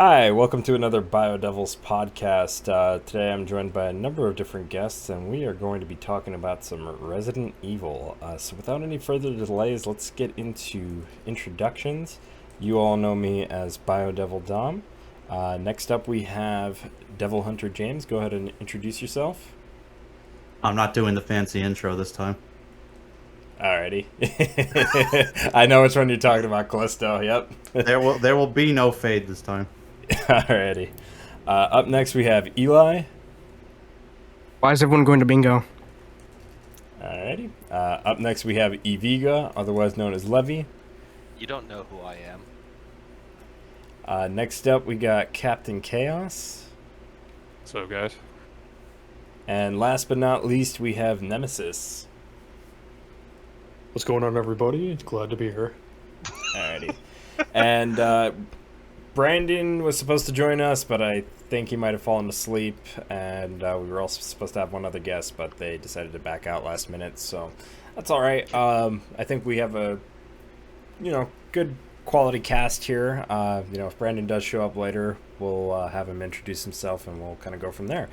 Hi, welcome to another BioDevils podcast. Today I'm joined by a number of different guests, and we are going to be talking about some Resident Evil. So without any further delays, let's get into introductions. You all know me as BioDevil Dom. Next up we have DevilHunterJames. Go ahead and introduce yourself. I'm not doing the fancy intro this time. Alrighty. I know which one you're talking about, Callisto. Yep. There will be no fade this time. Alrighty. Up next we have Eli. Why is everyone going to bingo? Alrighty. Up next we have Iveega, otherwise known as Levy. You don't know who I am. Next up we got KaptainKaos. What's up, guys? And last but not least we have Nemesis. What's going on, everybody? Glad to be here. Alrighty. And Brandon was supposed to join us, but I think he might have fallen asleep. And we were also supposed to have one other guest, but they decided to back out last minute, so that's all right. I think we have a, good quality cast here. If Brandon does show up later, we'll have him introduce himself, and we'll kind of go from there.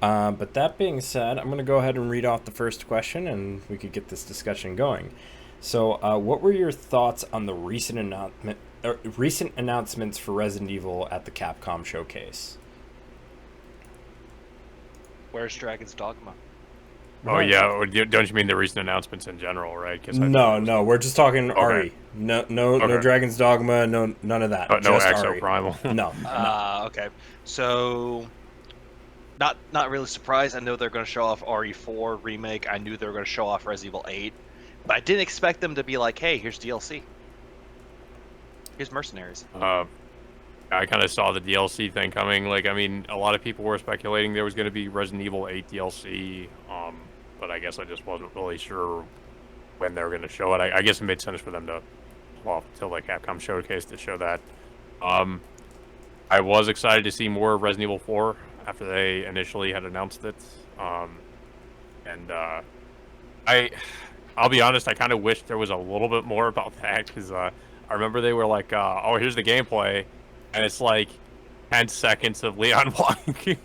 But that being said, I'm going to go ahead and read off the first question, and we could get this discussion going. So, what were your thoughts on the recent announcements for Resident Evil at the Capcom showcase? Where's Dragon's Dogma? Oh, yeah. Don't you mean the recent announcements in general, right? No. We're just talking Okay. Ari. No Okay. Dragon's Dogma. No, none of that. No just Exo Ari. Primal. No. Okay. So, not really surprised. I know they're going to show off RE4 Remake. I knew they were going to show off Resident Evil 8. But I didn't expect them to be like, hey, here's DLC. Here's Mercenaries. I kind of saw the DLC thing coming. A lot of people were speculating there was going to be Resident Evil 8 DLC, but I guess I just wasn't really sure when they were going to show it. I guess it made sense for them to, till the Capcom showcase to show that. I was excited to see more Resident Evil 4 after they initially had announced it. I'll be honest, I kind of wish there was a little bit more about that, because I remember they were like, oh, here's the gameplay, and it's like 10 seconds of Leon walking.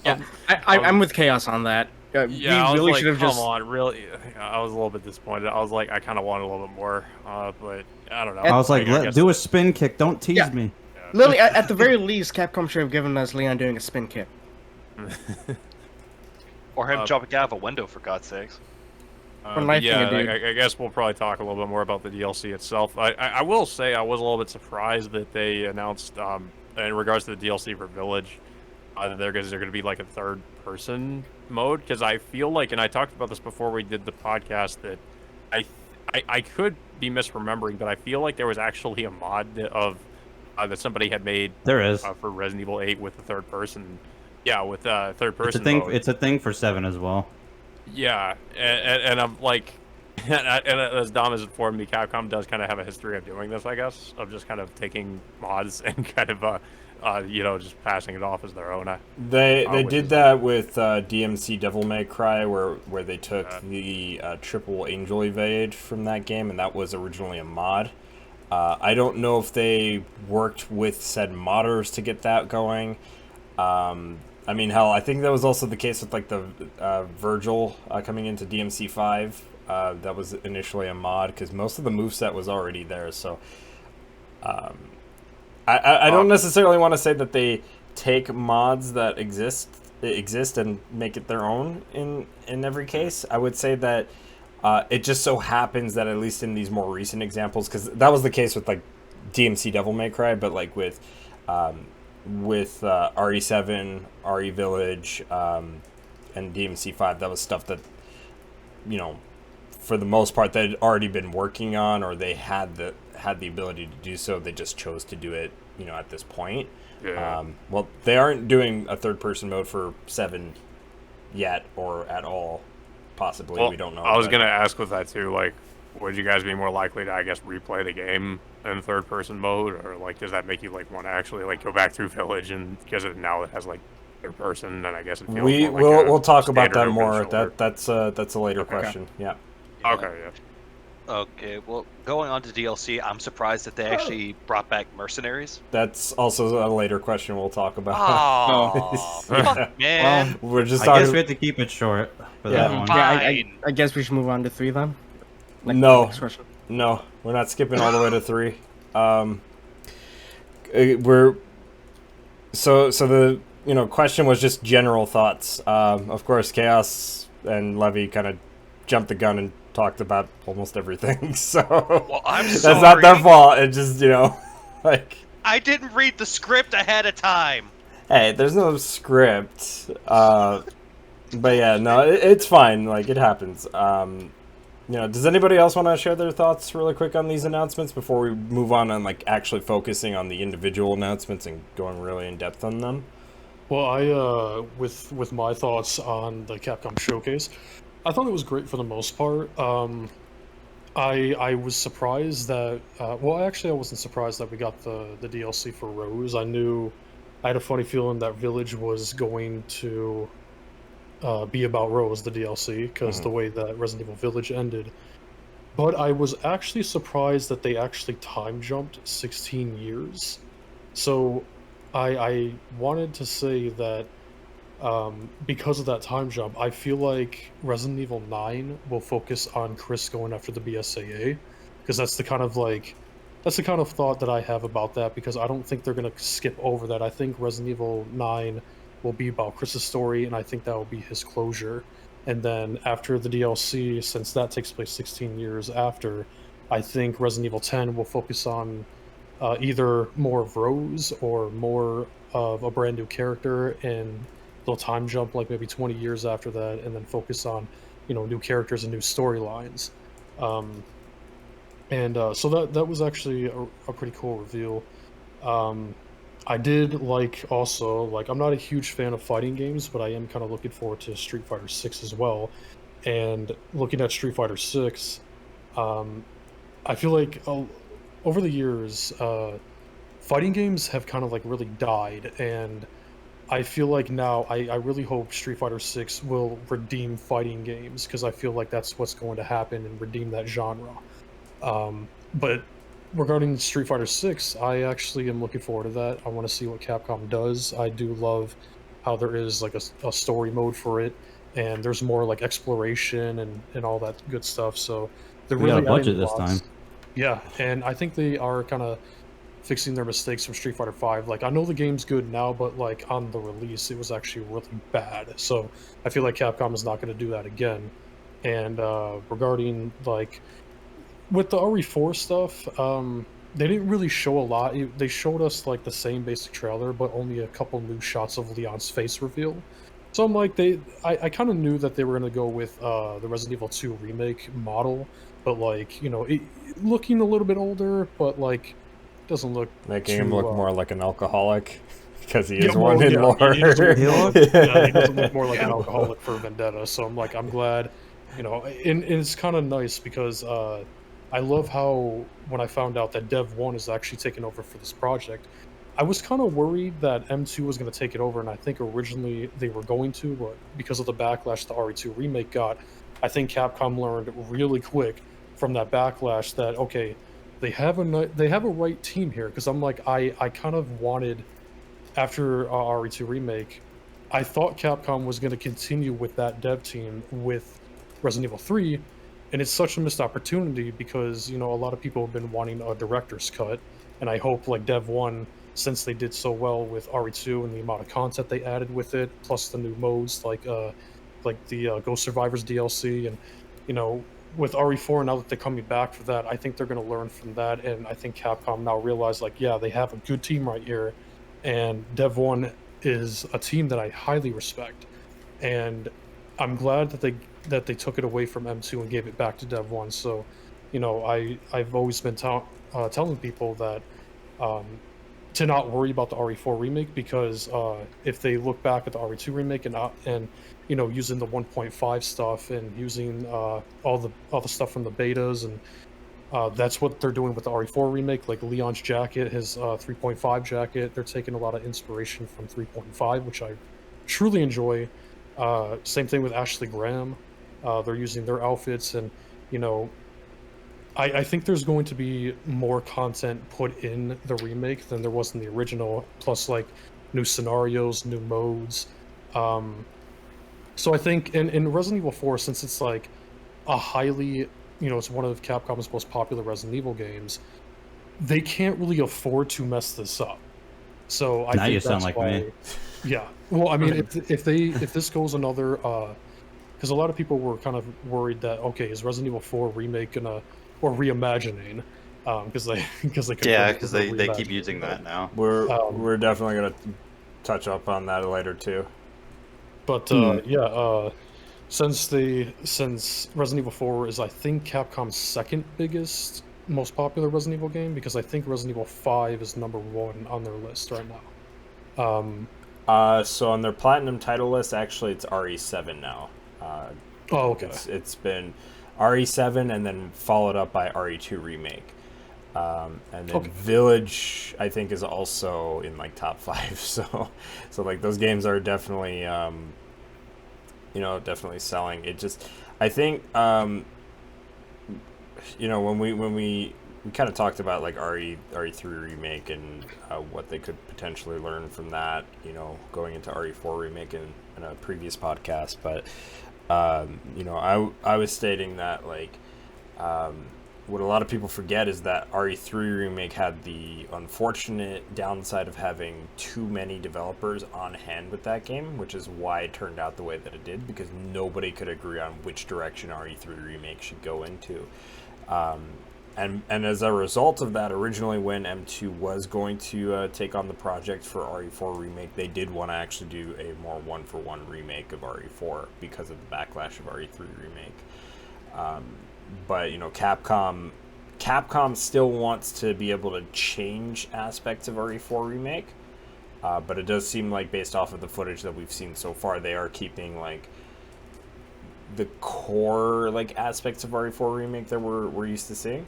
Yeah, I'm with Chaos on that. Yeah, I was really like, should have come just. on, really? I was a little bit disappointed. I was like, I kind of wanted a little bit more, but I don't know. I was like, I guess- do a spin kick. Don't tease Yeah. me. Literally, at the very least, Capcom should have given us Leon doing a spin kick. Or him jumping out of a window, for God's sakes. knifing a dude. I guess we'll probably talk a little bit more about the DLC itself. I will say I was a little bit surprised that they announced, in regards to the DLC for Village, that they're going to be like a third-person mode, because I feel like, and I talked about this before we did the podcast, that I could be misremembering, but I feel like there was actually a mod of that somebody had made. There is. For Resident Evil 8 with the third person. Yeah, with third person. It's a thing. Mode. It's a thing for 7 as well. Yeah, and I'm like, and as Dom has informed me, Capcom does kind of have a history of doing this, I guess, of just kind of taking mods and kind of, just passing it off as their own. They did that with DMC Devil May Cry, where they took the triple Angel Evade from that game, and that was originally a mod. I don't know if they worked with said modders to get that going. I think that was also the case with like the Virgil coming into DMC 5. That was initially a mod, because most of the moveset was already there. So I don't necessarily want to say that they take mods that exist and make it their own in every case. I would say that it just so happens that at least in these more recent examples, because that was the case with like DMC Devil May Cry, but like with RE7, RE Village, and DMC 5, that was stuff that, for the most part, they'd already been working on, or they had the ability to do so. They just chose to do it, at this point. Yeah. They aren't doing a third-person mode for 7 yet, or at all. Possibly, Well, we don't know. I was gonna ask with that too. Like, would you guys be more likely to, I guess, replay the game in third-person mode, or like, does that make you like want to actually like go back through Village, and because now it has like third person, and I guess it feels more like we'll talk about that standard more. open shoulder. That's a later question. Yeah. Okay, yeah. Okay, well, going on to DLC, I'm surprised that they actually brought back mercenaries. That's also a later question we'll talk about. Oh, Yeah. fuck, man. We're just I talking. guess we have to keep it short for Yeah. that one. Yeah, Fine. I guess we should move on to 3 then. No. Next question. No, we're not skipping all the way to 3. We're so the question was just general thoughts. Of course, Chaos and Levy kind of jumped the gun and talked about almost everything. So Well, I'm that's sorry. not their fault. It just like, I didn't read the script ahead of time. hey, there's no script. But yeah, no, it's fine. Like, it happens. Does anybody else want to share their thoughts really quick on these announcements before we move on like actually focusing on the individual announcements and going really in depth on them? Well, I with my thoughts on the Capcom showcase, I thought it was great for the most part. I was surprised that well, actually, I wasn't surprised that we got the DLC for Rose. I had a funny feeling that Village was going to be about Rose, the DLC, because the way that Resident Evil Village ended. But I was actually surprised that they actually time jumped 16 years. So I wanted to say that because of that time jump, I feel like Resident Evil 9 will focus on Chris going after the BSAA, because that's the kind of thought that I have about that, because I don't think they're going to skip over that. I think Resident Evil 9 will be about Chris's story, and I think that will be his closure. And then after the DLC, since that takes place 16 years after, I think Resident Evil 10 will focus on either more of Rose or more of a brand new character, and they'll time jump like maybe 20 years after that, and then focus on new characters and new storylines. So that was actually a pretty cool reveal. I did also I'm not a huge fan of fighting games, but I am kind of looking forward to Street Fighter 6 as well. And looking at Street Fighter 6, I feel like over the years, fighting games have kind of really died, and I feel like now I really hope Street Fighter 6 will redeem fighting games, because I feel like that's what's going to happen and redeem that genre. But regarding Street Fighter 6, I actually am looking forward to that. I want to see what Capcom does. I do love how there is a story mode for it, and there's more exploration and all that good stuff. So they're We got really a budget adding this lots. time. Yeah, and I think they are kind of fixing their mistakes from Street Fighter 5. I know the game's good now, but on the release, it was actually really bad. So I feel like Capcom is not going to do that again. And regarding with the RE4 stuff, they didn't really show a lot. They showed us the same basic trailer, but only a couple new shots of Leon's face reveal. So I'm I kind of knew that they were going to go with the Resident Evil 2 remake model, but it, looking a little bit older, but doesn't look Making too, him look more like an alcoholic, because he is yeah, one well, in yeah, lore. he doesn't look- yeah, he doesn't Yeah. look more like an alcoholic for Vendetta. So I'm glad, and it's kind of nice because I love how when I found out that Dev 1 is actually taking over for this project, I was kind of worried that M2 was going to take it over, and I think originally they were going to, but because of the backlash the RE2 remake got, I think Capcom learned really quick from that backlash that okay, they have a right team here, because I kind of wanted, after RE2 remake, I thought Capcom was going to continue with that dev team with Resident Evil 3, and it's such a missed opportunity because a lot of people have been wanting a director's cut, and I hope Dev 1, since they did so well with RE2 and the amount of content they added with it, plus the new modes like the Ghost Survivors DLC, and with RE4 now that they're coming back for that, I think they're going to learn from that, and I think Capcom now realize yeah, they have a good team right here, and Dev 1 is a team that I highly respect, and I'm glad that they took it away from M2 and gave it back to Dev 1. So, I've always been telling people that to not worry about the RE4 remake, because if they look back at the RE2 remake and using the 1.5 stuff and using all the stuff from the betas, and that's what they're doing with the RE4 remake, like Leon's jacket, his 3.5 jacket, they're taking a lot of inspiration from 3.5, which I truly enjoy. Same thing with Ashley Graham. They're using their outfits, and I think there's going to be more content put in the remake than there was in the original, plus like new scenarios, new modes. So I think in Resident Evil 4, since it's like a highly, it's one of Capcom's most popular Resident Evil games, they can't really afford to mess this up. So I Now think you sound that's like why. me. Yeah. Well, I mean, if this goes another, because a lot of people were kind of worried that, okay, is Resident Evil 4 remake gonna, or reimagining, because they Yeah, confirmed because it was a they keep reimagining, using but, that now. We're definitely gonna touch up on that later too. But yeah, since Resident Evil 4 is, I think, Capcom's second biggest, most popular Resident Evil game, because I think Resident Evil 5 is #1 on their list right now. So on their platinum title list, actually, it's RE7 now. Oh, okay. It's been RE7 and then followed up by RE2 remake. And then Okay. Village, I think, is also in like top 5. So like those games are definitely, definitely selling. It just, I think, when we kind of talked about like RE3 remake and what they could potentially learn from that, going into RE4 remake in a previous podcast. But I was stating that like what a lot of people forget is that RE3 remake had the unfortunate downside of having too many developers on hand with that game, which is why it turned out the way that it did, because nobody could agree on which direction RE3 remake should go into. And as a result of that, originally when M2 was going to take on the project for RE4 remake, they did want to actually do a more one-for-one remake of RE4 because of the backlash of RE3 remake. But Capcom still wants to be able to change aspects of RE4 remake, but it does seem like, based off of the footage that we've seen so far, they are keeping like the core like aspects of RE4 remake that we're used to seeing.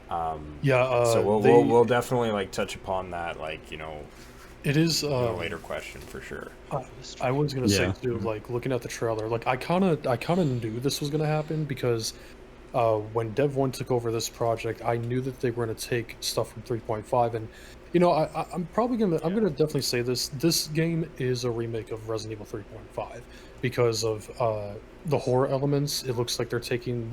So we'll definitely like touch upon that, like it is in a later question for sure. I was gonna say Yeah. too, like looking at the trailer, like I kind of knew this was gonna happen, because when Dev 1 took over this project, I knew that they were gonna take stuff from 3.5, and I'm gonna definitely say this game is a remake of Resident Evil 3.5 because of the horror elements. It looks like they're taking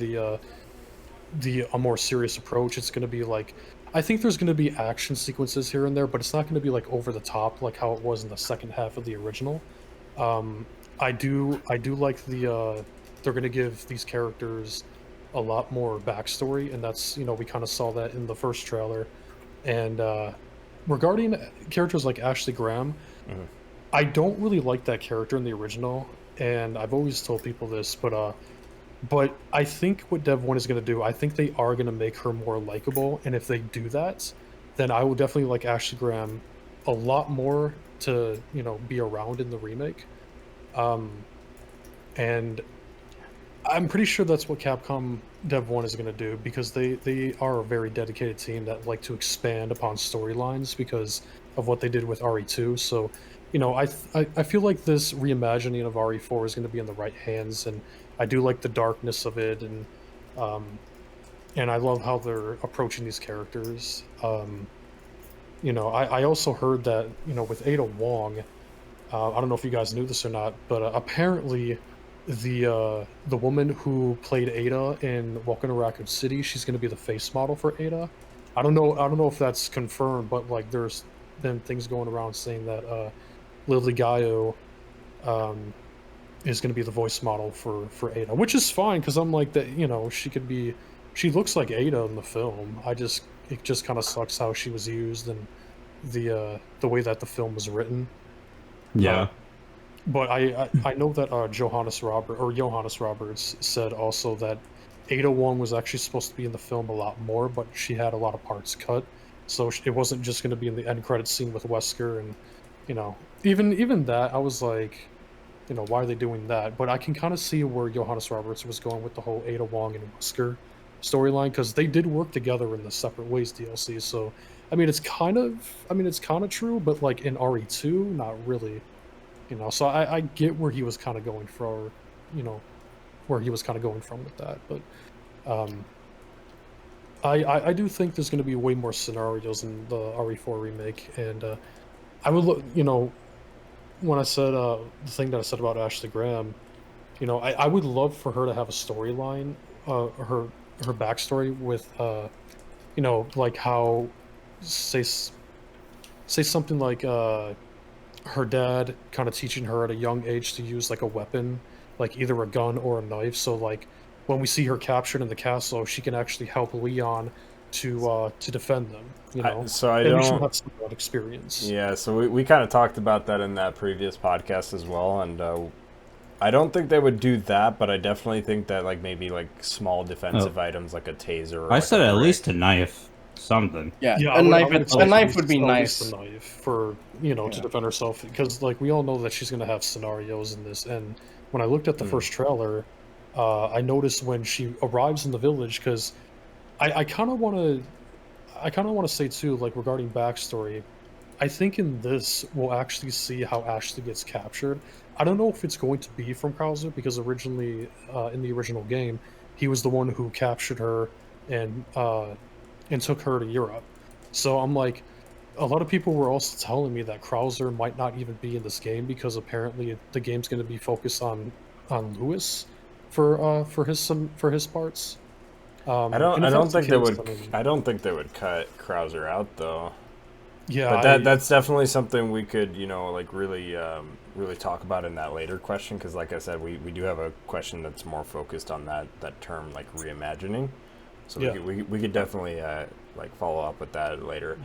a more serious approach. It's gonna be like, I think there's gonna be action sequences here and there, but it's not gonna be like over the top like how it was in the second half of the original. I do like they're gonna give these characters a lot more backstory, and that's, we kind of saw that in the first trailer. And regarding characters like Ashley Graham, I don't really like that character in the original, and I've always told people this, but I think what Dev 1 is going to do, I think they are going to make her more likable, and if they do that, then I will definitely like Ashley Graham a lot more to, be around in the remake. And I'm pretty sure that's what Capcom Dev 1 is going to do, because they are a very dedicated team that like to expand upon storylines because of what they did with RE2. So, I feel like this reimagining of RE4 is going to be in the right hands, and I do like the darkness of it, and I love how they're approaching these characters. I also heard that, with Ada Wong, I don't know if you guys knew this or not, but apparently the woman who played Ada in Welcome to Raccoon City, she's going to be the face model for Ada. I don't know if that's confirmed, but like there's been things going around saying that Lily Gaio is going to be the voice model for Ada, which is fine, because I'm like that, she looks like Ada in the film. It just kind of sucks how she was used and the way that the film was written. Yeah. But I know that Johannes Roberts said also that Ada Wong was actually supposed to be in the film a lot more, but she had a lot of parts cut, so it wasn't just going to be in the end credits scene with Wesker. And even that, I was like, why are they doing that? But I can kind of see where Johannes Roberts was going with the whole Ada Wong and Wesker storyline, because they did work together in the Separate Ways DLC. So it's kind of true, but like in RE2, not really. So I get where he was kind of going from with that. But I do think there's going to be way more scenarios in the RE4 remake, and I would look, when I said the thing that I said about Ashley Graham, I would love for her to have a storyline, her backstory with, like how, say something like her dad kind of teaching her at a young age to use like a weapon, like either a gun or a knife. So like when we see her captured in the castle, she can actually help Leon to defend them. So I Maybe she'll don't. have some of that experience. Yeah, so we kind of talked about that in that previous podcast as well, and I don't think they would do that, but I definitely think that like maybe like small defensive items like a taser. Or I like said a at brick. least a knife, something. Yeah, Yeah, a knife. would A say knife at least- would be at least nice. a knife for to Yeah. defend herself, because like we all know that she's gonna have scenarios in this. And when I looked at the first trailer, I noticed when she arrives in the village, because I kind of want to say too, like regarding backstory. I think in this we'll actually see how Ashley gets captured. I don't know if it's going to be from Krauser, because originally in the original game he was the one who captured her and took her to Europe. So I'm like, a lot of people were also telling me that Krauser might not even be in this game, because apparently the game's going to be focused on Lewis for his parts. I And if don't that's the think they case, would. then, I don't think they would cut Krauser out though. yeah, But that's definitely something we could, like really talk about in that later question, because like I said, we do have a question that's more focused on that term, like reimagining. So Yeah. we could definitely like follow up with that later.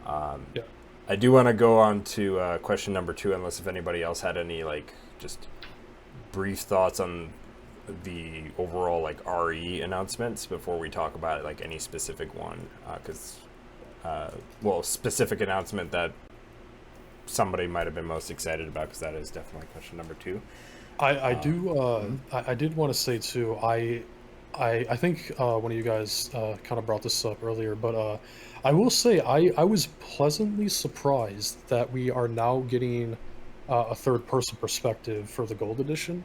Yeah. I do want to go on to question number 2, unless if anybody else had any like just brief thoughts on the overall like RE announcements before we talk about like any specific one, because specific announcement that somebody might have been most excited about, because that is definitely question number 2. I did want to say too. I think one of you guys kind of brought this up earlier, but I will say I was pleasantly surprised that we are now getting a third-person perspective for the Gold Edition,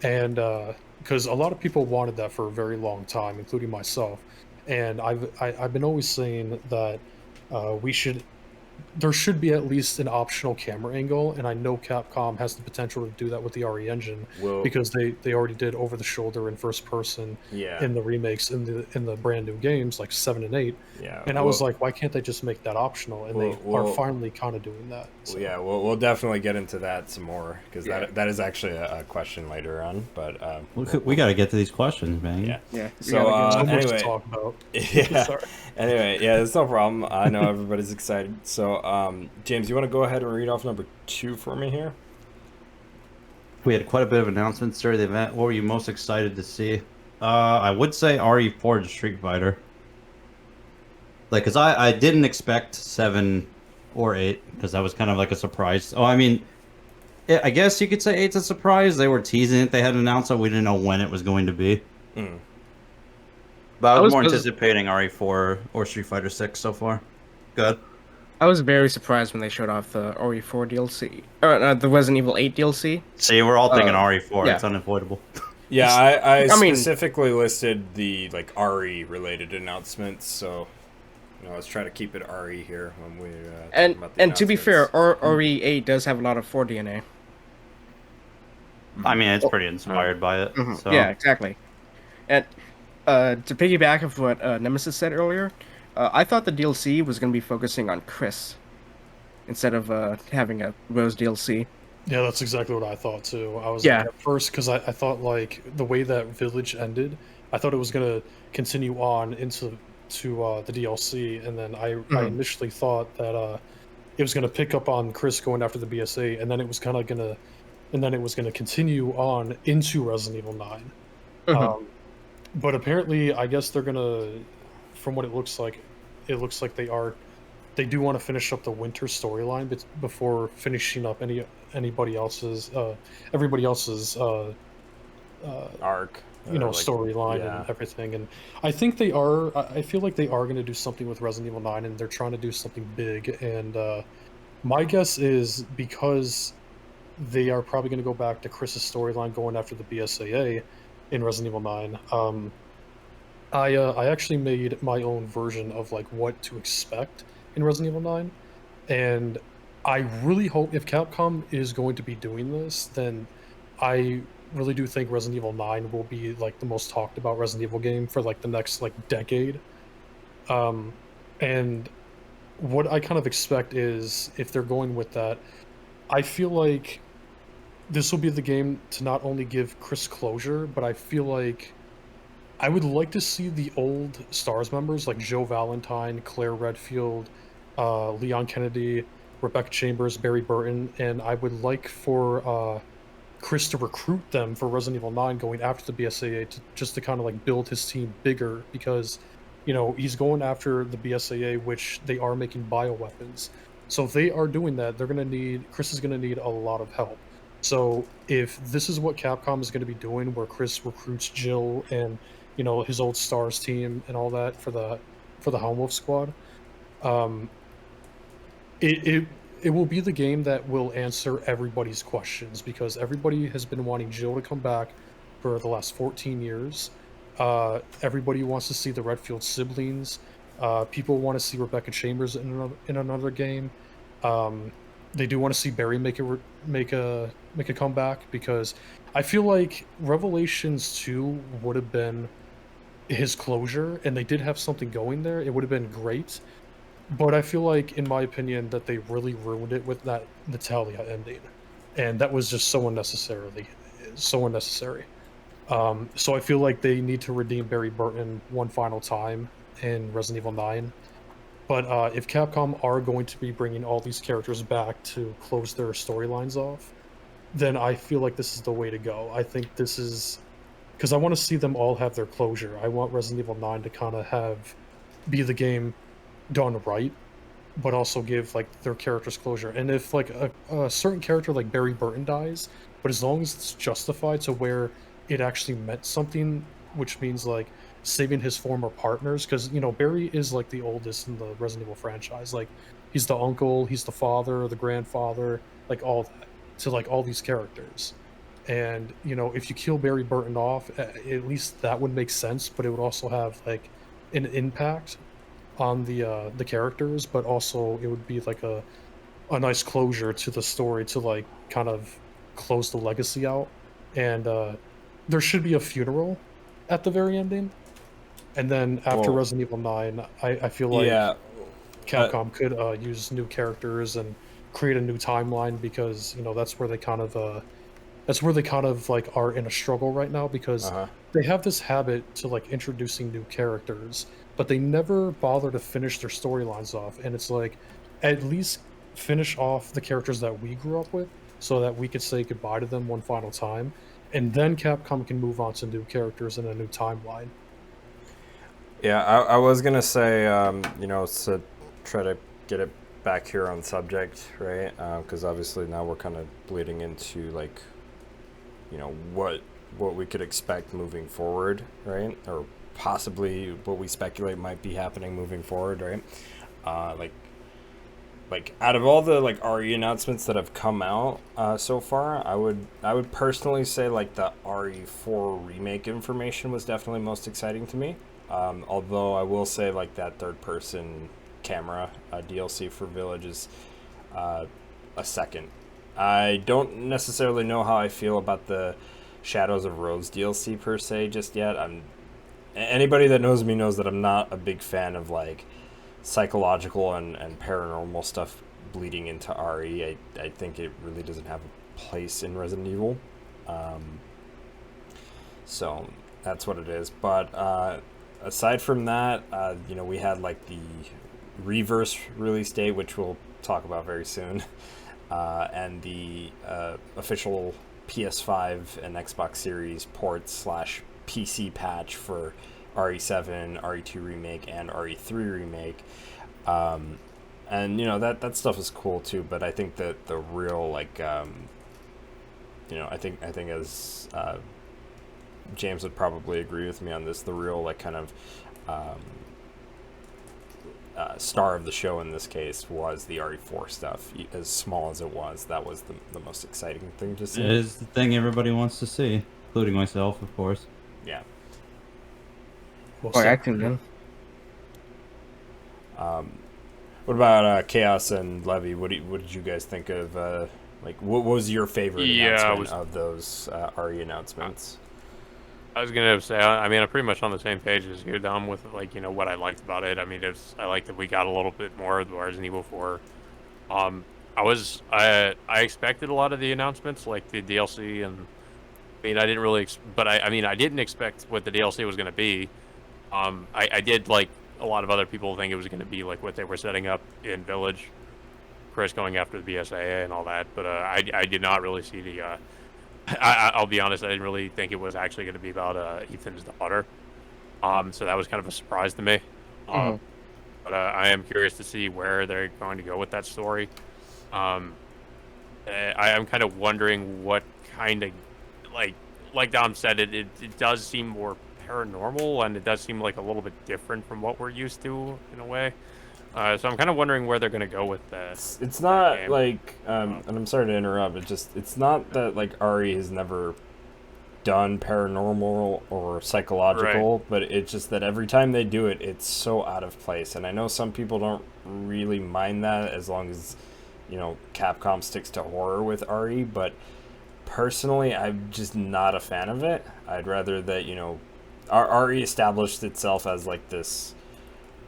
and because a lot of people wanted that for a very long time, including myself, and I've been always saying that there should be at least an optional camera angle, and I know Capcom has the potential to do that with the RE engine, Well, because they already did over the shoulder and first person yeah, in the remakes in the brand new games like 7 and 8. yeah. And I was like, why can't they just make that optional? And they well- are finally kind of doing that. So. yeah, we'll definitely get into that some more, because Yeah. that is actually a question later on. But We got to get to these questions, man. yeah. Yeah. we So, gotta So get- much anyway. to talk about. Yeah. Sorry. Anyway, yeah, it's no problem. I know everybody's excited. So, James, you want to go ahead and read off number 2 for me here? We had quite a bit of announcements during the event. What were you most excited to see? I would say RE4 to Street Fighter. Like, because I didn't expect 7 or 8, because that was kind of like a surprise. Oh, I mean, I guess you could say 8's a surprise. They were teasing it. They hadn't announced it. We didn't know when it was going to be. Mm. But I was more was- anticipating RE4 or Street Fighter 6 so far. Good. I was very surprised when they showed off the RE4 DLC, or the Resident Evil 8 DLC. See, we're all thinking RE4. yeah. It's unavoidable. Yeah, I I mean- specifically listed the like RE related announcements, so let's try to keep it RE here when we And talk about the to be fair, announcements. RE8 does have a lot of 4 DNA. I mean, it's pretty inspired by it. So. Yeah, exactly. And to piggyback of what Nemesis said earlier, I thought the DLC was going to be focusing on Chris instead of having a Rose DLC. Yeah, that's exactly what I thought too. I was Yeah. like, at first, because I thought like the way that Village ended, I thought it was gonna continue on into the DLC, and then I initially thought that it was gonna pick up on Chris going after the BSA, and then it was gonna continue on into Resident Evil 9. But apparently, I guess they're gonna, from what it looks like they do want to finish up the winter storyline before finishing up everybody else's arc, storyline yeah. and everything. And I think I feel like they are going to do something with Resident Evil 9, and they're trying to do something big. And my guess is, because they are probably going to go back to Chris's storyline going after the BSAA in Resident Evil 9, I actually made my own version of like what to expect in Resident Evil 9, and I really hope if Capcom is going to be doing this, then I really do think Resident Evil 9 will be like the most talked about Resident Evil game for like the next like decade. Um, and what I kind of expect is if they're going with that, I feel like this will be the game to not only give Chris closure, but I feel like I would like to see the old Stars members like Joe Valentine, Claire Redfield, Leon Kennedy, Rebecca Chambers, Barry Burton, and I would like for Chris to recruit them for Resident Evil 9 going after the BSAA to just to kind of like build his team bigger because he's going after the BSAA, which they are making bioweapons. So if they are doing that, Chris is gonna need a lot of help. So if this is what Capcom is going to be doing, where Chris recruits Jill and his old Stars team and all that for the Hound Wolf squad, um, it will be the game that will answer everybody's questions because everybody has been wanting Jill to come back for the last 14 years. Everybody wants to see the Redfield siblings. People want to see Rebecca Chambers in another game. They do want to see Barry make a comeback because I feel like Revelations 2 would have been his closure, and they did have something going there. It would have been great, but I feel like, in my opinion, that they really ruined it with that Natalia ending, and that was just so unnecessary. So I feel like they need to redeem Barry Burton one final time in Resident Evil 9. But if Capcom are going to be bringing all these characters back to close their storylines off, then I feel like this is the way to go. I think this is because I want to see them all have their closure. I want Resident Evil 9 to kind of be the game done right, but also give like their characters closure. And if like a certain character like Barry Burton dies, but as long as it's justified to where it actually meant something, which means like saving his former partners, because Barry is like the oldest in the Resident Evil franchise. Like he's the uncle, he's the father, the grandfather, like all that to like all these characters. And if you kill Barry Burton off, at least that would make sense, but it would also have like an impact on the characters, but also it would be like a nice closure to the story to like kind of close the legacy out. And there should be a funeral at the very ending, and then after Well, Resident Evil 9, I feel like yeah, Capcom could use new characters and create a new timeline because that's where they kind of like are in a struggle right now because uh-huh. they have this habit to like introducing new characters, but they never bother to finish their storylines off. And it's like, at least finish off the characters that we grew up with so that we could say goodbye to them one final time. And then Capcom can move on to new characters and a new timeline. Yeah, I was gonna say, to try to get it back here on subject, right? Because obviously now we're kind of bleeding into like, what we could expect moving forward, right? Or possibly what we speculate might be happening moving forward, right? Like out of all the like RE announcements that have come out so far, I would personally say like the RE4 remake information was definitely most exciting to me. Although I will say like that third person camera DLC for Village is a second. I don't necessarily know how I feel about the Shadows of Rose DLC per se just yet. Anybody that knows me knows that I'm not a big fan of like psychological and paranormal stuff bleeding into RE. I think it really doesn't have a place in Resident Evil. So that's what it is. But aside from that, we had like the Reverse release date, which we'll talk about very soon, and the official PS5 and Xbox Series ports / PC patch for RE7, RE2 Remake, and RE3 Remake. And that stuff is cool too, but I think that the real like I think as James would probably agree with me on this, the real like kind of star of the show in this case was the RE4 stuff. As small as it was, that was the most exciting thing to see. It is the thing everybody wants to see, including myself, of course. Yeah. Well Or said. acting, then. What about Chaos and Levy? What did you guys think of? What was your favorite announcement of those RE announcements? I was gonna say, I mean, I'm pretty much on the same page as you, Dom, with like what I liked about it. I mean, I liked that we got a little bit more of the Resident Evil 4. I expected a lot of the announcements, like the DLC, and I mean, I didn't really, but I mean, I didn't expect what the DLC was gonna be. I did, like a lot of other people, think it was gonna be like what they were setting up in Village, Chris going after the BSAA and all that, but I did not really see the. I'll be honest, I didn't really think it was actually going to be about Ethan's daughter. So that was kind of a surprise to me. Mhm. But I am curious to see where they're going to go with that story. I am kind of wondering what kind of, like Dom said, it does seem more paranormal, and it does seem like a little bit different from what we're used to in a way. So I'm kind of wondering where they're going to go with that. It's not game. like, and I'm sorry to interrupt, it's not that like RE has never done paranormal or psychological, but it's just that every time they do it, it's so out of place. And I know some people don't really mind that as long as, Capcom sticks to horror with RE, but personally, I'm just not a fan of it. I'd rather that, RE established itself as like this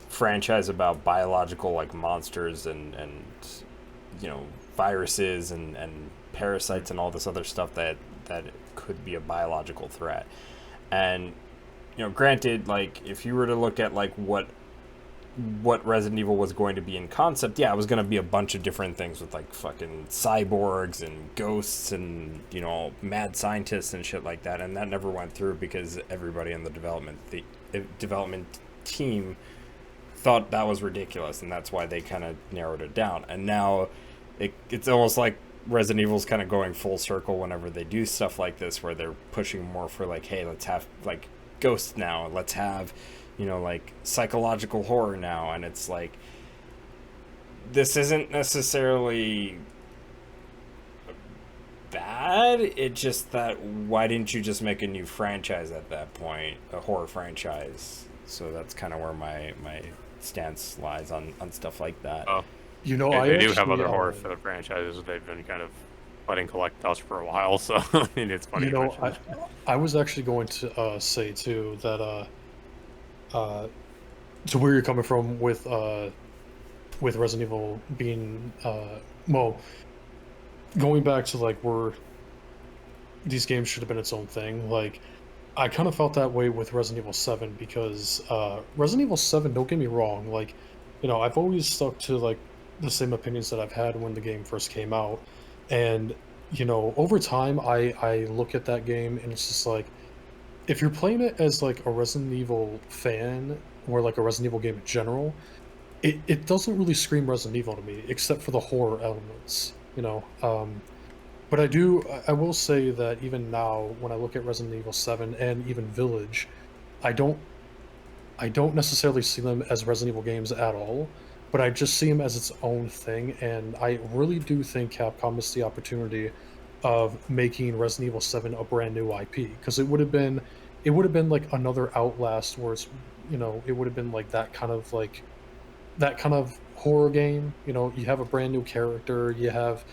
franchise about biological like monsters and viruses and parasites and all this other stuff that could be a biological threat. And granted, like if you were to look at like what Resident Evil was going to be in concept, yeah, it was going to be a bunch of different things with like fucking cyborgs and ghosts and mad scientists and shit like that, and that never went through because everybody in the development team thought that was ridiculous, and that's why they kind of narrowed it down. And now it's almost like Resident Evil's kind of going full circle whenever they do stuff like this, where they're pushing more for like, hey, let's have like ghosts now, let's have like psychological horror now. And it's like, this isn't necessarily bad, it's just that why didn't you just make a new franchise at that point, a horror franchise? So that's kind of where my stance lies on stuff like that. Oh, they do have other horror franchises they've been kind of letting collect us for a while, so I mean, it's funny. I was actually going to say too that to where you're coming from with Resident Evil being going back to like where these games should have been its own thing. Like I kind of felt that way with Resident Evil 7 because Resident Evil 7, don't get me wrong, like I've always stuck to like the same opinions that I've had when the game first came out, and over time I look at that game and it's just like, if you're playing it as like a Resident Evil fan or like a Resident Evil game in general, it doesn't really scream Resident Evil to me, except for the horror elements, But I will say that even now, when I look at Resident Evil 7 and even Village, I don't necessarily see them as Resident Evil games at all, but I just see them as its own thing, and I really do think Capcom missed the opportunity of making Resident Evil 7 a brand new IP, because it would have been like another Outlast, where it's it would have been like that kind of horror game. You have a brand new character, you have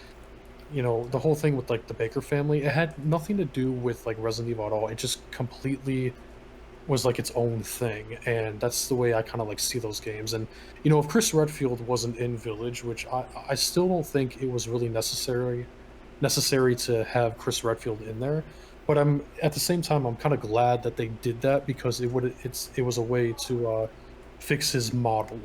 the whole thing with like the Baker family. It had nothing to do with like Resident Evil at all. It just completely was like its own thing, and that's the way I kind of like see those games. And if Chris Redfield wasn't in Village, which I still don't think it was really necessary to have Chris Redfield in there, but I'm at the same time I'm kind of glad that they did that, because it was a way to fix his model.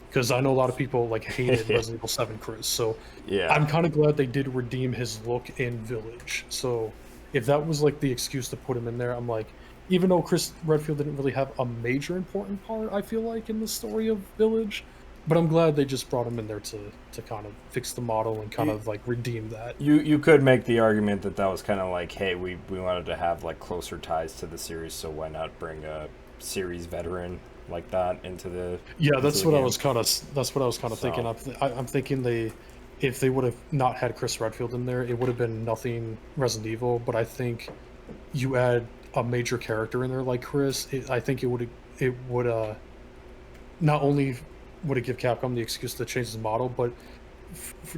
Because I know a lot of people like hated Resident Evil 7 Chris, so yeah, I'm kind of glad they did redeem his look in Village. So if that was like the excuse to put him in there, I'm like, even though Chris Redfield didn't really have a major important part, I feel like, in the story of Village, but I'm glad they just brought him in there to kind of fix the model and kind of like redeem that. You could make the argument that was kind of like, hey, we wanted to have like closer ties to the series, so why not bring a series veteran like that into the that's what I was kind of thinking. I'm thinking if they would have not had Chris Redfield in there, it would have been nothing Resident Evil. But I think you add a major character in there like Chris, I think it would not only would it give Capcom the excuse to change the model, but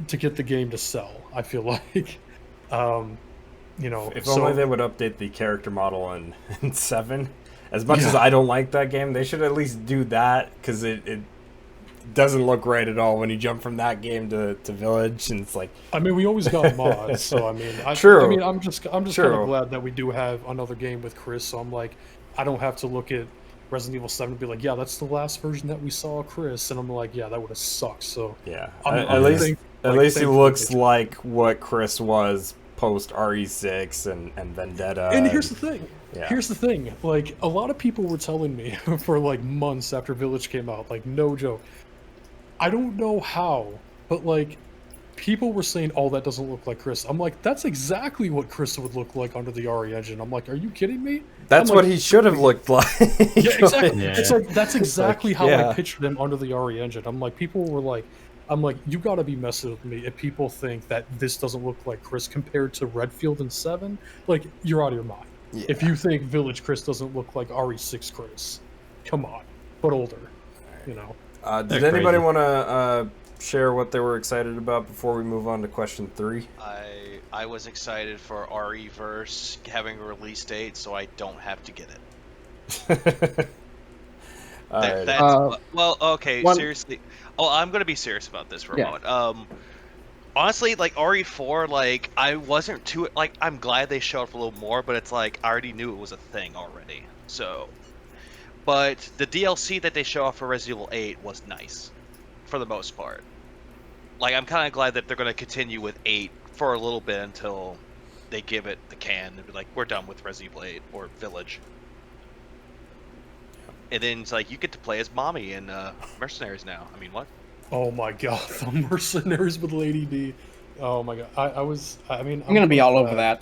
to get the game to sell. I feel like, If only they would update the character model in 7. As much as I don't like that game, they should at least do that, because it doesn't look right at all when you jump from that game to Village, and it's like... I mean, we always got mods, so I mean... True. I mean, I'm just kind of glad that we do have another game with Chris, so I'm like, I don't have to look at Resident Evil 7 and be like, yeah, that's the last version that we saw of Chris, and I'm like, yeah, that would have sucked, so... Yeah, at least he looks like what Chris was post RE6 and Vendetta. And here's the thing. Yeah. Here's the thing. Like, a lot of people were telling me for like months after Village came out, like, no joke. I don't know how, but like, people were saying, "Oh, that doesn't look like Chris." I'm like, "That's exactly what Chris would look like under the RE engine." I'm like, "Are you kidding me?" That's what he should have looked like. Yeah, exactly. Yeah. It's like that's exactly how I pictured him under the RE engine. I'm like, people were like, "I'm like, you got to be messing with me if people think that this doesn't look like Chris compared to Redfield and 7. Like, you're out of your mind. Yeah. If you think Village Chris doesn't look like RE6 Chris, come on, but older, you know." Did anybody want to share what they were excited about before we move on to question 3? I was excited for RE-verse having a release date, so I don't have to get it. Well, okay, seriously. Oh, I'm gonna be serious about this for a moment. Honestly, like RE4, like I wasn't too like I'm glad they showed up a little more, but it's like I already knew it was a thing already. So. But the DLC that they show off for Resident Evil 8 was nice, for the most part. Like, I'm kind of glad that they're going to continue with 8 for a little bit until they give it the can and be like, we're done with Resident Evil 8 or Village. And then it's like, you get to play as Mommy in Mercenaries now. I mean, what? Oh my god, the Mercenaries with Lady D. Oh my god. I'm going to be all over that.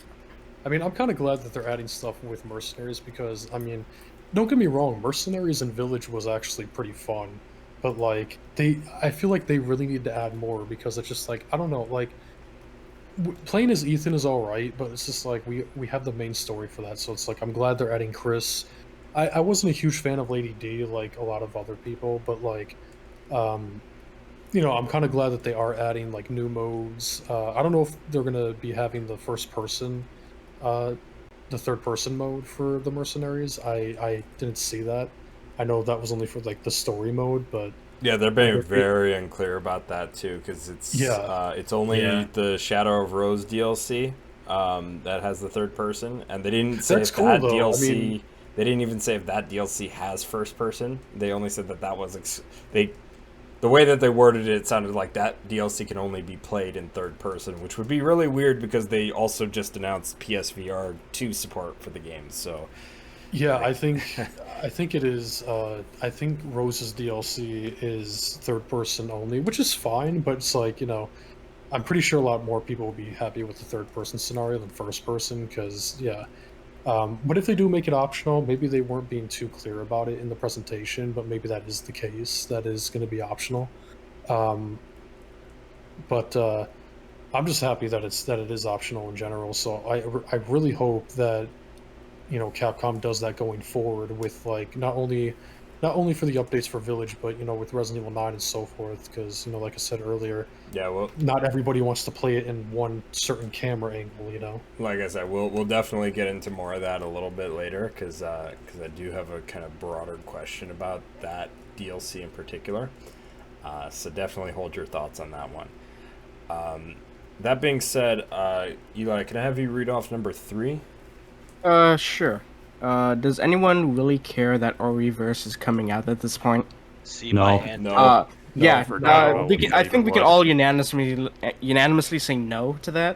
I mean, I'm kind of glad that they're adding stuff with Mercenaries because, I mean... Don't get me wrong, Mercenaries and Village was actually pretty fun, but like I feel like they really need to add more because it's just like I don't know, like playing as Ethan is all right, but it's just like we have the main story for that, so it's like I'm glad they're adding Chris. I wasn't a huge fan of Lady D like a lot of other people, but like I'm kind of glad that they are adding like new modes. I don't know if they're gonna be having the third person mode for the Mercenaries. I didn't see that. I know that was only for like the story mode, but yeah, they're being very unclear about that too, because it's only the Shadow of Rose DLC that has the third person, and they didn't say if that DLC. They didn't even say if that DLC has first person. They only said that was the way that they worded it sounded like that DLC can only be played in third person, which would be really weird because they also just announced PSVR 2 support for the game. So, yeah, I think it is. I think Rose's DLC is third person only, which is fine. But it's like I'm pretty sure a lot more people will be happy with the third person scenario than first person because but if they do make it optional, maybe they weren't being too clear about it in the presentation, but maybe that is the case. That is going to be optional. But I'm just happy that it is optional in general. So I really hope that Capcom does that going forward with like not only for the updates for Village, but with Resident Evil 9 and so forth. Because like I said earlier, not everybody wants to play it in one certain camera angle. Like I said, we'll definitely get into more of that a little bit later, because I do have a kind of broader question about that DLC in particular. So definitely hold your thoughts on that one. That being said, Eli, can I have you read off number 3? Sure. Does anyone really care that RE-verse is coming out at this point? See my hand. No. I think we can all unanimously say no to that.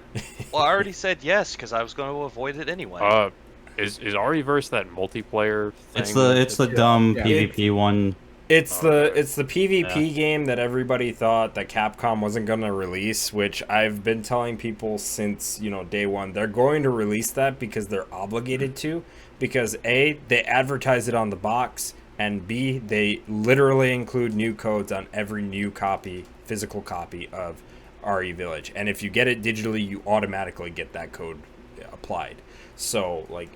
Well, I already said yes because I was going to avoid it anyway. Is RE-verse that multiplayer thing? It's the dumb PvP one. It's the PvP game that everybody thought that Capcom wasn't going to release, which I've been telling people since day one. They're going to release that because they're obligated to, because A, they advertise it on the box, and B, they literally include new codes on every new physical copy of RE Village, and if you get it digitally, you automatically get that code applied. So like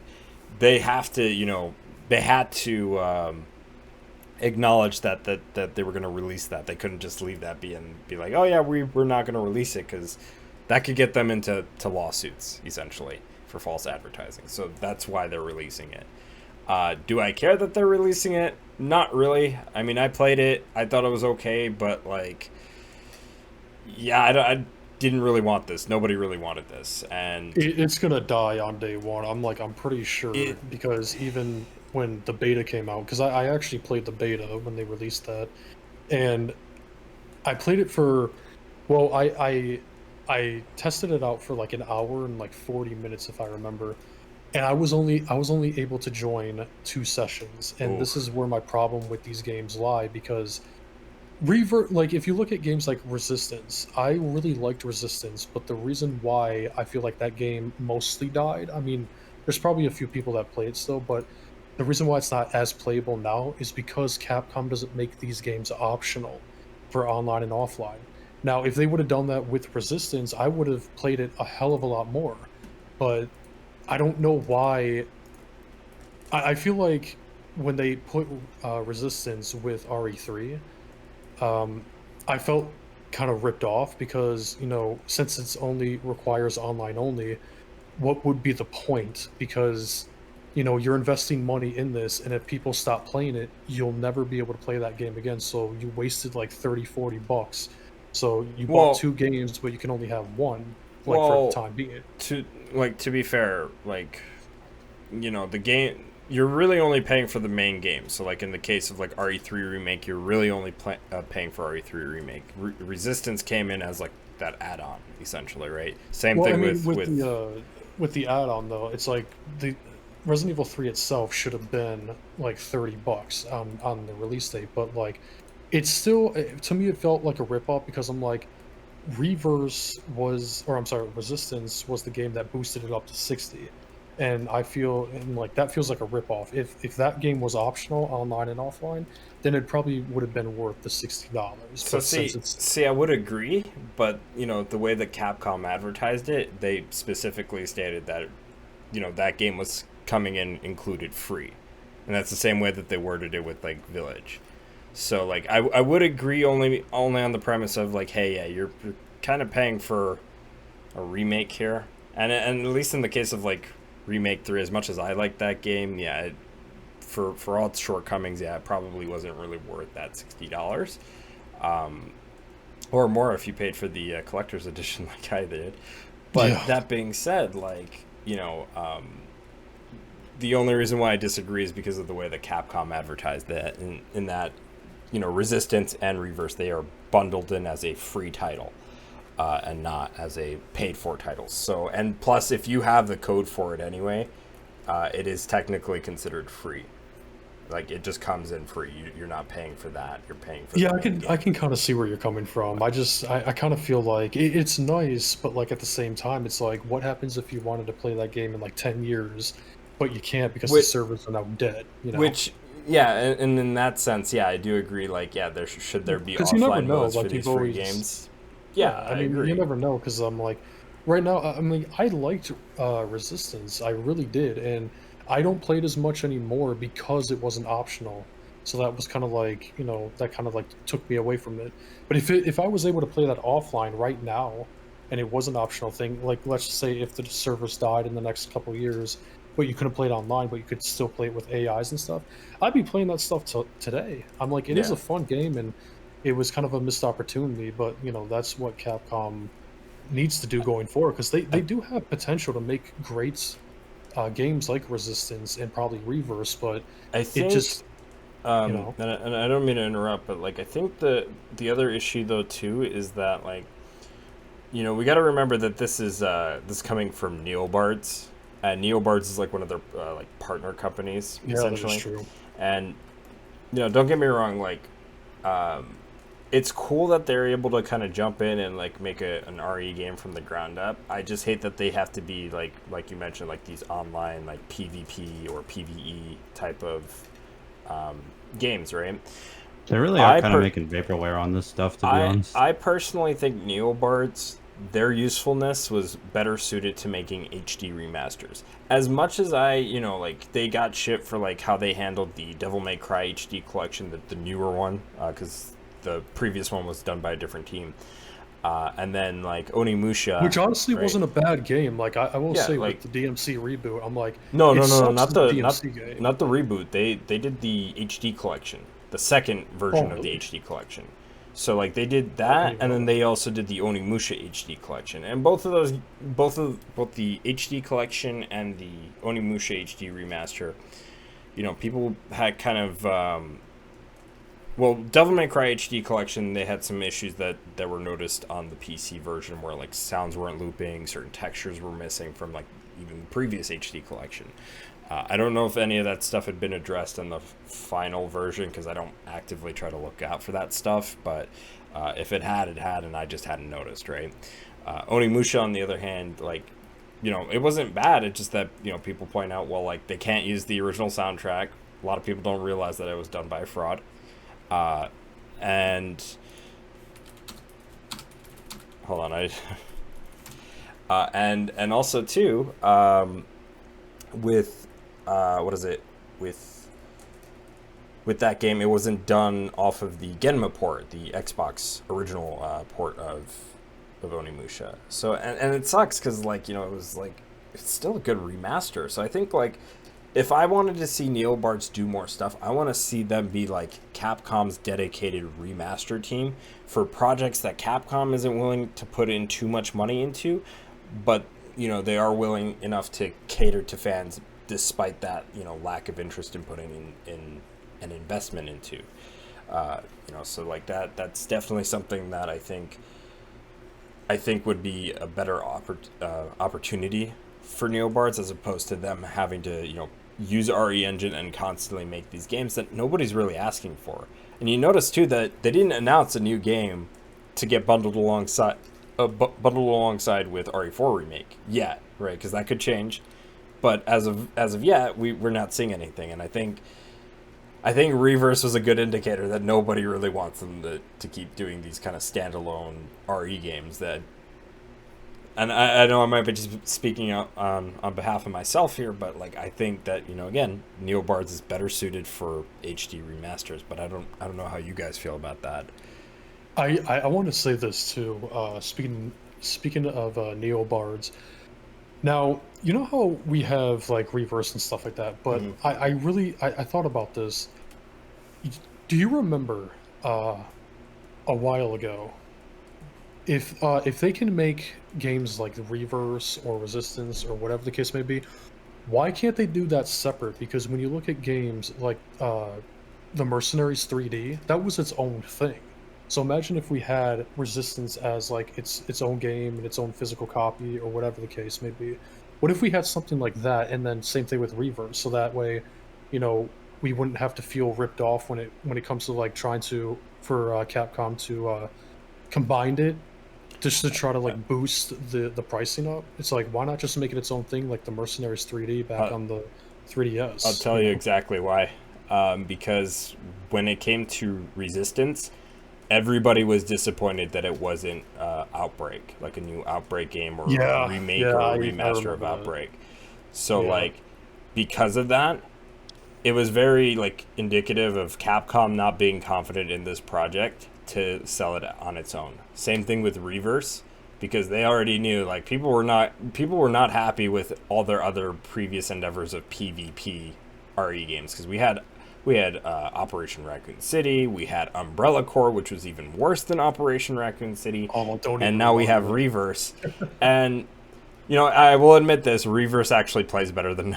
they have to, they had to acknowledge that they were going to release that. They couldn't just leave that be and be like, oh yeah, we're not going to release it, because that could get them into lawsuits, essentially, for false advertising. So that's why they're releasing it. Do I care that they're releasing it? Not really. I mean, I played it. I thought it was okay, but like, yeah, I didn't really want this. Nobody really wanted this, and It's gonna die on day one. I'm pretty sure, because even when the beta came out, because I actually played the beta when they released that, and I played it for, well, I tested it out for like an hour and like 40 minutes, if I remember. And I was only able to join 2 sessions, and this is where my problem with these games lie, because like if you look at games like Resistance, I really liked Resistance, but the reason why I feel like that game mostly died, I mean, there's probably a few people that play it still, but the reason why it's not as playable now is because Capcom doesn't make these games optional for online and offline. Now, if they would have done that with Resistance, I would have played it a hell of a lot more, but I don't know why. I feel like when they put Resistance with RE3, I felt kind of ripped off, because, since it's only requires online only, what would be the point? Because, you're investing money in this, and if people stop playing it, you'll never be able to play that game again. So you wasted like 30-40 bucks. So you bought 2 games, but you can only have one, like, for the time being. To be fair, like, the game, you're really only paying for the main game. So like in the case of like RE3 Remake, you're really only paying for RE3 Remake. Resistance came in as like that add-on, essentially, right? Same thing with the add-on though. It's like the Resident Evil 3 itself should have been like 30 bucks on the release date, but like it's still, to me, it felt like a rip-off, because I'm like, Resistance was the game that boosted it up to 60, and I feel, and like, that feels like a rip-off. If that game was optional online and offline, then it probably would have been worth the $60. So see, I would agree, but the way that Capcom advertised it, they specifically stated that that game was coming in included free, and that's the same way that they worded it with like Village. So like I would agree only on the premise of like, hey, yeah, you're kind of paying for a remake here, and at least in the case of like Remake 3, as much as I like that game, yeah, for all its shortcomings, yeah, it probably wasn't really worth that $60, or more if you paid for the collector's edition like I did. But that being said, like, the only reason why I disagree is because of the way that Capcom advertised that, in that, Resistance and Reverse, they are bundled in as a free title, and not as a paid-for title. So, and plus, if you have the code for it anyway, it is technically considered free. Like, it just comes in free. You're not paying for that. You're paying for. Yeah, I can kind of see where you're coming from. I kind of feel like it's nice, but like at the same time, it's like, what happens if you wanted to play that game in like 10 years, but you can't because the servers are now dead? Which. Yeah, and in that sense, yeah, I do agree. Like, yeah, should there be offline modes for these free games? Yeah, I mean, agree. You never know, because I'm like, right now, I mean, I liked Resistance, I really did, and I don't play it as much anymore because it wasn't optional. So that was kind of like, that kind of like took me away from it. But if I was able to play that offline right now, and it was an optional thing, like, let's just say if the servers died in the next couple of years, but you couldn't play it online, but you could still play it with AIs and stuff, I'd be playing that stuff today. I'm like, it is a fun game, and it was kind of a missed opportunity, but that's what Capcom needs to do going forward, because they do have potential to make great games like Resistance and probably Reverse, but I think, it just and I don't mean to interrupt, but like, I think the other issue though too is that, like, we got to remember that this is coming from Neobards. Neobards is like one of their like partner companies, essentially. That is true. And don't get me wrong, like, it's cool that they're able to kind of jump in and like make an RE game from the ground up. I just hate that they have to be like you mentioned, like these online like PvP or PvE type of games, right? They really are kind of making vaporware on this stuff, to be honest. I personally think Neobards their usefulness was better suited to making HD remasters. As much as I, like, they got shit for, like, how they handled the Devil May Cry HD collection, the newer one, because the previous one was done by a different team. And then, like, Onimusha. Which honestly right? wasn't a bad game. Like, I will Yeah, say, like, with the DMC reboot, I'm like, no, it sucks not as the a DMC game. not the reboot. They did the HD collection, the second version Oh, of the really? HD collection. So like they did that, and then they also did the Onimusha HD collection, and both the HD collection and the Onimusha HD remaster, people had kind of well, Devil May Cry HD collection, they had some issues that were noticed on the PC version where like sounds weren't looping, certain textures were missing from like even the previous HD collection. I don't know if any of that stuff had been addressed in the final version because I don't actively try to look out for that stuff, but if it had, and I just hadn't noticed, right? Onimusha, on the other hand, like, it wasn't bad. It's just that, people point out, well, like, they can't use the original soundtrack. A lot of people don't realize that it was done by a fraud. And hold on, and also too, with what is it with that game, it wasn't done off of the Genma port, the Xbox original port of Onimusha. So and it sucks because like it was like it's still a good remaster. So I think like if I wanted to see Neobards do more stuff, I want to see them be like Capcom's dedicated remaster team for projects that Capcom isn't willing to put in too much money into, but they are willing enough to cater to fans despite that lack of interest in putting in an investment into. So like that's definitely something that I think would be a better opportunity for Neobards as opposed to them having to use RE Engine and constantly make these games that nobody's really asking for. And you notice too that they didn't announce a new game to get bundled alongside with RE4 Remake yet, right? Because that could change. But as of yet, we're not seeing anything, and I think Reverse was a good indicator that nobody really wants them to keep doing these kind of standalone RE games. That, and I know I might be just speaking out on behalf of myself here, but like I think that again, Neobards is better suited for HD remasters. But I don't know how you guys feel about that. I want to say this too. Speaking of Neobards. Now, you know how we have like Reverse and stuff like that, but I thought about this. Do you remember a while ago, if they can make games like Reverse or Resistance or whatever the case may be, why can't they do that separate? Because when you look at games like the Mercenaries 3D, that was its own thing. So imagine if we had Resistance as like its own game and its own physical copy or whatever the case may be. What if we had something like that, and then same thing with Reverse, so that way, we wouldn't have to feel ripped off when it comes to like trying to for Capcom to combine it just to try to like boost the pricing up. It's like, why not just make it its own thing like the Mercenaries 3D back on the 3DS? I'll tell you exactly why. Because when it came to Resistance, everybody was disappointed that it wasn't Outbreak, like a new Outbreak game or a remake or a remaster of Outbreak. So like, because of that, it was very like indicative of Capcom not being confident in this project to sell it on its own. Same thing with Reverse, because they already knew like people were not happy with all their other previous endeavors of PvP RE games, because we had Operation Raccoon City, we had Umbrella Corps, which was even worse than Operation Raccoon City, and now we have Reverse. And I will admit this: Reverse actually plays better than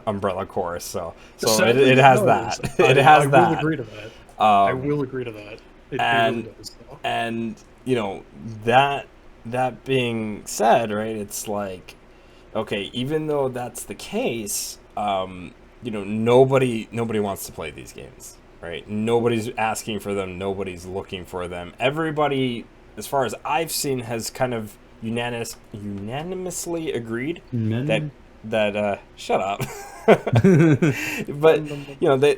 Umbrella Corps, so it has that. It has that. I will agree to that. I will agree to that. It really does. And that being said, right? It's like, okay, even though that's the case, nobody wants to play these games, right? Nobody's asking for them. Nobody's looking for them. Everybody, as far as I've seen, has kind of unanimously agreed that shut up. But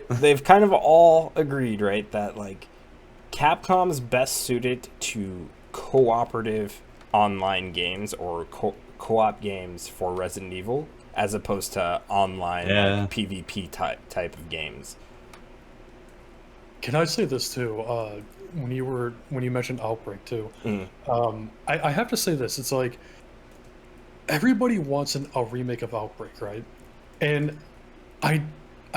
they've kind of all agreed, right, that like Capcom's best suited to cooperative online games or co-op games for Resident Evil, as opposed to online like PvP type of games. Can I say this too? When you mentioned Outbreak too, I have to say this. It's like everybody wants a remake of Outbreak, right? And I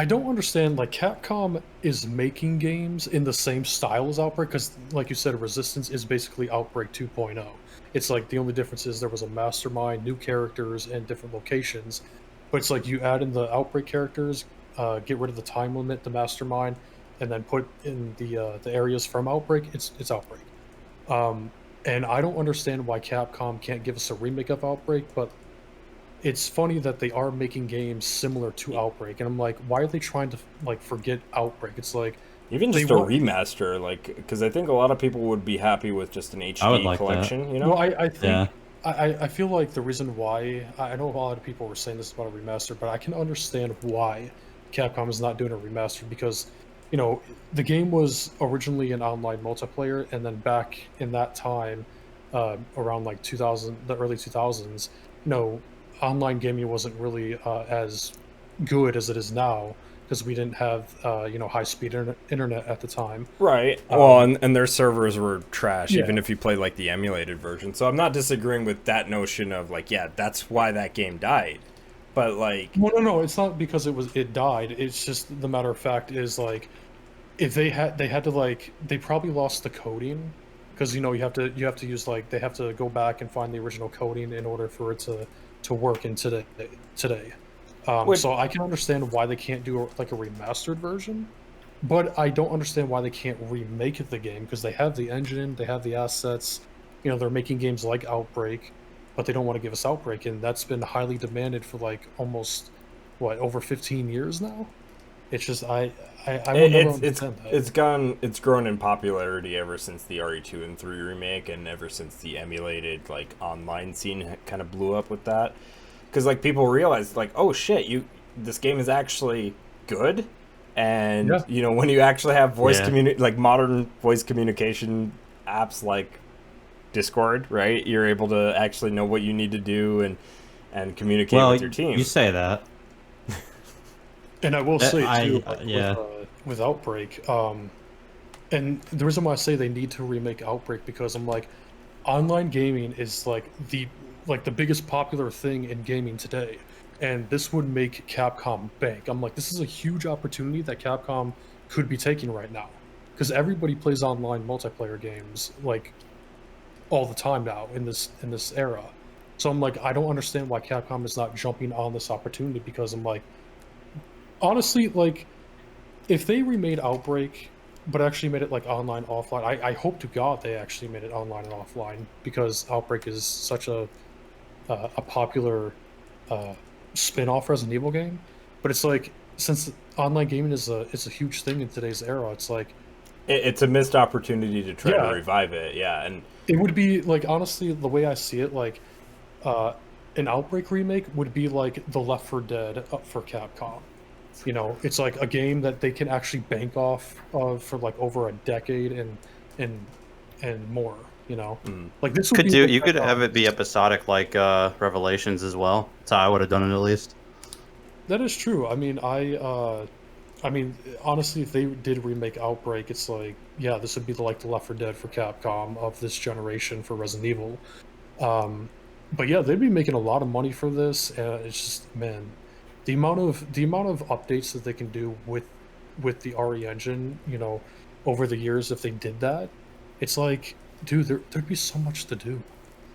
don't understand. Like, Capcom is making games in the same style as Outbreak because, like you said, Resistance is basically Outbreak 2.0. It's like the only difference is there was a mastermind, new characters, and different locations. But it's like you add in the Outbreak characters, get rid of the time limit, the mastermind, and then put in the areas from Outbreak. It's Outbreak. And I don't understand why Capcom can't give us a remake of Outbreak, but it's funny that they are making games similar to Outbreak, and I'm like, why are they trying to like forget Outbreak? It's like even just a remaster, like, because I think a lot of people would be happy with just an HD collection. That. You know, well, I think I feel like the reason why I know a lot of people were saying this about a remaster, but I can understand why Capcom is not doing a remaster because, you know, the game was originally an online multiplayer, and then back in that time, around like 2000, the early 2000s, you know, online gaming wasn't really as good as it is now because we didn't have you know, high-speed internet at the time. Right. Well, and their servers were trash, even if you played like the emulated version. So I'm not disagreeing with that notion of like, yeah, that's why that game died. But like, well, no, it's not because it died. It's just the matter of fact is like, if they had to like, they probably lost the coding because, you know, you have to use like, they have to go back and find the original coding in order for it to work in today. So I can understand why they can't do like a remastered version, but I don't understand why they can't remake the game because they have the engine, they have the assets, you know, they're making games like Outbreak, but they don't want to give us Outbreak, and that's been highly demanded for like almost over 15 years now. It's just I will never understand that. It's grown in popularity ever since the RE2 and 3 remake, and ever since the emulated like online scene kind of blew up with that. Because like people realized like, oh shit, this game is actually good, and you know, when you actually have like modern voice communication apps like Discord, right? You're able to actually know what you need to do and communicate with your team. You say that. And I will say too, with Outbreak, and the reason why I say they need to remake Outbreak because I'm like, online gaming is like the biggest popular thing in gaming today, and this would make Capcom bank. I'm like, this is a huge opportunity that Capcom could be taking right now, because everybody plays online multiplayer games like all the time now in this era. So I'm like, I don't understand why Capcom is not jumping on this opportunity because I'm like, honestly, like, if they remade Outbreak, but actually made it like online, offline, I hope to God they actually made it online and offline because Outbreak is such a popular spin-off Resident Evil game. But it's like, since online gaming is a huge thing in today's era, it's like it's a missed opportunity to try to revive it. Yeah, and it would be like, honestly, the way I see it, like an Outbreak remake would be like the Left 4 Dead for Capcom. You know, it's like a game that they can actually bank off of for like over a decade and more. You know, like this would you could have it be episodic like Revelations as well. That's how I would have done it at least. That is true. I mean, honestly, if they did remake Outbreak, it's like, yeah, this would be like the Left 4 Dead for Capcom of this generation for Resident Evil. But yeah, they'd be making a lot of money for this, and it's just, man, the amount of updates that they can do with the RE engine, you know, over the years, if they did that, it's like, dude, there'd be so much to do.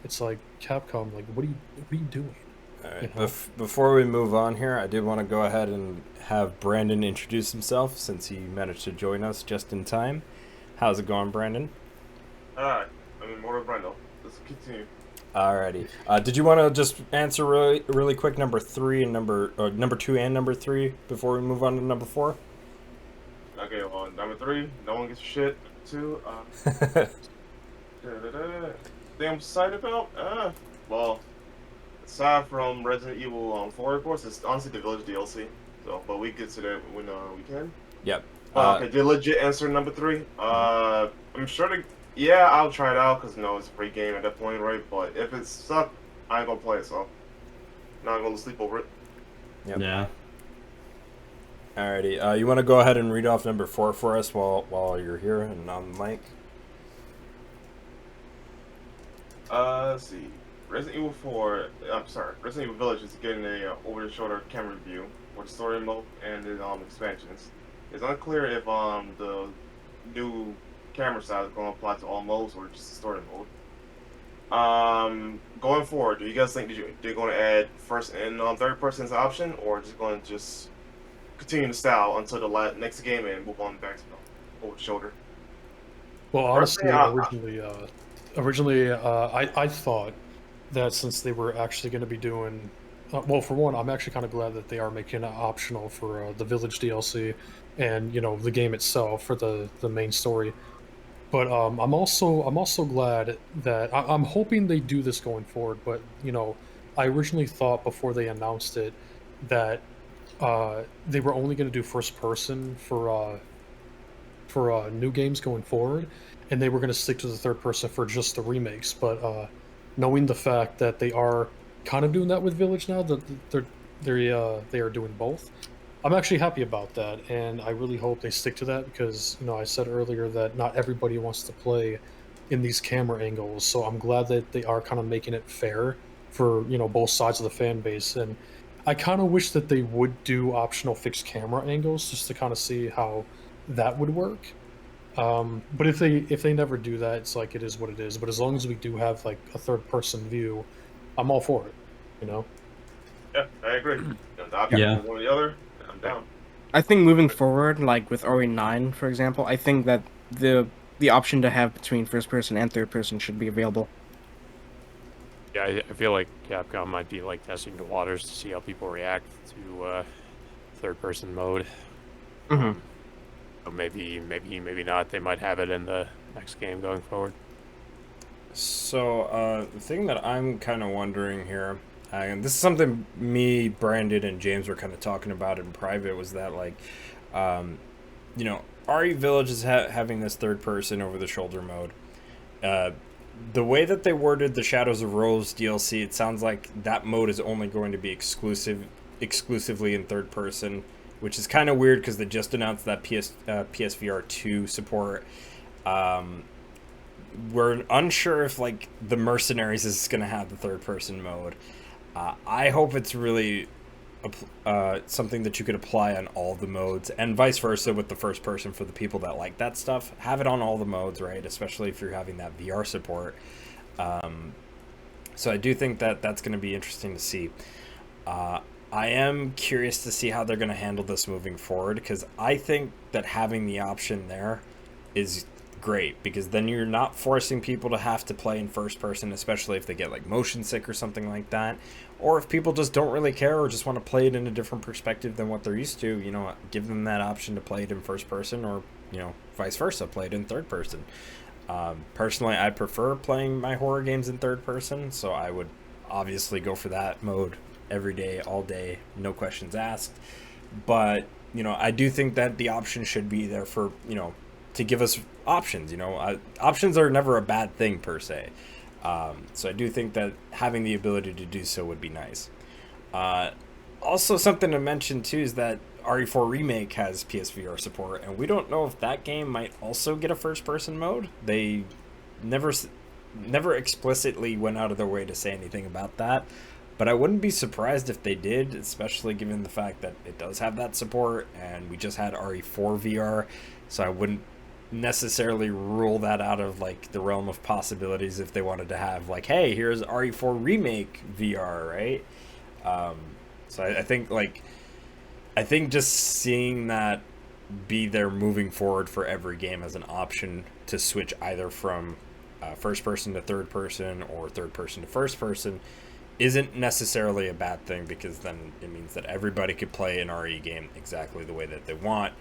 It's like, Capcom, like, what are you doing? All right. You know? Before we move on here, I did want to go ahead and have Brandon introduce himself since he managed to join us just in time. How's it going, Brandon? Alright, I'm in more of Brendel. Let's continue. Alrighty. Did you want to just answer really quick number 2 and number 3 before we move on to number 4? Okay, well, number 3, no one gives a shit. 2, thing I'm excited about? Well, aside from Resident Evil 4 reports, it's honestly the Village DLC. So, but we get to that when we can. Yep. Okay, did legit answer number 3. I'm sure Yeah, I'll try it out because it's a free game at that point, right? But if it sucks, I ain't gonna play it, so not gonna sleep over it. Yep. Yeah. Alrighty. You want to go ahead and read off number 4 for us while you're here and on the mic? Let's see. Resident Evil 4. I'm sorry. Resident Evil Village is getting a over-the-shoulder camera review for the story mode and the expansions. It's unclear if the new camera style is going to apply to all modes or just the story mode. Going forward, do you guys think they're going to add first and third person as an option, or just going to just continue the style until the next game and move on back to over the shoulder? Well, honestly, Personally, originally, I thought that since they were actually going to be doing, well, for one, I'm actually kind of glad that they are making it optional for the Village DLC and the game itself for the main story. But I'm also glad that I'm hoping they do this going forward. But I originally thought before they announced it that they were only going to do first person for new games going forward, and they were going to stick to the third person for just the remakes. But knowing the fact that they are kind of doing that with Village now, that they are doing both, I'm actually happy about that, and I really hope they stick to that because I said earlier that not everybody wants to play in these camera angles, so I'm glad that they are kind of making it fair for both sides of the fan base. And I kind of wish that they would do optional fixed camera angles just to kind of see how that would work. But if they never do that, it's like it is what it is. But as long as we do have like a third person view, I'm all for it. Yeah, I agree. The option Yeah. one or the other, I'm down. I think moving forward, like with RE9, for example, I think that the option to have between first person and third person should be available. Yeah, I feel like Capcom might be like testing the waters to see how people react to third-person mode. Mm-hmm. So maybe not. They might have it in the next game going forward. So, the thing that I'm kind of wondering here, and this is something me, Brandon, and James were kind of talking about in private, was that, like, RE Village is having this third-person over-the-shoulder mode. The way that they worded the Shadows of Rose DLC, it sounds like that mode is only going to be exclusively in third person, which is kind of weird because they just announced that PSVR 2 support. We're unsure if like the Mercenaries is going to have the third person mode. I hope it's really something that you could apply on all the modes, and vice versa with the first person for the people that like that stuff. Have it on all the modes, right? Especially if you're having that VR support. So I do think that that's going to be interesting to see. I am curious to see how they're going to handle this moving forward, because I think that having the option there is great, because then you're not forcing people to have to play in first person, especially if they get like motion sick or something like that, or if people just don't really care or just want to play it in a different perspective than what they're used to. Give them that option to play it in first person, or vice versa, play it in third person. Personally, I prefer playing my horror games in third person, so I would obviously go for that mode every day, all day, no questions asked. But I do think that the option should be there for to give us options. Options are never a bad thing per se. So I do think that having the ability to do so would be nice. Also, something to mention too is that RE4 Remake has PSVR support, and we don't know if that game might also get a first-person mode. They never explicitly went out of their way to say anything about that, but I wouldn't be surprised if they did, especially given the fact that it does have that support, and we just had RE4 VR, so I wouldn't necessarily rule that out of like the realm of possibilities if they wanted to have like, hey, here's RE4 Remake VR, right? So I think just seeing that be there moving forward for every game as an option to switch either from first person to third person or third person to first person isn't necessarily a bad thing, because then it means that everybody could play an RE game exactly the way that they want,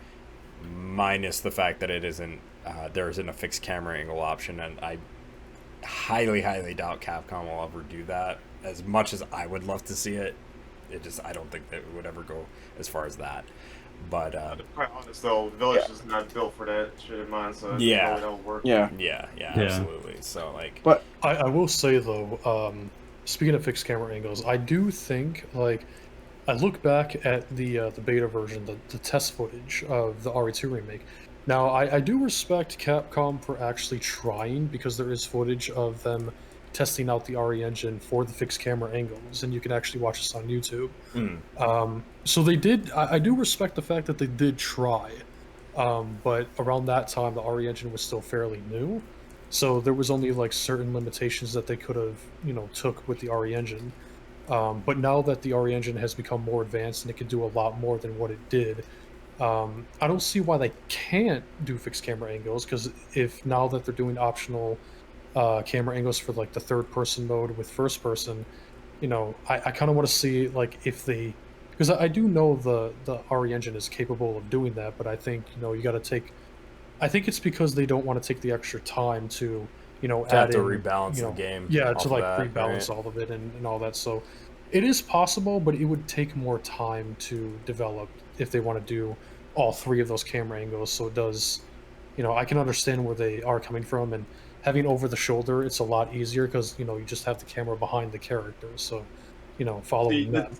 minus the fact that it isn't there isn't a fixed camera angle option, and I highly doubt Capcom will ever do that. As much as I would love to see it, I don't think that it would ever go as far as that. But To be quite honest though, Village is not built for that shit in mind, so Yeah. really don't work. Yeah. yeah, Yeah. absolutely. So like, But I will say though, speaking of fixed camera angles, I do think like I look back at the beta version, the test footage of the RE2 remake. Now I do respect Capcom for actually trying because there is footage of them testing out the RE engine for the fixed camera angles, and you can actually watch this on YouTube. mm, So they did. I do respect the fact that they did try, but around that time the RE engine was still fairly new, so there was only like certain limitations that they could have took with the RE engine. But now that the RE engine has become more advanced and it can do a lot more than what it did, I don't see why they can't do fixed camera angles. Because if now that they're doing optional camera angles for like the third person mode with first person, I kind of want to see like if they, because I do know the RE engine is capable of doing that, but I think you got to take. I think it's because they don't want to take the extra time to to have add to in rebalance the game yeah, off to of like that, rebalance right? all of it and all that. So it is possible, but it would take more time to develop if they want to do all three of those camera angles. So it does, I can understand where they are coming from, and having over the shoulder, it's a lot easier because you just have the camera behind the character. So, See, following them.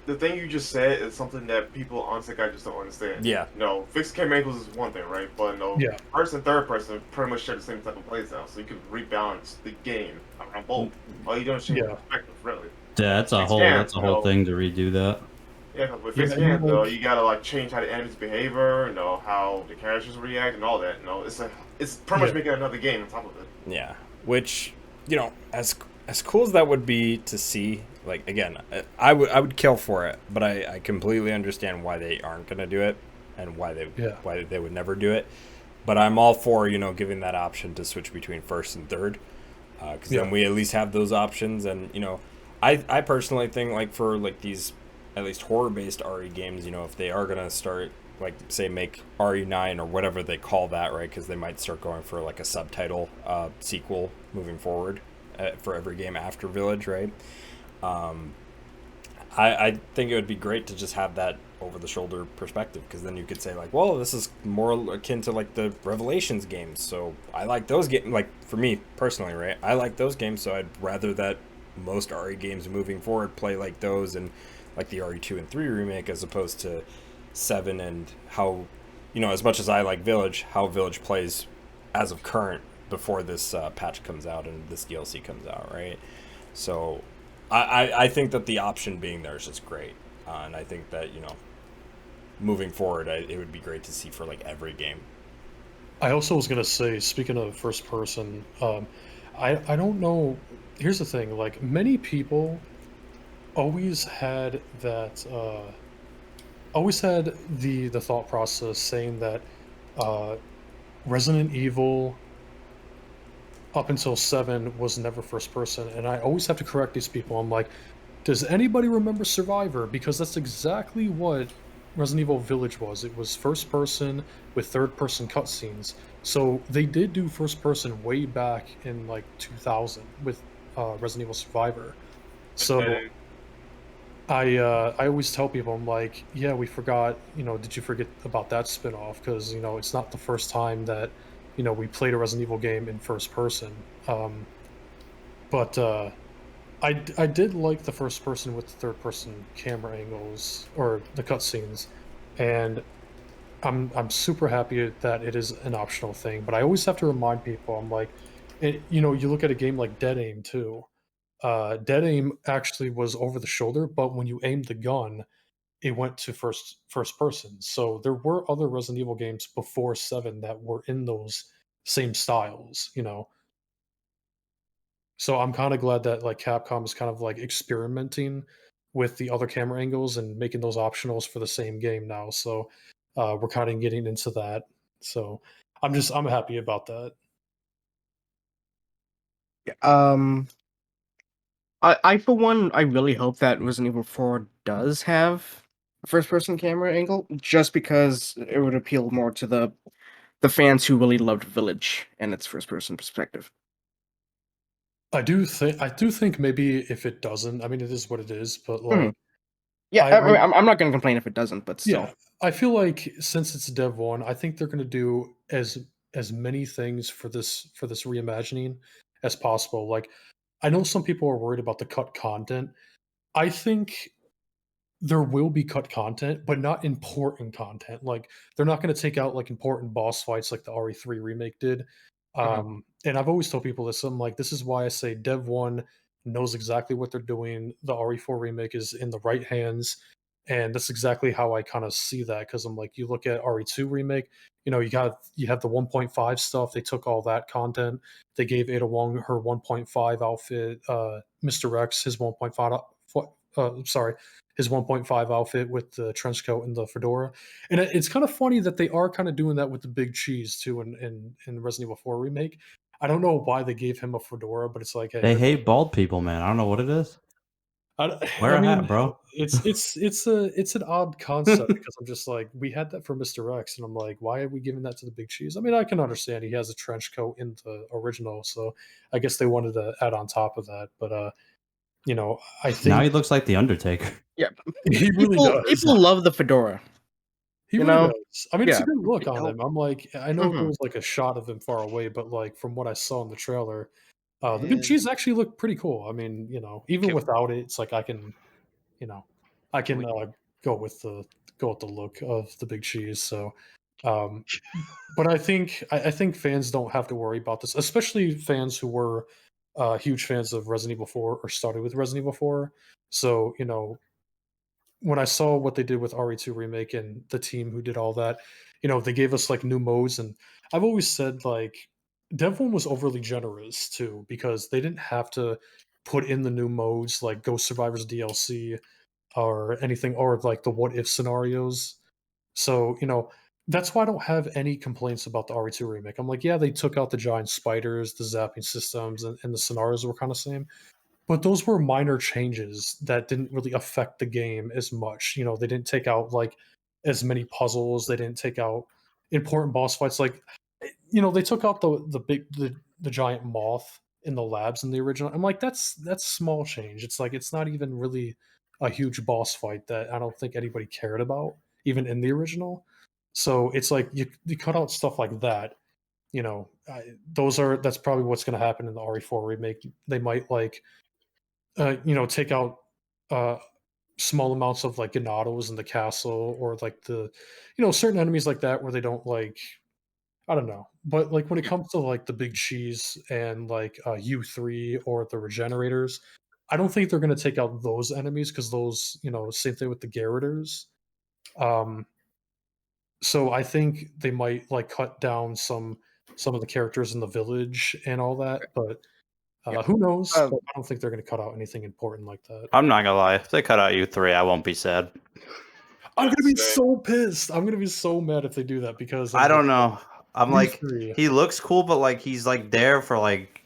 the thing you just said is something that people honestly I just don't understand. Yeah, Fixed camera angles is one thing, right? But Yeah, first and third person pretty much share the same type of playstyle, so you can rebalance the game around both. All you do is change yeah, perspective, really. Yeah, Fixed cam, that's a whole thing to redo that. yeah, 'cause with yeah. fixed And cam, though, like, you gotta like change how the enemies behavior, how the characters react, and all that. It's pretty much yeah, making another game on top of it. yeah. Which, as cool as that would be to see, like again, I would kill for it, but I completely understand why they aren't gonna do it and yeah, why they would never do it. But I'm all for giving that option to switch between first and third, because then yeah, we at least have those options. And I personally think like for like these at least horror based RE games, if they are gonna start like say make RE9 or whatever they call that, right? Because they might start going for like a subtitle sequel moving forward for every game after Village, right? Um, I think it would be great to just have that over the shoulder perspective, because then you could say like, well, this is more akin to like the Revelations games, so I like those games. Like for me personally, right, I like those games, so I'd rather that most RE games moving forward play like those and like the RE2 and 3 remake, as opposed to 7 and how as much as I like Village, how Village plays as of current before this patch comes out and this DLC comes out, right? So I think that the option being there is just great, and I think that moving forward, it would be great to see for like every game. I also was gonna say, speaking of first person, I don't know. Here's the thing: like many people always had that, always had the thought process saying that uh, Resident Evil up until 7 was never first person, and I always have to correct these people. I'm like, does anybody remember Survivor? Because that's exactly what Resident Evil Village was. It was first person with third person cutscenes. So they did do first person way back in like 2000 with Resident Evil Survivor. So And I always tell people, I'm like, yeah, we forgot, did you forget about that spin-off? Because, it's not the first time that, we played a Resident Evil game in first person. But I did like the first person with the third person camera angles or the cutscenes, and I'm super happy that it is an optional thing. But I always have to remind people, I'm like, you look at a game like Dead Aim too. Dead Aim actually was over the shoulder, but when you aimed the gun, it went to first person. So there were other Resident Evil games before 7 that were in those same styles. So I'm kind of glad that like Capcom is kind of like experimenting with the other camera angles and making those optionals for the same game now. So we're kind of getting into that. So I'm happy about that. um, I for one, I really hope that Resident Evil 4 does have a first-person camera angle, just because it would appeal more to the fans who really loved Village and its first-person perspective. I do think maybe if it doesn't, I mean it is what it is, but Mhm. like Yeah, I mean, I'm not going to complain if it doesn't, but still. Yeah, I feel like since it's Dev 1, I think they're going to do as many things for this reimagining as possible. Like, I know some people are worried about the cut content. I think there will be cut content, but not important content. Like, they're not going to take out like important boss fights like the RE3 remake did. And I've always told people this. I'm like, this is why I say Dev 1 knows exactly what they're doing. The RE4 remake is in the right hands. And that's exactly how I kind of see that. Because I'm like, you look at RE2 remake, you know, you have the 1.5 stuff. They took all that content. They gave Ada Wong her 1.5 outfit. Mr. X his 1.5. Sorry, his 1.5 outfit with the trench coat and the fedora. And it's kind of funny that they are kind of doing that with the big cheese too in Resident Evil 4 remake. I don't know why they gave him a fedora, but it's like, hey, They hate bald people, man. I don't know what it is. Wear I a mean, hat, bro. it's an odd concept because I'm just like, we had that for Mr. X, and I'm like, why are we giving that to the big cheese? I mean, I can understand he has a trench coat in the original, so I guess they wanted to add on top of that. But you know, I Now he think looks like the Undertaker. Yeah, he really does. people love the fedora. He You really know? does. I mean, it's a Yeah. good look on help. him. I'm like, I know there Mhm. was like a shot of him far away, but like from what I saw in the trailer, the big Eh, cheese actually looked pretty cool. I mean, you know, even Can- without it, it's like I can, you know, I Can can we- go with the look of the big cheese. So, um, but I think fans don't have to worry about this, especially fans who were huge fans of Resident Evil 4 or started with Resident Evil 4. So, you know, when I saw what they did with RE2 remake and the team who did all that, you know, they gave us like new modes, and I've always said like Dev 1 was overly generous too because they didn't have to put in the new modes like Ghost Survivors DLC or anything, or like the what if scenarios. So, you know, that's why I don't have any complaints about the RE2 remake. I'm like, yeah, they took out the giant spiders, the zapping systems, and the scenarios were kind of same. But those were minor changes that didn't really affect the game as much. You know, they didn't take out like as many puzzles. They didn't take out important boss fights. Like, you know, they took out the giant moth in the labs in the original. I'm like, that's small change. It's like it's not even really a huge boss fight that I don't think anybody cared about, even in the original. So it's like you cut out stuff like that. You know, that's probably what's going to happen in the RE4 remake. They might like you know, take out uh, small amounts of like Ganados in the castle, or like the, you know, certain enemies like that where they don't like, I don't know. But like when it comes to like the big cheese and like U3 or the regenerators, I don't think they're going to take out those enemies because those, you know, same thing with the Garroters. Um, so I think they might like cut down some of the characters in the village and all that, but Yeah. who knows? Uh, But I don't think they're going to cut out anything important like that. I'm not gonna lie. If they cut out U3, I won't be sad. I'm gonna be Same. so pissed. I'm gonna be so mad if they do that because I don't know. I'm like, U3. he looks cool, but like he's like there for like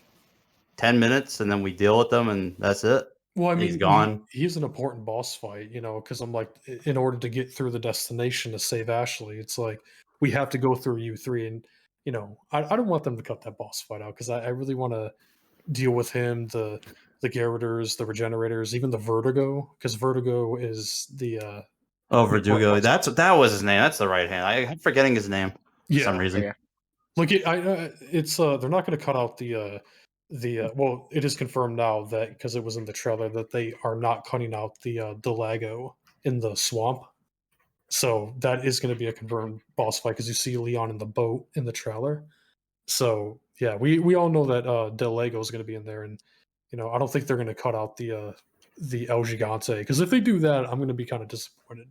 10 minutes, and then we deal with them, and that's it. Well, I He's mean, gone. he's an important boss fight, you know, because I'm like, in order to get through the destination to save Ashley, it's like we have to go through U3, and you know, I don't want them to cut that boss fight out because I really want to deal with him, the Garroters, the Regenerators, even the Vertigo, because Vertigo is the Oh, important Verdugo. boss fight. That was his name. That's the right hand. I'm forgetting his name for some Yeah. reason. yeah. Look, it's they're not going to cut out the well, it is confirmed now that because it was in the trailer that they are not cutting out the Delago in the swamp. So that is going to be a confirmed boss fight because you see Leon in the boat in the trailer. So yeah, we all know that Delago is going to be in there, and you know I don't think they're going to cut out the El Gigante because if they do that, I'm going to be kind of disappointed.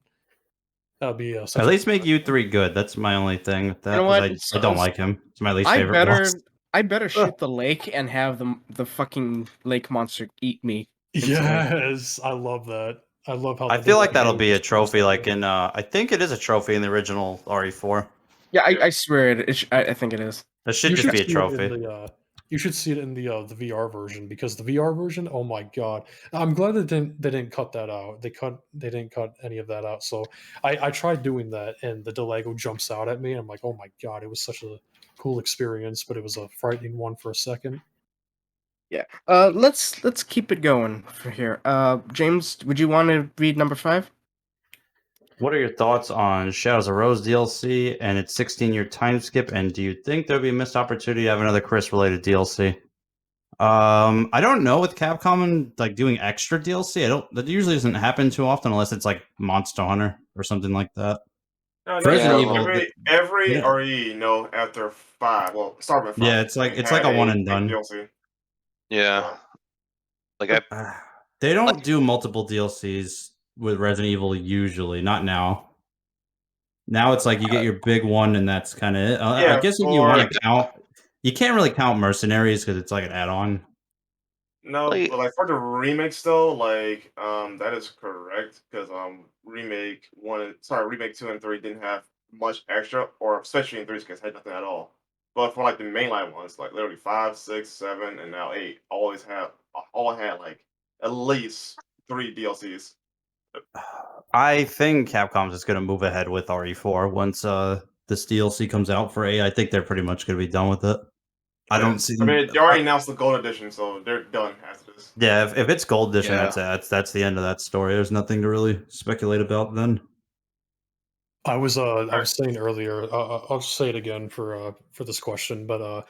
That'd be such At a least make U3 good. That's my only thing with that. You know 'Cause what? I don't like him. It's my least favorite boss. I better shoot the lake and have the fucking lake monster eat me. instantly. yes. I love that. I love how I the feel like Delago that'll be a just jumps trophy, out. like in I think it is a trophy in the original RE4. Yeah, I swear I think it is. That should You just should be a see it in trophy. the you should see it in the VR version because the VR version, oh my god. I'm glad they didn't cut that out. They didn't cut any of that out. So I tried doing that and the Delago jumps out at me and I'm like, "Oh my god, it was such a cool experience, but it was a frightening one for a second." Yeah. Let's keep it going for here. James, would you want to read number 5? What are your thoughts on Shadows of Rose DLC and its 16-year time skip? And do you think there'll be a missed opportunity to have another Chris-related DLC? I don't know with Capcom and like doing extra DLC. That usually doesn't happen too often unless it's like Monster Hunter or something like that. No, For Resident Yeah. Evil, every yeah, RE, after 5, well, start with 5. it's like a one and big done. DLC. Yeah. Like I They don't like do multiple DLCs with Resident Evil usually. Not now. Now it's like you get your big one, and that's kind of it. I Yeah, guess if you for want to count, you can't really count Mercenaries because it's like an add-on. no, like but like for the remakes though, like that is correct because remake 2 and 3 didn't have much extra, or especially in 3's case had nothing at all. But for like the mainline ones, like literally 5, 6, 7, and now 8, all had like at least 3 DLCs. I think Capcom's just going to move ahead with RE4 once this DLC comes out for A. I think they're pretty much going to be done with it. I don't see I them. mean, they already announced the gold edition, so they're done after this. Yeah, if it's Gold Edition, Yeah. that's the end of that story. There's nothing to really speculate about then. I was saying earlier. I'll just say it again for this question, but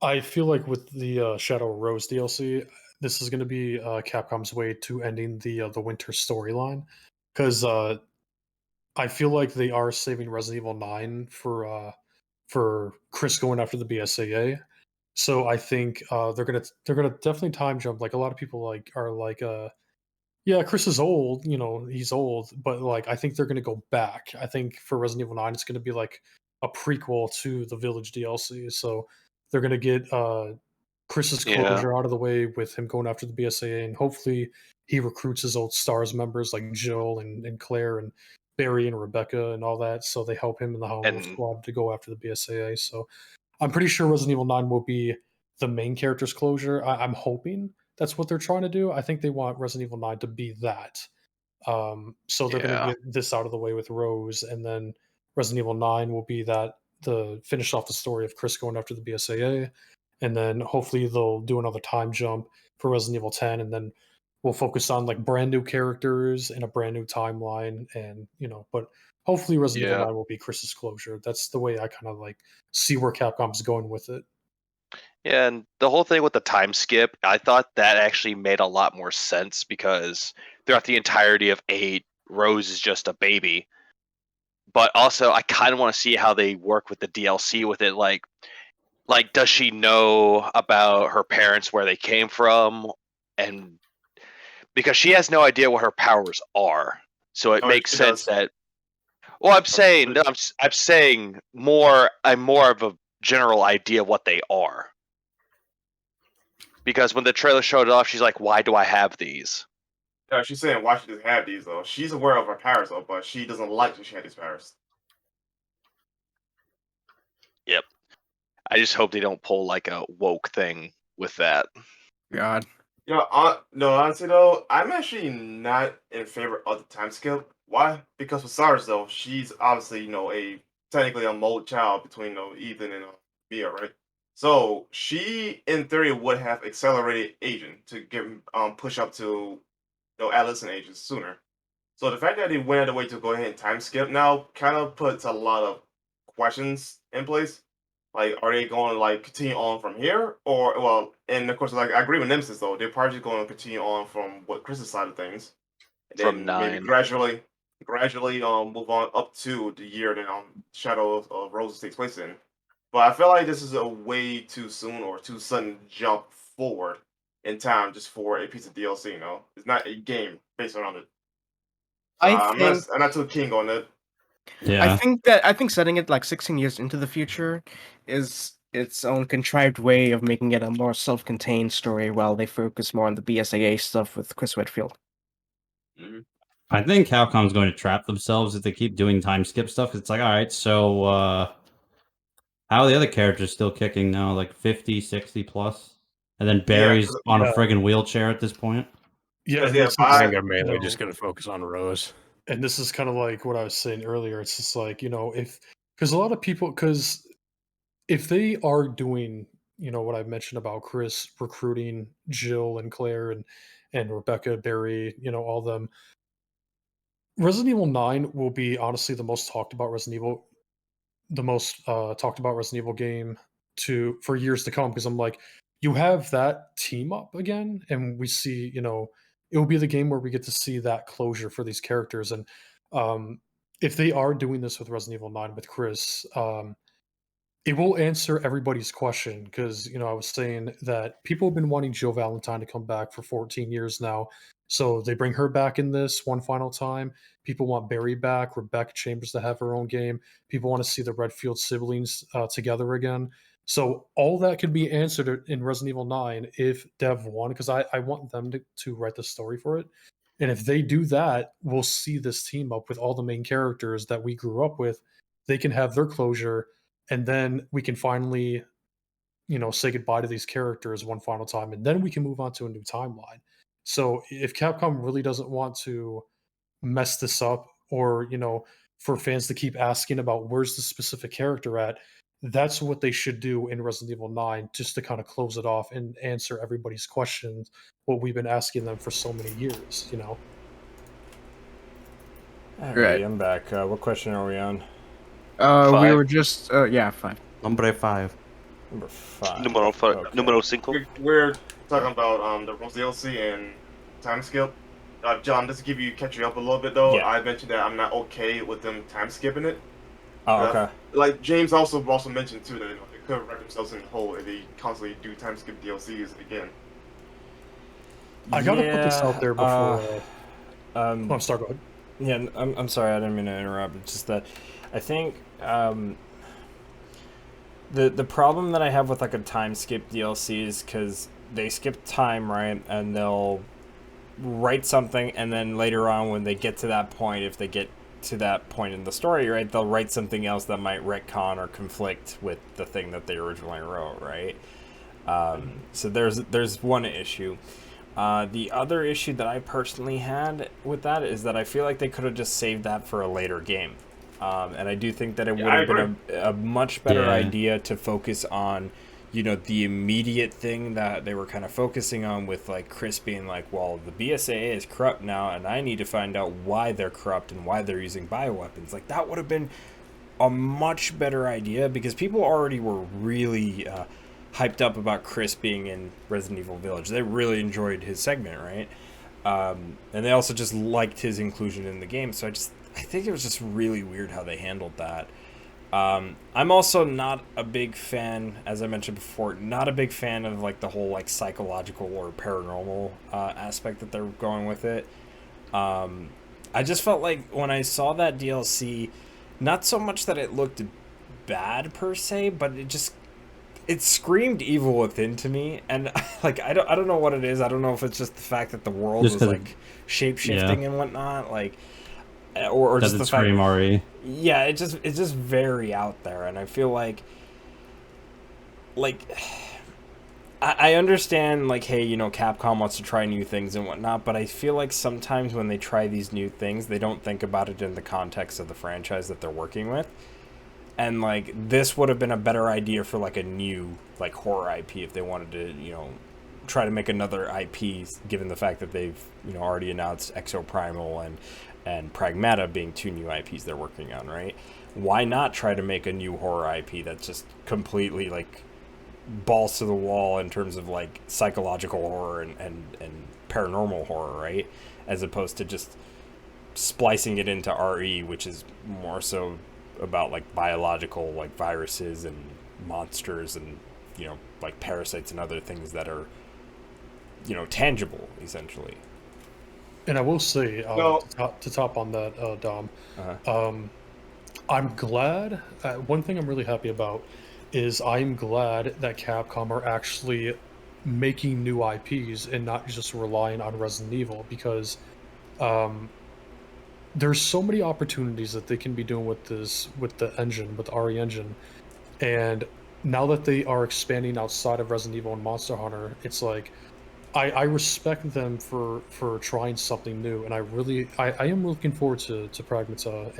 I feel like with the Shadow Rose DLC, this is going to be Capcom's way to ending the winter storyline, because I feel like they are saving Resident Evil 9 for Chris going after the BSAA. So I think they're gonna definitely time jump. Like a lot of people are like yeah, Chris is old, he's old, but like I think they're gonna go back. I think for Resident Evil 9 it's gonna be like a prequel to the Village DLC. So they're gonna get Chris's Yeah. closure out of the way with him going after the BSAA, and hopefully he recruits his old STARS members like Jill and Claire and Barry and Rebecca and all that, so they help him in the Hollow and Squad to go after the BSAA. So I'm pretty sure Resident Evil 9 will be the main character's closure. I'm hoping that's what they're trying to do. I think they want Resident Evil 9 to be that. So they're going to yeah. get this out of the way with Rose, and then Resident Evil 9 will be that the finish off the story of Chris going after the BSAA, and then hopefully they'll do another time jump for Resident Evil 10, and then we'll focus on like brand new characters and a brand new timeline, and but hopefully Resident Evil Yeah. 9 will be Chris's closure. That's the way I kind of like see where Capcom's going with it. Yeah, and the whole thing with the time skip, I thought that actually made a lot more sense because throughout the entirety of 8, Rose is just a baby. But also, I kind of want to see how they work with the DLC with it. Like, does she know about her parents, where they came from, and because she has no idea what her powers are, so it No, makes she sense does. that. Well, I'm saying, no, I'm saying more. I'm more of a general idea of what they are. Because when the trailer showed off, she's like, "Why do I have these?" Yeah, she's saying why she doesn't have these though. She's aware of her powers though, but she doesn't like that she had these powers. Yep. I just hope they don't pull like a woke thing with that. God. No, honestly though, I'm actually not in favor of the time skip. Why? Because for Cyrus though, she's obviously a technically a mold child between Ethan and Mia, right? So she, in theory, would have accelerated aging to get push up to adolescent ages sooner. So the fact that they went out of the way to go ahead and time skip now kind of puts a lot of questions in place. Like, are they going to like continue on from here, or well? And of course, like I agree with Nemesis though, they're probably just going to continue on from what Chris's side of things, and From then maybe 9. gradually move on up to the year that Shadow of Roses takes place in. But I feel like this is a way too soon or too sudden jump forward in time just for a piece of DLC. It's not a game based around it. I'm not too keen on it. Yeah. I think setting it like 16 years into the future is its own contrived way of making it a more self-contained story while they focus more on the BSAA stuff with Chris Redfield. I think Capcom's going to trap themselves if they keep doing time skip stuff. It's like, all right, so how are the other characters still kicking now? Like 50, 60 plus? And then Barry's on a friggin' wheelchair at this point? Yeah, and yeah, this I is, think they're mainly just going to focus on Rose. and this is kind of like what I was saying earlier. It's just like, because a lot of people, because if they are doing, what I mentioned about Chris recruiting Jill and Claire and Rebecca, Barry, all them, Resident Evil 9 will be honestly the most talked about Resident Evil game for years to come, because I'm like, you have that team up again, and we see, it will be the game where we get to see that closure for these characters. And um, if they are doing this with Resident Evil 9 with Chris, it will answer everybody's question, because I was saying that people have been wanting Jill Valentine to come back for 14 years now. So they bring her back in this one final time. People want Barry back, Rebecca Chambers to have her own game. People want to see the Redfield siblings together again. So all that could be answered in Resident Evil 9 if Dev 1, because I want them to write the story for it. And if they do that, we'll see this team up with all the main characters that we grew up with. They can have their closure, and then we can finally say goodbye to these characters one final time, and then we can move on to a new timeline. So if Capcom really doesn't want to mess this up, or for fans to keep asking about where's the specific character at, that's what they should do in Resident Evil 9, just to kind of close it off and answer everybody's questions, what we've been asking them for so many years. Alright, Right. I'm back. What question are we on? We Five. were just yeah, 5. Number 5. Number 5. Numero 5. We're talking about the Rose DLC and time skip. John, just to catch you up a little bit though, Yeah. I mentioned that I'm not okay with them time skipping it. Oh, okay. Like James also mentioned too that they could wreck themselves in the hole if they constantly do time skip DLCs again. I gotta put this out there before. I'm sorry. Go ahead. Yeah, I'm sorry. I didn't mean to interrupt. It's just that I think the problem that I have with like a time skip DLC is because they skip time, right, and they'll write something, and then later on when they get to that point, if they get to that point in the story, right, they'll write something else that might retcon or conflict with the thing that they originally wrote, right? So there's one issue. The other issue that I personally had with that is that I feel like they could have just saved that for a later game. And I do think that it would have been a much better idea to focus on, the immediate thing that they were kind of focusing on, with like Chris being like, well, the BSAA is corrupt now, and I need to find out why they're corrupt and why they're using bioweapons. Like, that would have been a much better idea, because people already were really hyped up about Chris being in Resident Evil Village. They really enjoyed his segment, right? And they also just liked his inclusion in the game. So I think it was just really weird how they handled that. I'm also not a big fan, as I mentioned before, not a big fan of like the whole like psychological or paranormal aspect that they're going with it. I just felt like when I saw that DLC, not so much that it looked bad per se, but it screamed Evil Within to me, and like I don't know what it is. I don't know if it's just the fact that the world was like shape shifting and whatnot, like, or just the fact. Yeah, it's just very out there, and I feel like I understand, like, hey, Capcom wants to try new things and whatnot, but I feel like sometimes when they try these new things, they don't think about it in the context of the franchise that they're working with. And, like, this would have been a better idea for, like, a new, like, horror IP if they wanted to, try to make another IP, given the fact that they've, already announced Exoprimal and Pragmata being 2 new IPs they're working on, right? Why not try to make a new horror IP that's just completely, like, balls to the wall in terms of, like, psychological horror and paranormal horror, right? As opposed to just splicing it into RE, which is more so about like biological, like viruses and monsters and like parasites and other things that are tangible, essentially. And I will say, to top on that, Dom, I'm glad. One thing I'm really happy about is I'm glad that Capcom are actually making new IPs and not just relying on Resident Evil, because there's so many opportunities that they can be doing with the engine, with the RE engine. And now that they are expanding outside of Resident Evil and Monster Hunter, it's like I respect them for trying something new, and I am looking forward to Pragmata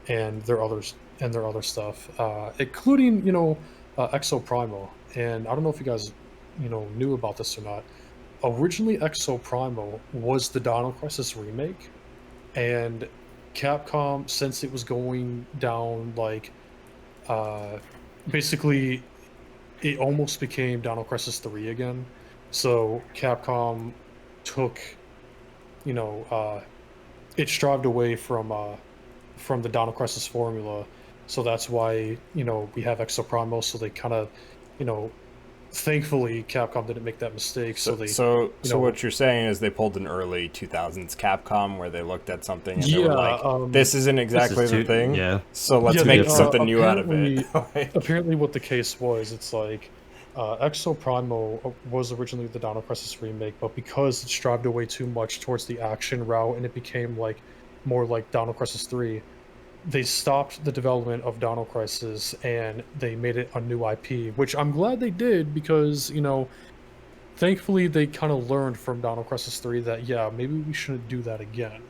and their other stuff, including Exoprimal. And I don't know if you guys knew about this or not. Originally, Exoprimal was the Dino Crisis remake, and Capcom, since it was going down like, basically, it almost became Dino Crisis 3 again. So Capcom took, it strived away from the Dino Crisis formula. So that's why, we have Exoprimal. So they kind of, you know, thankfully Capcom didn't make that mistake. So they, So what you're saying is they pulled an early 2000s Capcom where they looked at something and they yeah, were like, "This isn't exactly the thing, Yeah. so let's yeah, make they, something new out of it." apparently, what the case was, it's like Exoprimal was originally the Dino Crisis remake, but because it strived away too much towards the action route and it became like more like Dino Crisis 3, they stopped the development of Dino Crisis and they made it a new IP, which I'm glad they did because, thankfully they kind of learned from Dino Crisis 3 that, yeah, maybe we shouldn't do that again.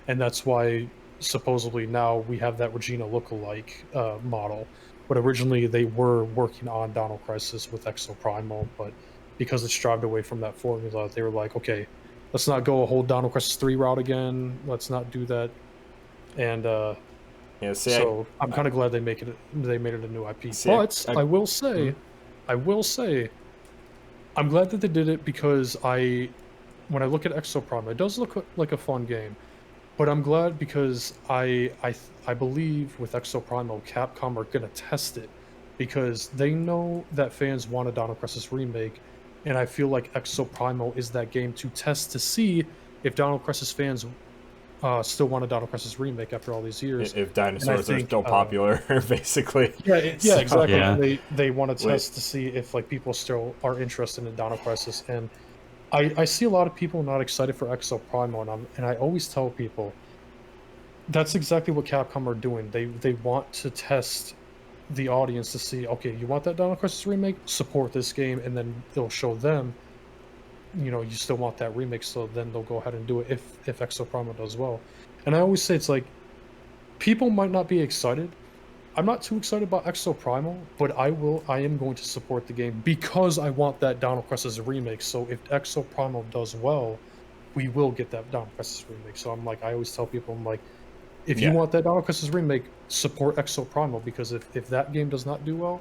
And that's why supposedly now we have that Regina lookalike model. But originally they were working on Dino Crisis with Exoprimal, but because it strived away from that formula, they were like, okay, let's not go a whole Dino Crisis 3 route again. Let's not do that. And Yeah, see, so I'm kind of glad they made it a new IP. See, But I will say, I'm glad that they did it because when I look at Exoprimal, it does look like a fun game. But I'm glad because I believe with Exoprimal, Capcom are gonna test it because they know that fans want a Dino Crisis remake, and I feel like Exoprimal is that game to test to see if Dino Crisis fans still want a Dino Crisis remake after all these years. if dinosaurs are think, still popular, basically. Yeah, So, exactly. Yeah. They want to test to see if like people still are interested in Dino Crisis, and I see a lot of people not excited for Exoprimal, and I always tell people that's exactly what Capcom are doing. They want to test the audience to see, okay, you want that Dino Crisis remake? Support this game, and then they'll show them, you still want that remake, so then they'll go ahead and do it if Exoprimal does well. And I always say it's like people might not be excited. I'm not too excited about Exoprimal, but I am going to support the game because I want that Dino Crisis remake. So if Exoprimal does well, we will get that Dino Crisis remake. So I'm like, I always tell people, I'm like, if you want that Dino Crisis remake, support Exoprimal, because if that game does not do well,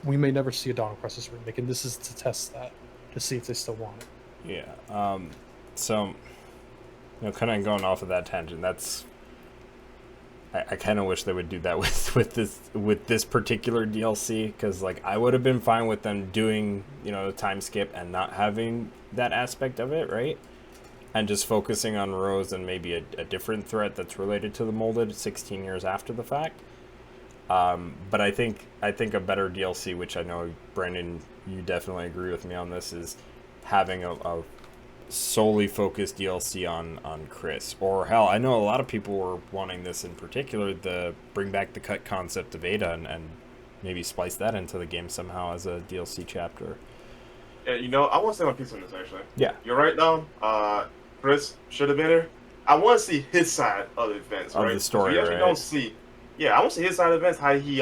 we may never see a Dino Crisis remake, and this is to test that, to see if they still want it. Yeah. So, kind of going off of that tangent, that's. I kind of wish they would do that with this particular DLC, because like I would have been fine with them doing the time skip and not having that aspect of it, right? And just focusing on Rose and maybe a different threat that's related to the molded 16 years after the fact. But I think a better DLC, which I know Brandon, you definitely agree with me on this, is having a solely focused DLC on Chris. Or hell, I know a lot of people were wanting this in particular, bring back the cut concept of Ada and maybe splice that into the game somehow as a DLC chapter. Yeah, I want to say my piece on this actually. Yeah. You're right, though. Chris should have been there. I want to see his side of the events, of right? the story, we actually right? don't see. Yeah, I want to see his side of the events. How he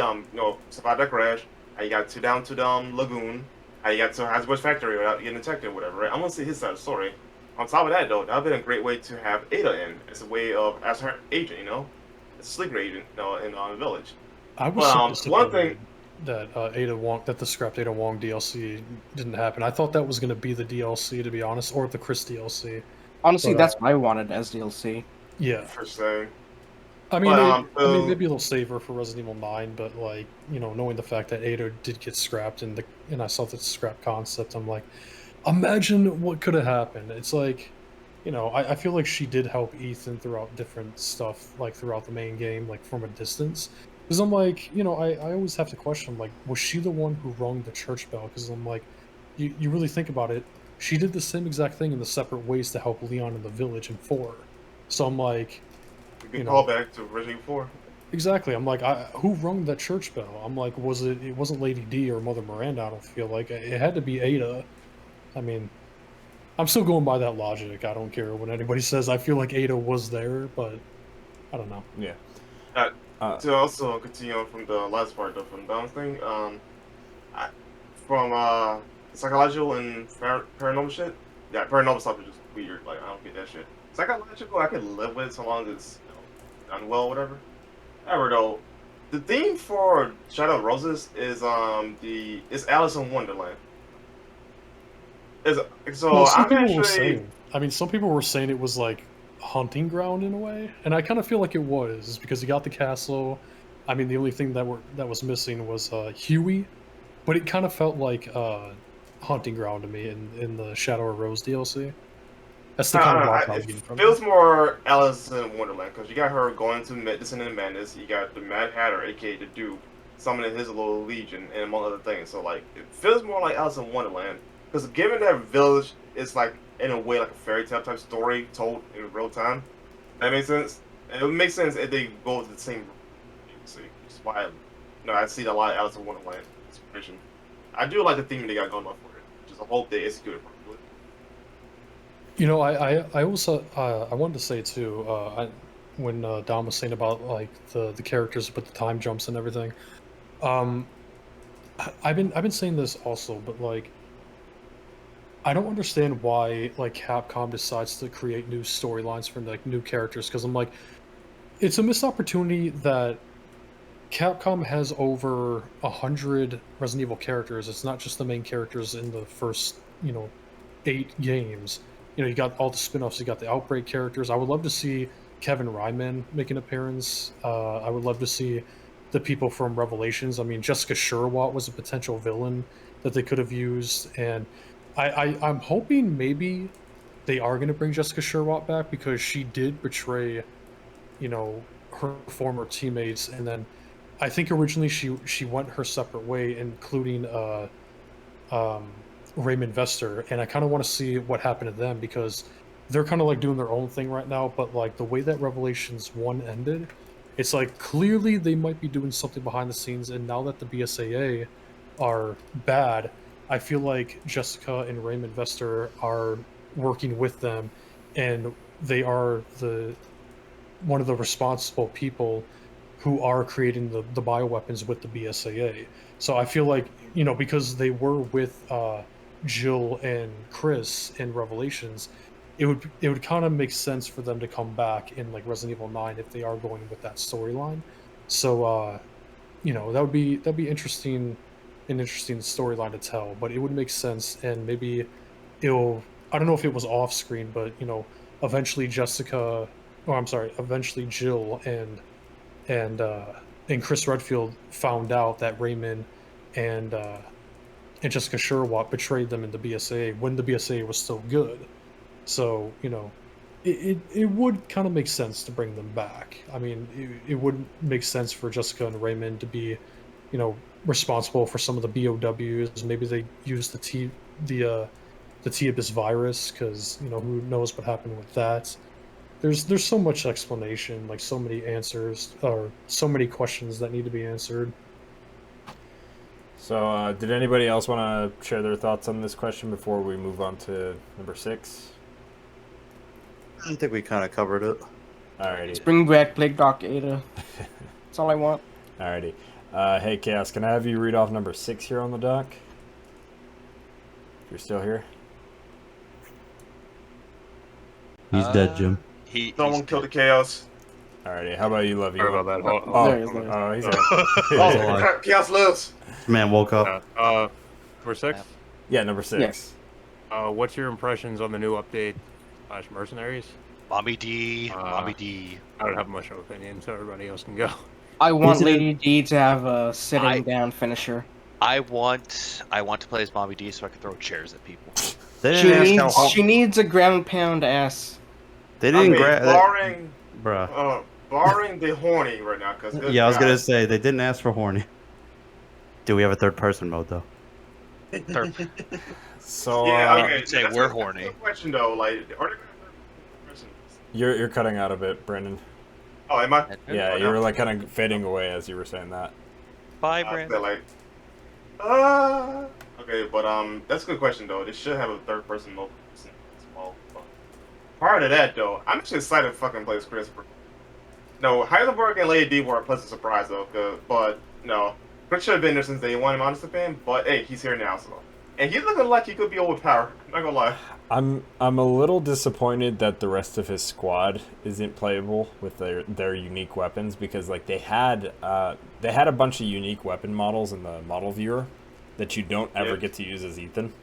survived that crash. How he got down to the lagoon. How he got to Hasbro's factory without getting detected or whatever, right? I want to see his side of the story. On top of that, though, that would have been a great way to have Ada in as a way of as her agent, as a sleeper agent, in the village. I was one thing that that the scrapped Ada Wong DLC didn't happen. I thought that was going to be the DLC, to be honest, or the Chris DLC. Honestly, But, that's what I wanted as DLC. Yeah. per se. I mean, But, maybe they'll save her for Resident Evil 9, but like, knowing the fact that Ada did get scrapped and I saw the scrap concept, I'm like, imagine what could have happened. It's like, I feel like she did help Ethan throughout different stuff, like throughout the main game, like from a distance. Because I'm like, I always have to question, like, was she the one who rung the church bell? Because I'm like, you really think about it, she did the same exact thing in the separate ways to help Leon in the village in 4. So I'm like, we can call back to Resident Evil 4. Exactly. I'm like, who rung that church bell? I'm like, it wasn't Lady D or Mother Miranda, I don't feel like. It had to be Ada. I mean, I'm still going by that logic. I don't care what anybody says. I feel like Ada was there, but I don't know. Yeah. To also continue on from the last part of the balance thing, from psychological and paranormal shit. Yeah, paranormal stuff is just weird. Like, I don't get that shit. psychological I could live with so long as it's done well, whatever. However, though, the theme for Shadow of Roses is it's Alice in Wonderland. So some I'm people actually were saying. I mean, some people were saying it was like hunting ground in a way, and I kind of feel like it was because you got the castle. I mean, the only thing that was missing was Huey, but it kind of felt like hunting ground to me in the Shadow of Rose DLC. That's the kind of vibe I was it getting from feels it. more Alice in Wonderland because you got her going to Medicine and Madness. You got the Mad Hatter, aka the Duke, summoning his little legion, and among other things. So like, it feels more like Alice in Wonderland because given that village is like in a way like a fairy tale type story told in real time. That makes sense. And it would make sense if they go to the same. See, which is why I see a lot of Alice in Wonderland inspiration. I do like the theme they got going on for it. Just I hope they execute it properly. You know, I also I wanted to say too, when Dom was saying about like the characters with the time jumps and everything, um, I've been saying this also, but like I don't understand why like Capcom decides to create new storylines for like new characters because I'm like, it's a missed opportunity that Capcom has over 100 Resident Evil characters. It's not just the main characters in the first 8 games. You got all the spin-offs. You got the Outbreak characters. I would love to see Kevin Ryman make an appearance. I would love to see the people from Revelations. I mean, Jessica Sherwatt was a potential villain that they could have used, and I'm hoping maybe they are going to bring Jessica Sherwatt back because she did betray, her former teammates, and then I think originally she went her separate way, including um, Raymond Vester, and I kind of want to see what happened to them because they're kind of like doing their own thing right now. But like the way that Revelations 1 ended, it's like clearly they might be doing something behind the scenes. And now that the BSAA are bad, I feel like Jessica and Raymond Vester are working with them, and they are one of the responsible people who are creating the bioweapons with the BSAA. So I feel like, because they were with Jill and Chris in Revelations, it would kind of make sense for them to come back in like Resident Evil 9 if they are going with that storyline. So that'd be interesting, an interesting storyline to tell, but it would make sense, and maybe I don't know if it was off screen, but eventually eventually Jill and Chris Redfield found out that Raymond and and Jessica Sherwatt betrayed them in the BSA when the BSA was still good. So it would kind of make sense to bring them back. I mean, it would make sense for Jessica and Raymond to be responsible for some of the BOWs. Maybe they use the T-Abyss virus because who knows what happened with that. There's so much explanation, like so many answers or so many questions that need to be answered. So, did anybody else want to share their thoughts on this question before we move on to number 6? I think we kind of covered it. Alrighty. Bring back Plague Doc Ada. That's all I want. Alrighty. Hey, Chaos, can I have you read off number 6 here on the dock? If you're still here. He's dead, Jim. Someone killed the Chaos. Alrighty, how about you, Lovey? Sorry about that. He's Oh, Chaos lives. Man woke up. Number 6? Yeah, number 6. Yes. What's your impressions on the new update / Mercenaries? Mommy D. Mommy D. I don't have much of an opinion, so everybody else can go. I want Isn't it- Lady D to have a sitting down finisher. I want to play as Mommy D so I can throw chairs at people. They didn't ask how She needs a ground pound ass. They didn't grab. Barring barring the horny right now, because Yeah, I was gonna say they didn't ask for horny. Do we have a third person mode though? So, yeah, okay. say that's we're a horny. good question though, like, are they gonna have persons? you're cutting out a bit, Brendan. Oh, am I? Yeah, you were like kind of fading away as you were saying that. Bye, I Brandon. feel like, okay, but that's a good question though. They should have a third person mode. Small. Prior to that though, I'm actually excited to fucking play as Christopher. No, Heidelberg and Lady D were a pleasant surprise though, but no, Chris should have been there since day one, in my honest opinion. But hey, he's here now, so and he's looking like he could be overpowered. Not gonna lie. I'm a little disappointed that the rest of his squad isn't playable with their unique weapons, because like they had a bunch of unique weapon models in the model viewer that you don't ever get to use as Ethan.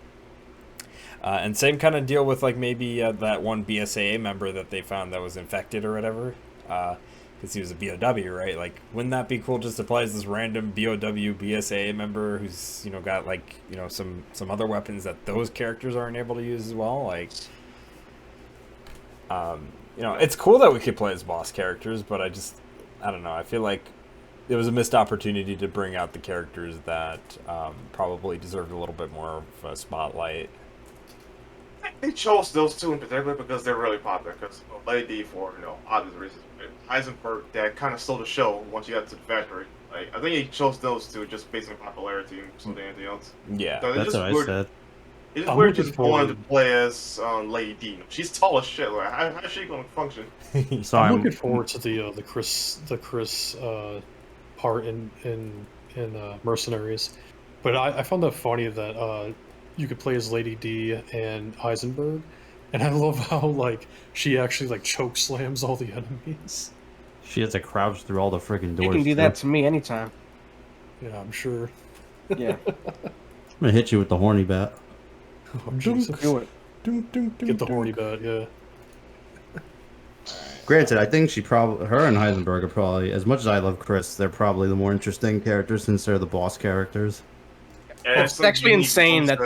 And same kind of deal with like maybe that one BSAA member that they found that was infected or whatever, because he was a BOW, right? Like, wouldn't that be cool just to play as this random BOW BSAA member who's got like some other weapons that those characters aren't able to use as well? Like, it's cool that we could play as boss characters, but I don't know. I feel like it was a missed opportunity to bring out the characters that probably deserved a little bit more of a spotlight. They chose those two in particular because they're really popular. Because Lady D, for obvious reasons, Heisenberg, that kind of stole the show once you got to the factory. Like, I think he chose those two just based on popularity and more than anything else. Yeah, so that's what I said. It's just weird just going to play as Lady D. She's tall as shit. Like, how's she going to function? So I'm looking forward to the Chris part in Mercenaries, but I found that funny that you could play as Lady D and Heisenberg, and I love how like she actually like choke slams all the enemies. She has to crouch through all the freaking doors. You can do that to me anytime. Yeah, I'm sure. Yeah. I'm gonna hit you with the horny bat. Oh, Jesus. Do it. Get the horny bat, yeah. Granted, I think her and Heisenberg are probably, as much as I love Chris, they're probably the more interesting characters since they're the boss characters. Well, it's actually insane that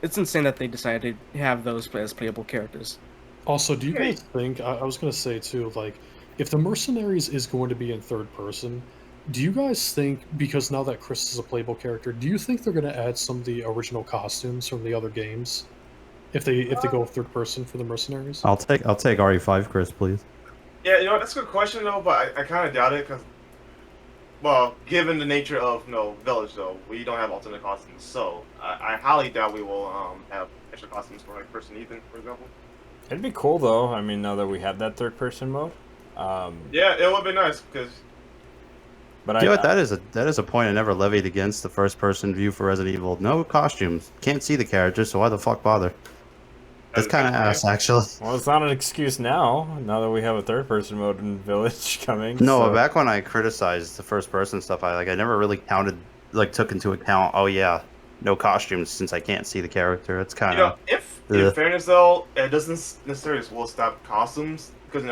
it's insane that they decided to have those as playable characters. Also, do you guys think, I was going to say too, like, if the Mercenaries is going to be in third person, do you guys think, because now that Chris is a playable character, do you think they're going to add some of the original costumes from the other games? If they go third person for the Mercenaries? I'll take RE5 Chris, please. Yeah, that's a good question though, but I kind of doubt it because, well, given the nature of Village though, we don't have alternate costumes, so I highly doubt we will have extra costumes for like Chris and Ethan, for example. It'd be cool though. I mean, now that we have that third person mode. Yeah, it would be nice because. But that is a point I never levied against the first person view for Resident Evil. No costumes, can't see the characters, so why the fuck bother? That's kind of ass, actually. Well, it's not an excuse now that we have a third-person mode in Village coming. No, so. Back when I criticized the first-person stuff, I never really took into account, oh yeah, no costumes since I can't see the character. It's kind of... in fairness though, it doesn't necessarily will stop costumes, because,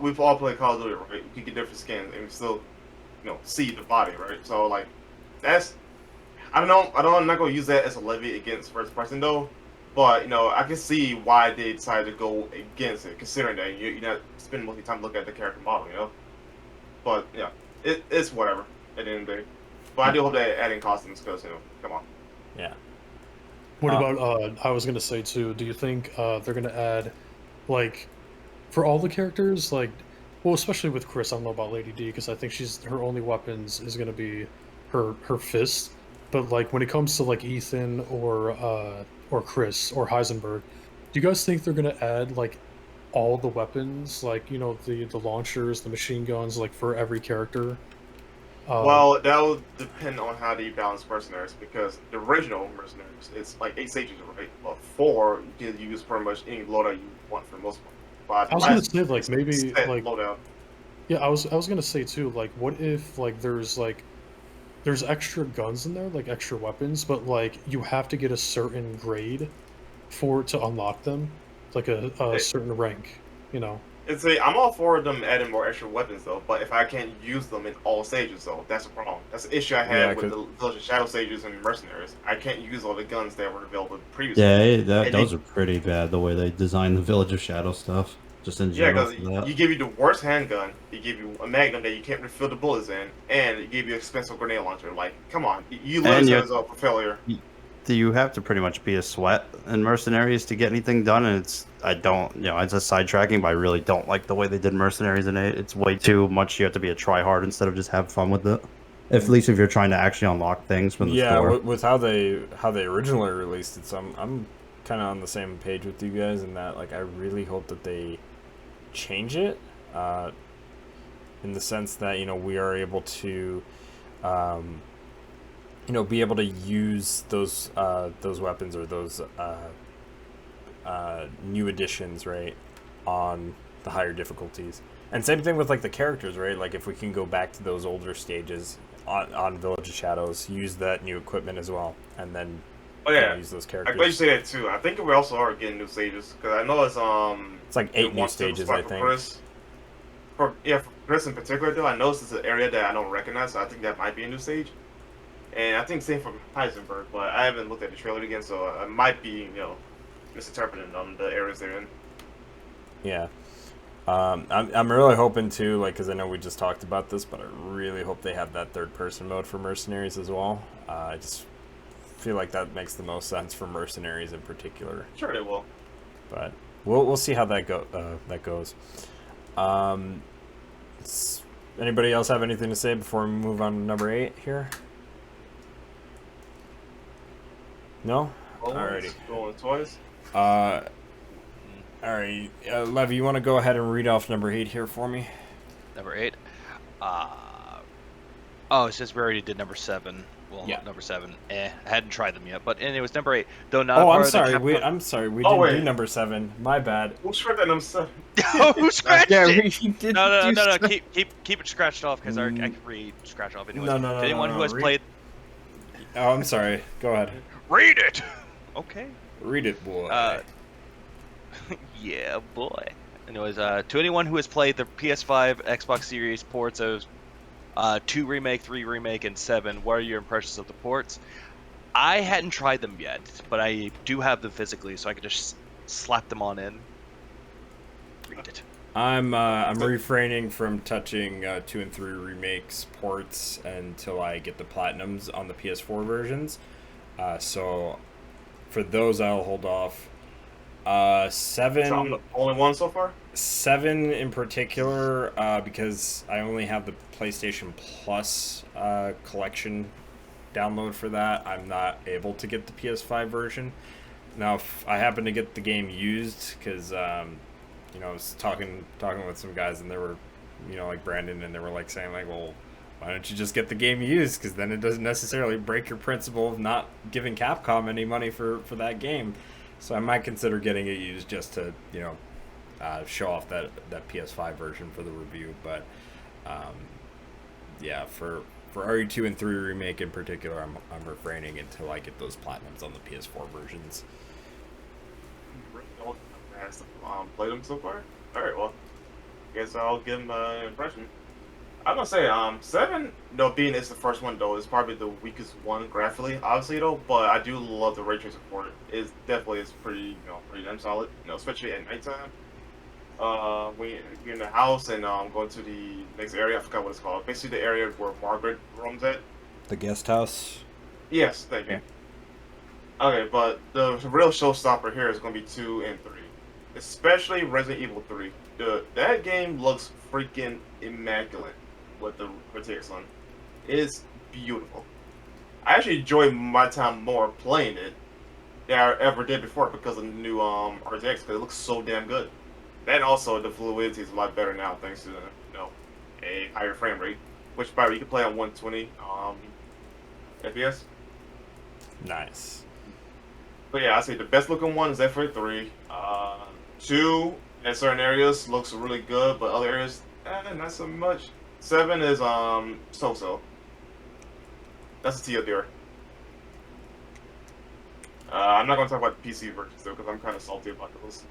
we've all played Call of Duty, right? You can get different skins and still, see the body, right? So, like, that's... I'm not going to use that as a levy against first-person, though. But, I can see why they decided to go against it, considering that you're not spending most of your time looking at the character model, But, yeah, it's whatever at the end of the day. But I do hope they're adding costumes because, come on. Yeah. What about, I was going to say, too, do you think they're going to add, like, for all the characters, like, well, especially with Chris, I don't know about Lady D, because I think her only weapons is going to be her fist. But, like, when it comes to, like, Ethan or Chris or Heisenberg, do you guys think they're going to add like all the weapons, like the launchers, the machine guns, like for every character? Well, that will depend on how they balance mercenaries, because the original mercenaries, it's like 8 stages, right? Well, 4 you can use pretty much any loadout you want for the most part. I was going to say like maybe like loadout. Yeah, I was going to say too, like what if like there's extra guns in there, like extra weapons, but like you have to get a certain grade to unlock them, like a certain rank, I'm all for them adding more extra weapons though, but if I can't use them in all stages though, that's a problem. That's the issue I had with the Village of Shadow stages and Mercenaries. I can't use all the guns that were available previously. Yeah, those are pretty bad, the way they designed the Village of Shadow stuff. Just in general. Yeah, because you give you the worst handgun, you give you a magnum that you can't refill the bullets in, and it give you an expensive grenade launcher. Like, come on, you lose yourself for failure. You have to pretty much be a sweat in Mercenaries to get anything done, and it's just sidetracking, but I really don't like the way they did Mercenaries in it. It's way too much. You have to be a tryhard instead of just have fun with it. At least if you're trying to actually unlock things from the store. Yeah, with how they originally released it, so I'm kind of on the same page with you guys in that, like, I really hope that they change it in the sense that we are able to be able to use those weapons or those new additions, right, on the higher difficulties. And same thing with like the characters, right? Like if we can go back to those older stages on Village of Shadows, use that new equipment as well, and then use those characters. I'm glad you say that too. I think we also are getting new stages because I know it's like 8 new stages, I think. For Chris in particular, though, I know this is an area that I don't recognize, so I think that might be a new stage. And I think same for Heisenberg, but I haven't looked at the trailer again, so I might be, misinterpreting the areas they're in. Yeah. I'm really hoping to, like, because I know we just talked about this, but I really hope they have that third-person mode for Mercenaries as well. I just feel like that makes the most sense for Mercenaries in particular. Sure, they will. But we'll see how that goes. Anybody else have anything to say before we move on to number 8 here? No? Alrighty. Going twice. Alright, Levy, you want to go ahead and read off number 8 here for me? Number 8. Oh, it says we already did number 7. Well, yeah. Number 7. I hadn't tried them yet, but anyways, number 8. Though not. Oh, I'm sorry. I'm sorry. We didn't do number 7. My bad. Who scratched that number 7? Who scratched it? No. No. Keep it scratched off because I can read scratch off anyways. No. Anyone who has played. Oh, I'm sorry. Go ahead. Read it. Okay. Read it, boy. Yeah, boy. Anyways, to anyone who has played the PS5, Xbox Series ports of 2 Remake, 3 Remake, and 7, what are your impressions of the ports? I hadn't tried them yet, but I do have them physically, so I could just slap them on in. Read it. I'm refraining from touching 2 and 3 Remakes ports until I get the Platinums on the PS4 versions. So for those, I'll hold off. 7. So I'm the only one so far? 7 in particular, because I only have the PlayStation Plus collection download for that. I'm not able to get the PS5 version. Now, if I happen to get the game used, because I was talking with some guys, and they were, like Brandon, and they were like saying like, well, why don't you just get the game used? Because then it doesn't necessarily break your principle of not giving Capcom any money for that game. So I might consider getting it used just to, show off that PS5 version for the review. But, yeah, for RE2 and 3 Remake in particular, I'm refraining until I get those Platinums on the PS4 versions. Played them so far? Alright, well, guess I'll give them an impression. I'm gonna say 7, being it's the first one though, is probably the weakest one graphically, obviously though. But I do love the ray tracing for it. It definitely is pretty, pretty damn solid. Especially at nighttime. When you're in the house and going to the next area, I forgot what it's called. Basically, the area where Margaret roams at. The guest house. Yes, thank you. Okay, but the real showstopper here is gonna be 2 and 3, especially Resident Evil 3. That game looks freaking immaculate. With the RTX on, it's beautiful. I actually enjoy my time more playing it than I ever did before because of the new RTX, because it looks so damn good. And also the fluidity is a lot better now thanks to a higher frame rate, which by the way you can play on 120 FPS. Nice. But yeah, I say the best looking one is definitely 3. 2 in certain areas looks really good, but other areas not so much. 7 is so-so. That's a TLDR. I'm not gonna talk about the PC versions though, because I'm kind of salty about those.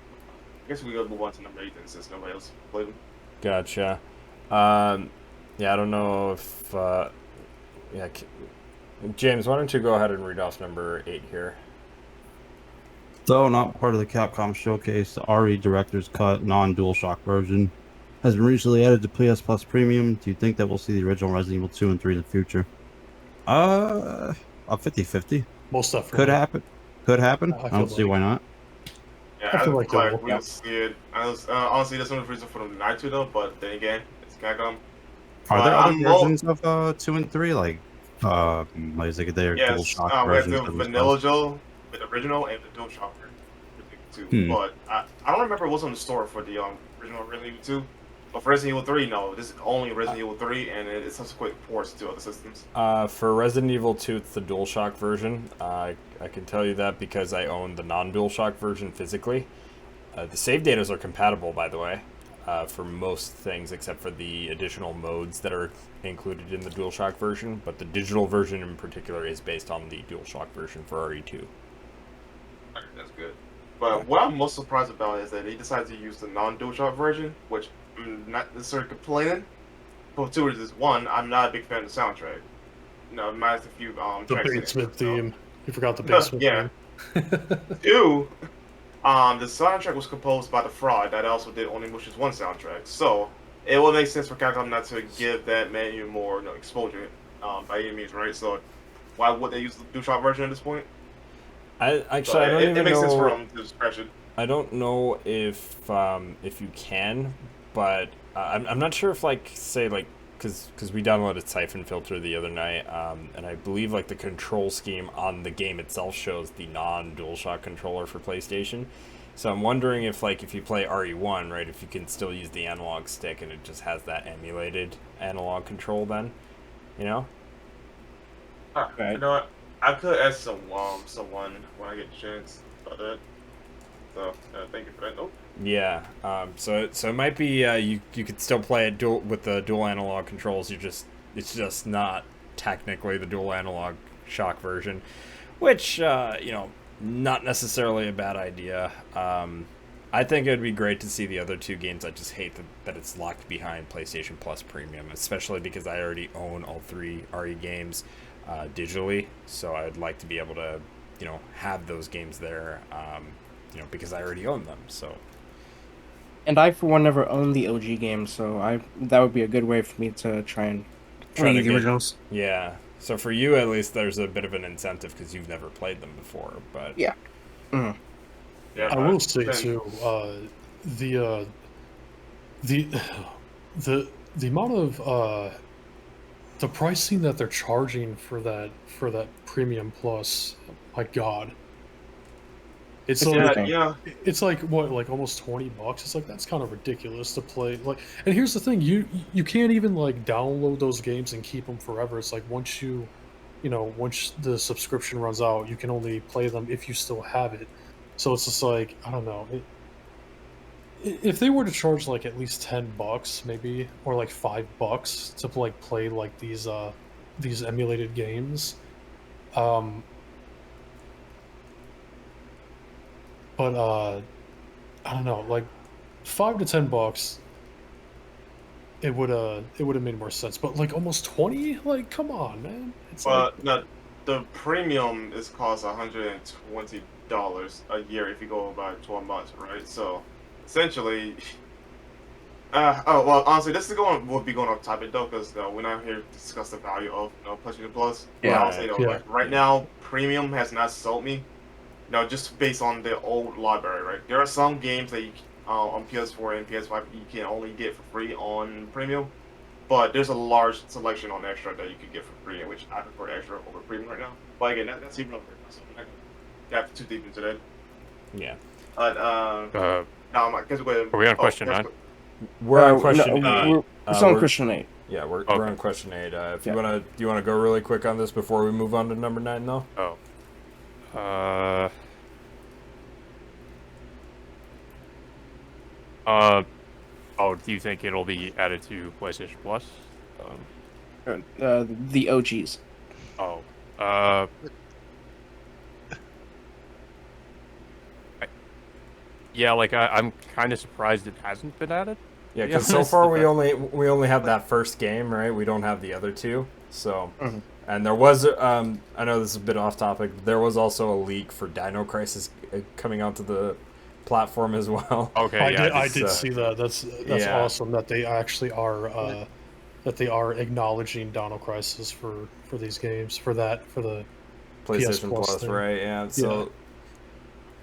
I guess we gotta move on to number 8 then, since nobody else played them. Gotcha. Yeah, I don't know if James, why don't you go ahead and read off number 8 here? Though not part of the Capcom showcase, the RE Director's Cut non-DualShock version has been recently added to PS Plus Premium. Do you think that we'll see the original Resident Evil 2 and 3 in the future? A 50-50. Most definitely. Could happen. Could happen. I don't see why not. Yeah, I feel like we'll see it. Honestly, there's no reason for them not to though, but then again, it's Capcom. Are there other versions of 2 and 3? Like is it their DualShock versions? Yes, the Vanilla Joe, the original, and the DualShock version too. But I don't remember what's on the store for the original Resident Evil 2. But for Resident Evil 3, no. This is only Resident Evil 3, and it's subsequent ports to other systems. For Resident Evil 2, it's the DualShock version. I can tell you that because I own the non-DualShock version physically. The save datas are compatible, by the way, for most things except for the additional modes that are included in the DualShock version. But the digital version in particular is based on the DualShock version for RE2. Okay, that's good. But what I'm most surprised about is that they decided to use the non-DualShock version, which I'm not necessarily complaining. For two reasons. One, I'm not a big fan of the soundtrack. Minus a few The tracks in it, basement so. theme. You forgot the basement Yeah. theme. Two, the soundtrack was composed by the Fraud that also did Onimusha's 1 soundtrack. So it would make sense for Capcom not to give that menu more exposure by any means, right? So why would they use the DualShock version at this point? I So don't even it makes know. sense for them to scratch it. I don't know if you can, but I'm not sure if because we downloaded Siphon Filter the other night, and I believe the control scheme on the game itself shows the non-DualShock controller for PlayStation. So I'm wondering if if you play RE1, right, if you can still use the analog stick and it just has that emulated analog control then, you know? You know what? I could ask someone when I get a chance about that. So thank you for that. Nope. Yeah. So it might be you could still play it with the dual analog controls. It's just not technically the dual analog shock version, which not necessarily a bad idea. I think it would be great to see the other two games. I just hate that it's locked behind PlayStation Plus Premium, especially because I already own all 3 RE games digitally. So I'd like to be able to have those games there. Because I already own them. So. And I, for one, never owned the OG game, so that would be a good way for me to try and play the originals. Yeah. So for you, at least, there's a bit of an incentive because you've never played them before. But yeah. Mm-hmm. Yeah, I will say too, the amount of the pricing that they're charging for that Premium Plus, my God. It's like what, almost $20. It's that's kind of ridiculous to play. And here's the thing, you can't even download those games and keep them forever. It's once once the subscription runs out, you can only play them if you still have it. So it's just I don't know. If they were to charge at least $10 maybe, or $5 to play these emulated games, but I don't know, $5 to $10, it would have made more sense. But almost 20, come on, man. It's no, the premium is cost $120 a year if you go by 12 months, right? So essentially, honestly, this will be going off topic though, because we're not here to discuss the value of PlayStation Plus. Yeah. I'll say though, right now, premium has not sold me. Just based on the old library, right? There are some games that you, on PS4 and PS5 you can only get for free on Premium, but there's a large selection on Extra that you could get for free, which I prefer Extra over Premium right now. But again, that's even over. So I'm not gonna dive too deep into that. Yeah. No, I'm not. Are we on question 9? We're on question 8. We're still on question 8. Yeah, we're on question 8. If you do you wanna go really quick on this before we move on to number 9 though? Do you think it'll be added to PlayStation Plus? The OGs. Yeah, I'm kind of surprised it hasn't been added. Yeah, because so far we only have that first game, right? We don't have the other two. So, and there was I know this is a bit off topic, but there was also a leak for Dino Crisis coming out to the platform as well. Okay, I did see that. That's awesome that they actually are acknowledging Dino Crisis for these games for the PlayStation PS Plus, thing. right? Yeah.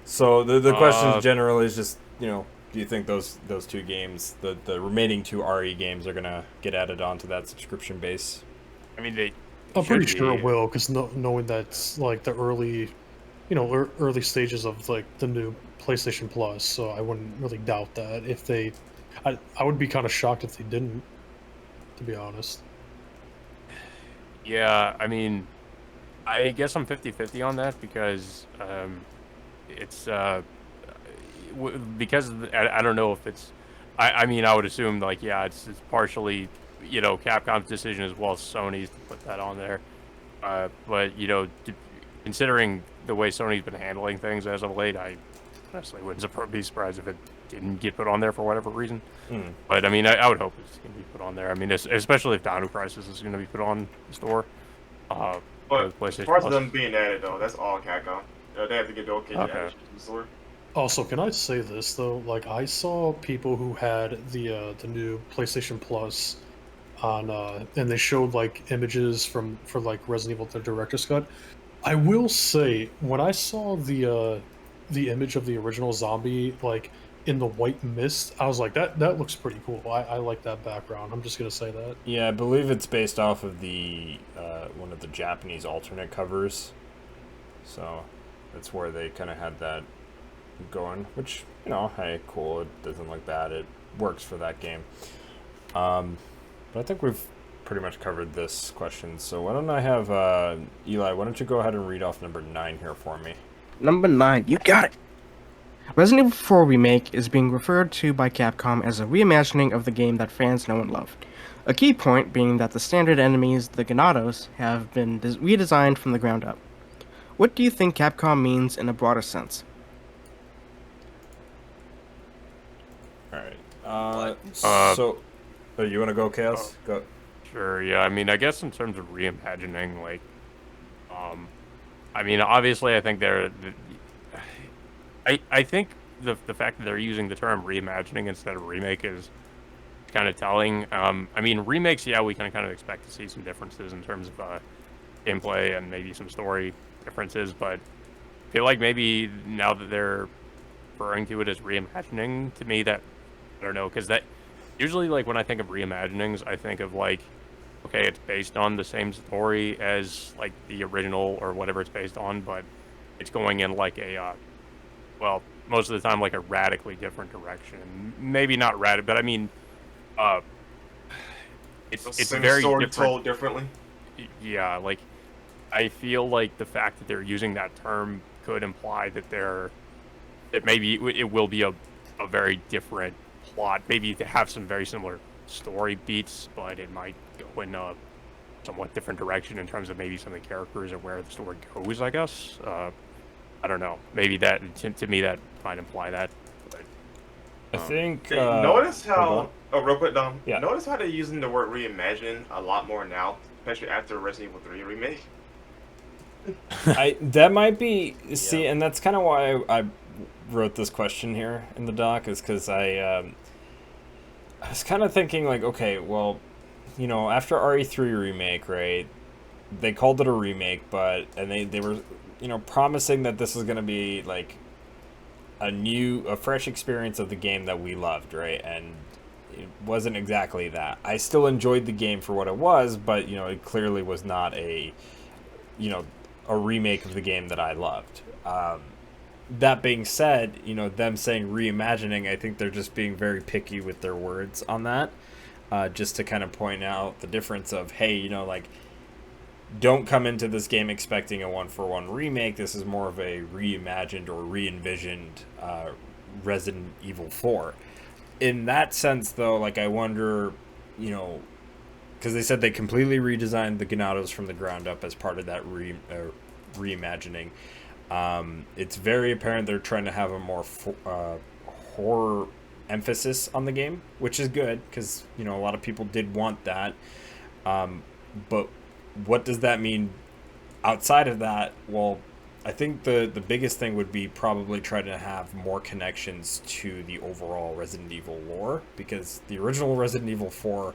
So the question generally is just do you think those two games, the remaining 2 RE games, are gonna get added onto that subscription base? I mean, I'm pretty sure it will, because knowing that's the early, early stages of the new PlayStation Plus, so I wouldn't really doubt that if they I would be kind of shocked if they didn't, to be honest. Yeah, I mean, I guess I'm 50-50 on that because it's because I don't know if it's I mean I would assume like yeah it's partially Capcom's decision as well as Sony's to put that on there, but considering the way Sony's been handling things as of late, I honestly wouldn't be surprised if it didn't get put on there for whatever reason. But I mean I would hope it's going to be put on there. I mean especially if Dino Crisis is going to be put on the store. But as far as them being added though, that's all Capcom. They have to get the okay to add to the store. Also, can I say this though? Like, I saw people who had the new PlayStation Plus on, and they showed like images for like Resident Evil the Director's Cut. I will say, when I saw the image of the original zombie like in the white mist, I was like, that looks pretty cool. I like that background. I'm just gonna say that. Yeah, I believe it's based off of the one of the Japanese alternate covers, so that's where they kind of had that going, which hey, cool, it doesn't look bad, it works for that game. But I think we've pretty much covered this question, so why don't I have Eli, why don't you go ahead and read off number 9 here for me. Number 9, you got it. Resident Evil 4 Remake is being referred to by Capcom as a reimagining of the game that fans know and love. A key point being that the standard enemies, the Ganados, have been redesigned from the ground up. What do you think Capcom means in a broader sense? Alright, so you want to go, Chaos? Go. Sure, yeah, I mean, I guess in terms of reimagining, like, I mean, obviously, I think I think the fact that they're using the term reimagining instead of remake is kind of telling. I mean, remakes, yeah, we can kind of expect to see some differences in terms of gameplay and maybe some story differences, but I feel like maybe now that they're referring to it as reimagining, to me, that, I don't know, because that, usually, like, when I think of reimaginings, I think of, like, okay, it's based on the same story as, like, the original or whatever it's based on, but it's going in, like, a, well, most of the time, like, a radically different direction. Maybe not radical, but I mean, it's very story different. Told differently. Yeah, like, I feel like the fact that they're using that term could imply that maybe it will be a very different plot. Maybe they have some very similar story beats, but it might go in a somewhat different direction in terms of maybe some of the characters or where the story goes, I guess. I don't know. Maybe that, to me, that might imply that. But, I think... notice how... Oh, real quick, Dom. Yeah. Notice how they're using the word reimagine a lot more now, especially after Resident Evil 3 Remake. That might be... See, and that's kind of why I wrote this question here in the doc, is because I was kind of thinking, like, okay, well, after RE3 Remake, right, they called it a remake, and they were, promising that this was going to be, like, a fresh experience of the game that we loved, right, and it wasn't exactly that. I still enjoyed the game for what it was, but, it clearly was not a remake of the game that I loved. That being said, them saying reimagining, I think they're just being very picky with their words on that, just to kind of point out the difference of, hey, like, don't come into this game expecting a one-for-one remake. This is more of a reimagined or re-envisioned Resident Evil 4. In that sense, though, like, I wonder, because they said they completely redesigned the Ganados from the ground up as part of that reimagining. It's very apparent they're trying to have a more horror emphasis on the game, which is good because a lot of people did want that. But what does that mean outside of that? Well, I think the biggest thing would be probably trying to have more connections to the overall Resident Evil lore, because the original Resident Evil 4,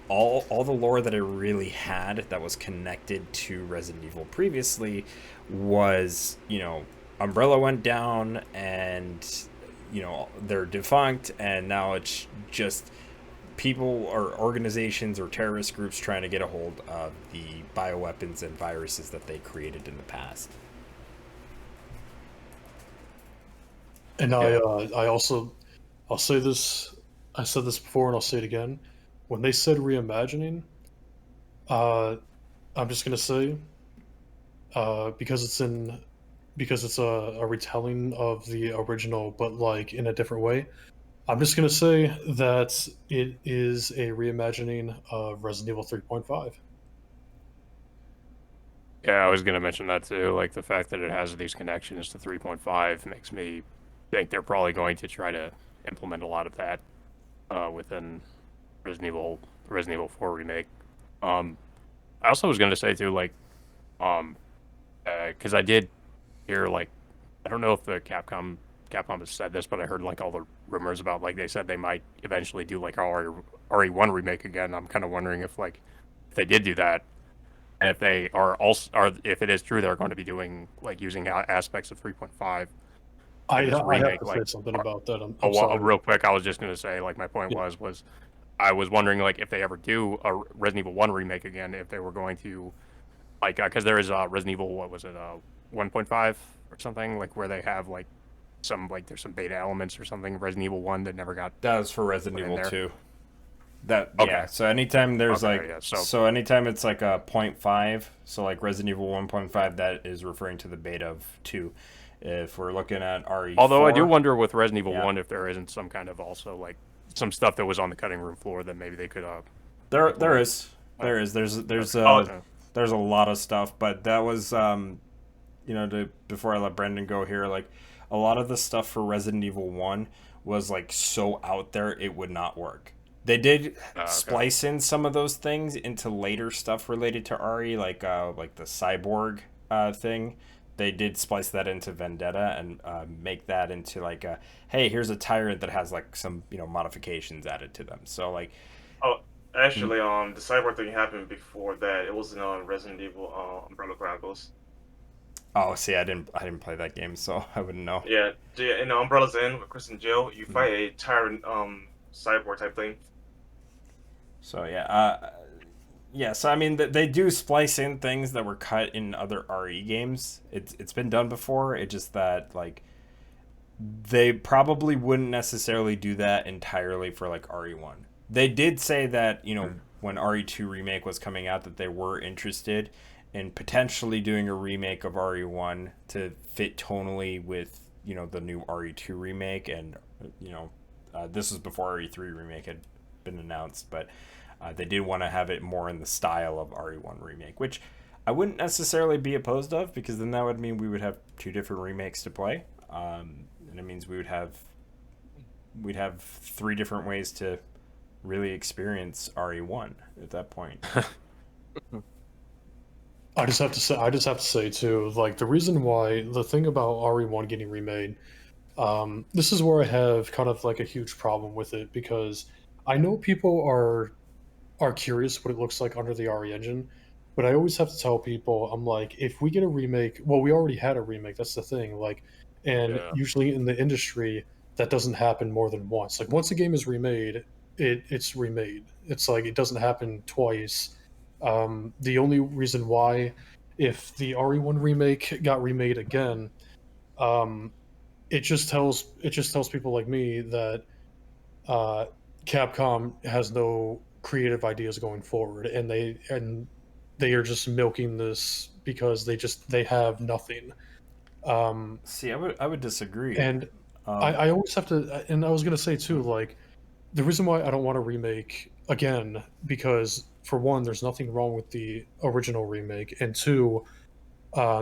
all the lore that it really had that was connected to Resident Evil previously was, Umbrella went down and, they're defunct, and now it's just people or organizations or terrorist groups trying to get a hold of the bioweapons and viruses that they created in the past. And I'll say this, I said this before and I'll say it again. When they said reimagining, I'm just gonna say, because it's a retelling of the original, but like in a different way. I'm just gonna say that it is a reimagining of Resident Evil 3.5. Yeah, I was gonna mention that too. Like the fact that it has these connections to 3.5 makes me think they're probably going to try to implement a lot of that within Resident Evil 4 remake. Um, I also was gonna say too, like, um, because I did hear like, I don't know if the Capcom has said this, but I heard like all the rumors about like they said they might eventually do like RE1 remake again. I'm kind of wondering if like if they did do that, and if they are if it is true they're going to be doing like using aspects of 3.5 I and just I have remake to say like something about that. I'm real sorry. quick. I was just gonna say like my point Yeah. was I was wondering like if they ever do a Resident Evil 1 remake again, if they were going to like because there is Resident Evil, what was it, 1.5 or something, like where they have like some like there's some beta elements or something Resident Evil 1 that never got That was for Resident put in Evil there. 2. That Okay. yeah. So anytime there's Okay, like yeah, so anytime it's like a 0.5, so like Resident Evil 1.5, that is referring to the beta of 2. If we're looking at RE4, Although I do wonder with Resident Evil yeah. 1 if there isn't some kind of also like some stuff that was on the cutting room floor that maybe they could there implement. there's Okay. there's a lot of stuff, but that was before I let Brendan go here, like a lot of the stuff for Resident Evil 1 was like so out there it would not work. They did Okay. splice in some of those things into later stuff related to RE, like the cyborg thing. They did splice that into Vendetta and make that into like a, hey, here's a tyrant that has like some modifications added to them. So like, Oh, actually, the cyber thing happened before that. It wasn't on Resident Evil Umbrella Chronicles. oh, see, I didn't play that game, so I wouldn't know. Yeah, in Umbrella's End with Kristen Jill, you fight a tyrant cyborg type thing. So yeah, so I mean, they do splice in things that were cut in other RE games. It's been done before. It's just that like they probably wouldn't necessarily do that entirely for like RE1. They did say that when RE2 remake was coming out that they were interested in potentially doing a remake of RE1 to fit tonally with the new RE2 remake, and this was before RE3 remake had been announced, but they did want to have it more in the style of RE1 remake, which I wouldn't necessarily be opposed of, because then that would mean we would have two different remakes to play, and it means we'd have three different ways to really experience RE1 at that point. I just have to say too, like the thing about RE1 getting remade, this is where I have kind of like a huge problem with it, because I know people are curious what it looks like under the RE engine, but I always have to tell people, I'm like, if we get a remake, well, we already had a remake, that's the thing, like, and Yeah. usually in the industry, that doesn't happen more than once. Like, once a game is remade, it's remade. It's like it doesn't happen twice. The only reason why, if the RE1 remake got remade again, um, it just tells people like me that uh, Capcom has no creative ideas going forward, and they are just milking this because they have nothing. Um, See, I would disagree. and I, Um, I always have to, and I was gonna say too, like the reason why I don't want to remake again, because for one, there's nothing wrong with the original remake, and two,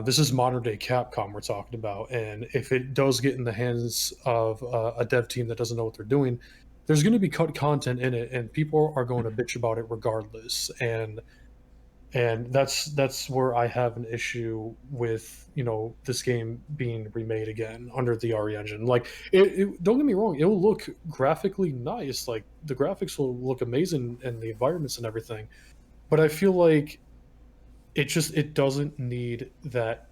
this is modern day Capcom we're talking about, and if it does get in the hands of a dev team that doesn't know what they're doing, there's going to be cut content in it, and people are going to bitch about it regardless. And that's where I have an issue with this game being remade again under the RE engine. Like, don't get me wrong, it'll look graphically nice, like the graphics will look amazing and the environments and everything, but I feel like it doesn't need that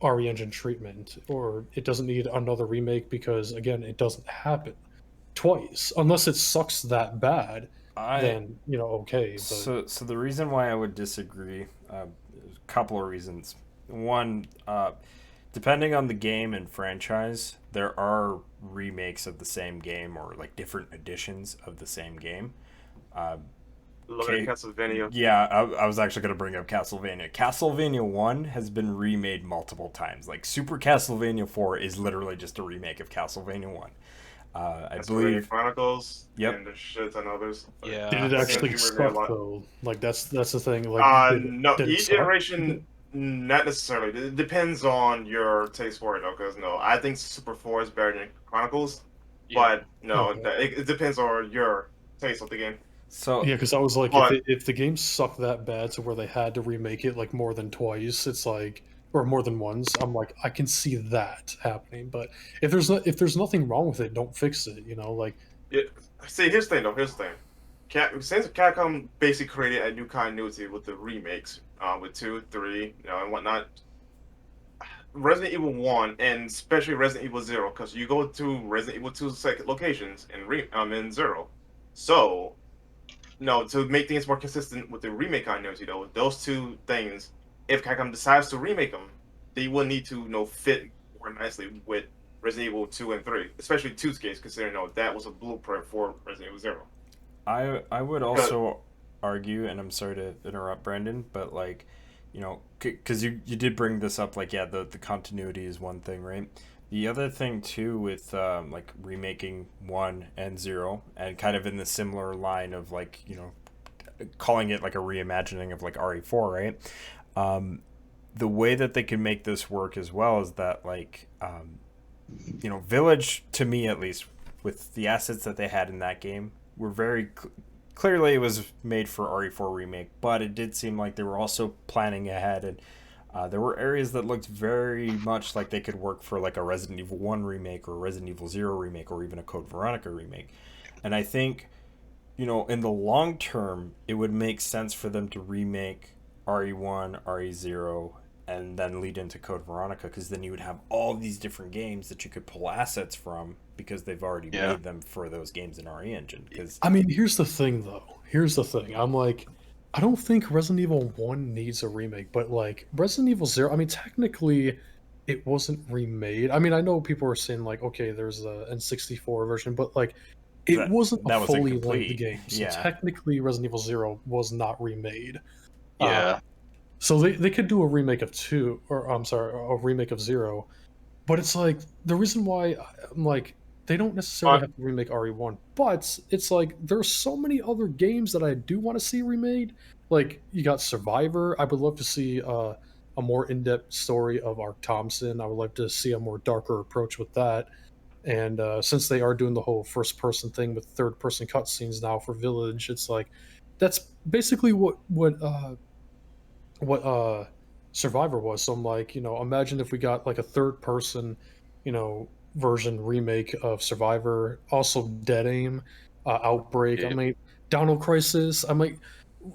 RE engine treatment, or it doesn't need another remake, because again, it doesn't happen twice unless it sucks that bad. I Then okay, but so the reason why I would disagree, a couple of reasons. One, depending on the game and franchise, there are remakes of the same game or like different editions of the same game. Look at Castlevania. Yeah, I was actually going to bring up Castlevania. Castlevania 1 has been remade multiple times. Like, Super Castlevania 4 is literally just a remake of Castlevania 1. I believe... Chronicles. Yep. And the shit and others. Yeah. Did it That's actually gonna be suck remade a lot. though? Like that's the thing. Like No, did it each suck? iteration, not necessarily. It depends on your taste for it, though. Because no, I think Super 4 is better than Chronicles, Yeah. but no, Okay. it depends on your taste of the game. So, Yeah, because I was like, But- if the game sucked that bad to where they had to remake it like more than twice, it's like, or more than once, I'm like, I can see that happening. But if there's nothing wrong with it, don't fix it. You know, like See, here's the thing, though. Here's the thing. Since Capcom basically created a new continuity with the remakes, with 2, 3, and whatnot, Resident Evil 1 and especially Resident Evil 0, because you go to Resident Evil 2 second locations in 0. So, no, to make things more consistent with the remake continuity, though, those two things, if Capcom decides to remake them, they will need to fit more nicely with Resident Evil 2 and 3, especially 2's case, considering that was a blueprint for Resident Evil 0. I would also argue, and I'm sorry to interrupt, Brandon, but like, because you did bring this up, like, yeah, the continuity is one thing, right? The other thing too with like remaking 1 and 0, and kind of in the similar line of like, calling it like a reimagining of like RE4, right? The way that they can make this work as well is that like, Village, to me at least, with the assets that they had in that game, were very clearly it was made for RE4 remake, but it did seem like they were also planning ahead, and there were areas that looked very much like they could work for like a Resident Evil 1 remake or a Resident Evil 0 remake or even a Code Veronica remake. And I think, in the long term, it would make sense for them to remake RE1, RE0, and then lead into Code Veronica, because then you would have all these different games that you could pull assets from because they've already made them for those games in RE Engine. Because I mean, here's the thing though. Here's the thing. I'm like, I don't think Resident Evil 1 needs a remake, but like Resident Evil 0, I mean, technically it wasn't remade. I mean, I know people are saying like, okay, there's a N64 version, but like it wasn't a fully length game. So technically Resident Evil 0 was not remade. Yeah. So they could do a remake of 2, or I'm sorry, a remake of 0, but it's like the reason why I'm like they don't necessarily have to remake RE1, but it's like there's so many other games that I do want to see remade. Like you got Survivor. I would love to see a more in-depth story of Ark Thompson. I would like to see a more darker approach with that. And since they are doing the whole first-person thing with third-person cutscenes now for Village, it's like that's basically what Survivor was. So I'm like, imagine if we got like a third person, version remake of Survivor, also Dead Aim, Outbreak. Yeah. I mean, Dino Crisis. I'm like,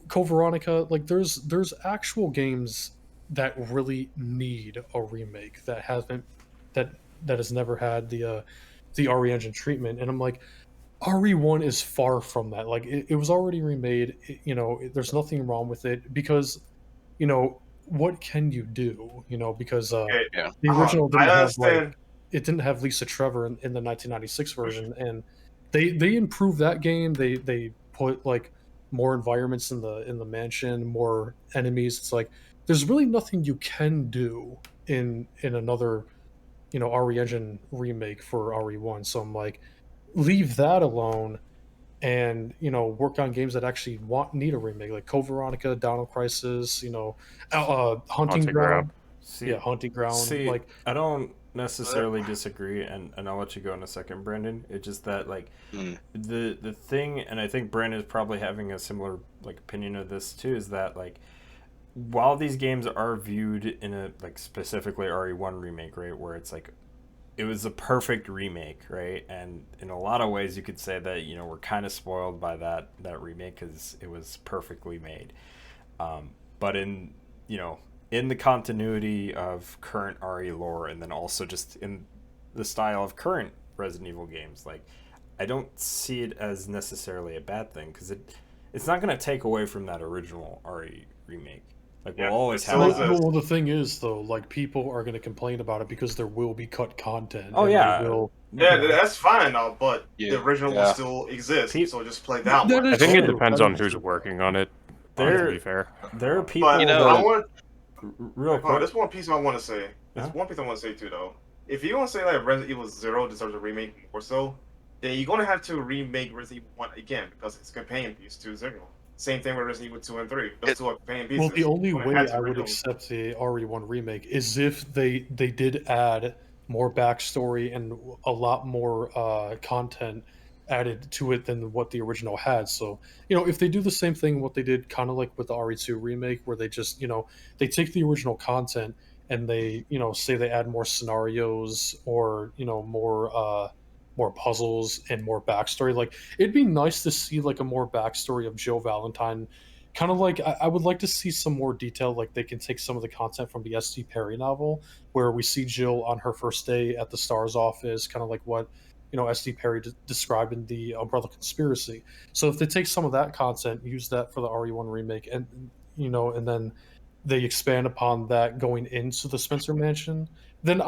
Code Veronica. Like, there's actual games that really need a remake that has never had the RE Engine treatment, and I'm like, RE1 is far from that. Like, it was already remade. There's nothing wrong with it because what can you do? Because the original didn't have Lisa Trevor in the 1996 version, and they improved that game. They put like more environments in the mansion, more enemies. It's like there's really nothing you can do in another RE Engine remake for RE1. So I'm like, leave that alone and work on games that actually need a remake, like Code Veronica, Dino Crisis, Hunting Ground. Hunting Ground. See, like, I don't necessarily disagree, and I'll let you go in a second, Brandon. It's just that like the thing, and I think Brandon is probably having a similar like opinion of this too, is that like while these games are viewed in a like specifically RE1 remake, right, where it's like it was a perfect remake, right? And in a lot of ways, you could say that we're kind of spoiled by that remake because it was perfectly made. But in in the continuity of current RE lore, and then also just in the style of current Resident Evil games, like I don't see it as necessarily a bad thing because it's not going to take away from that original RE remake. Like Yeah, we'll always it have still that. exists. Well, the thing is, though, like people are going to complain about it because there will be cut content. Oh and yeah. they will, Yeah, you know, that's fine now, but Yeah, the original will yeah. still exist. Pe- So just play that That one. I is think it true. depends That on is who's true. working on it. To There, be fair, there are people But You know, that I want. real Hold on, quick. there's one piece I want to say. There's Huh? one piece I want to say too, though. If you want to say like Resident Evil 0 deserves a remake or so, then you're gonna have to remake Resident Evil 1 again because it's a companion piece to 0. Same thing with Resident Evil 2 and 3. Those two are companion pieces. Well, the only You're gonna way have to I would redo them. accept the RE1 remake is if they did add more backstory and a lot more content added to it than what the original had. So, if they do the same thing what they did kind of like with the RE2 remake, where they just, they take the original content and they, say they add more scenarios or, more puzzles and more backstory. Like, it'd be nice to see like a more backstory of Jill Valentine. Kind of like I would like to see some more detail. Like they can take some of the content from the S.T. Perry novel, where we see Jill on her first day at the STARS office, kind of like what S.T. Perry described in the Umbrella Conspiracy. So if they take some of that content, use that for the RE1 remake, and and then they expand upon that going into the Spencer Mansion, then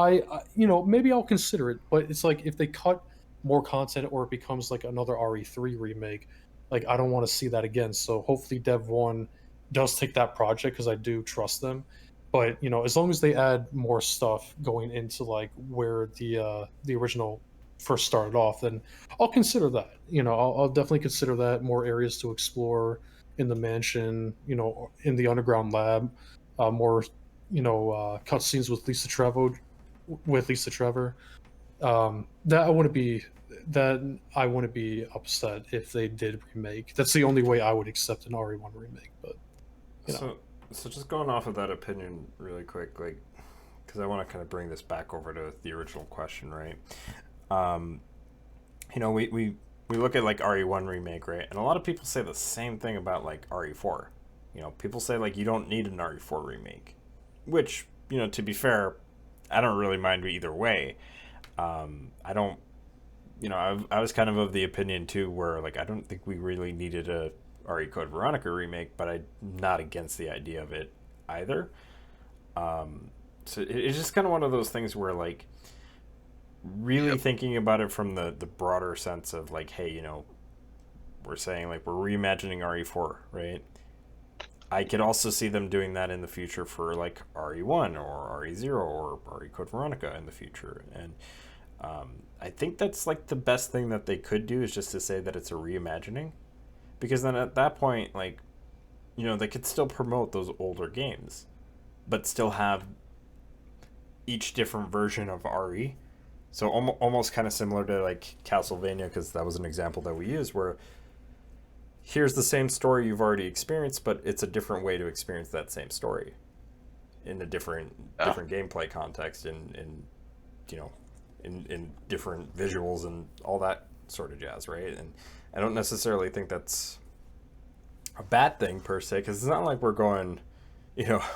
maybe I'll consider it. But it's like if they cut more content or it becomes like another RE3 remake, like I don't want to see that again. So hopefully Dev One does take that project because I do trust them. But as long as they add more stuff going into like where the original first started off, then I'll consider that. I'll definitely consider that. More areas to explore in the mansion, in the underground lab, more cutscenes with Lisa Trevor. That I wouldn't be upset if they did remake. That's the only way I would accept an RE1 remake. But So just going off of that opinion really quick, like, because I want to kind of bring this back over to the original question, right? We look at like RE1 remake, right? And a lot of people say the same thing about like RE4. People say like you don't need an RE4 remake, which to be fair, I don't really mind either way. I don't. I was kind of the opinion too, where like I don't think we really needed a RE Code Veronica remake, but I'm not against the idea of it either. So it's just kind of one of those things where like really thinking about it from the broader sense of like, hey, we're saying like we're reimagining RE4, right? I could also see them doing that in the future for like RE1 or RE0 or RE Code Veronica in the future. And I think that's like the best thing that they could do is just to say that it's a reimagining. Because then at that point, like, they could still promote those older games, but still have each different version of RE. So almost kind of similar to like Castlevania, because that was an example that we used where here's the same story you've already experienced, but it's a different way to experience that same story in a different gameplay context and in different visuals and all that sort of jazz, right? And I don't necessarily think that's a bad thing per se, because it's not like we're going,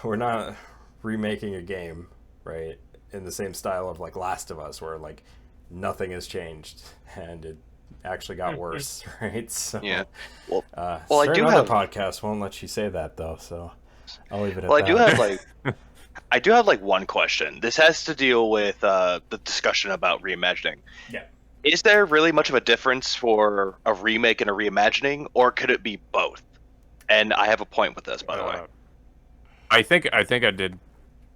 we're not remaking a game, right, in the same style of like Last of Us, where like nothing has changed and it actually got worse, right? So, Yeah. I do other have podcast won't let you say that though, so I'll leave it at Well, that. I do have like one question. This has to deal with the discussion about reimagining. Yeah. Is there really much of a difference for a remake and a reimagining, or could it be both? And I have a point with this, by the way. I think I did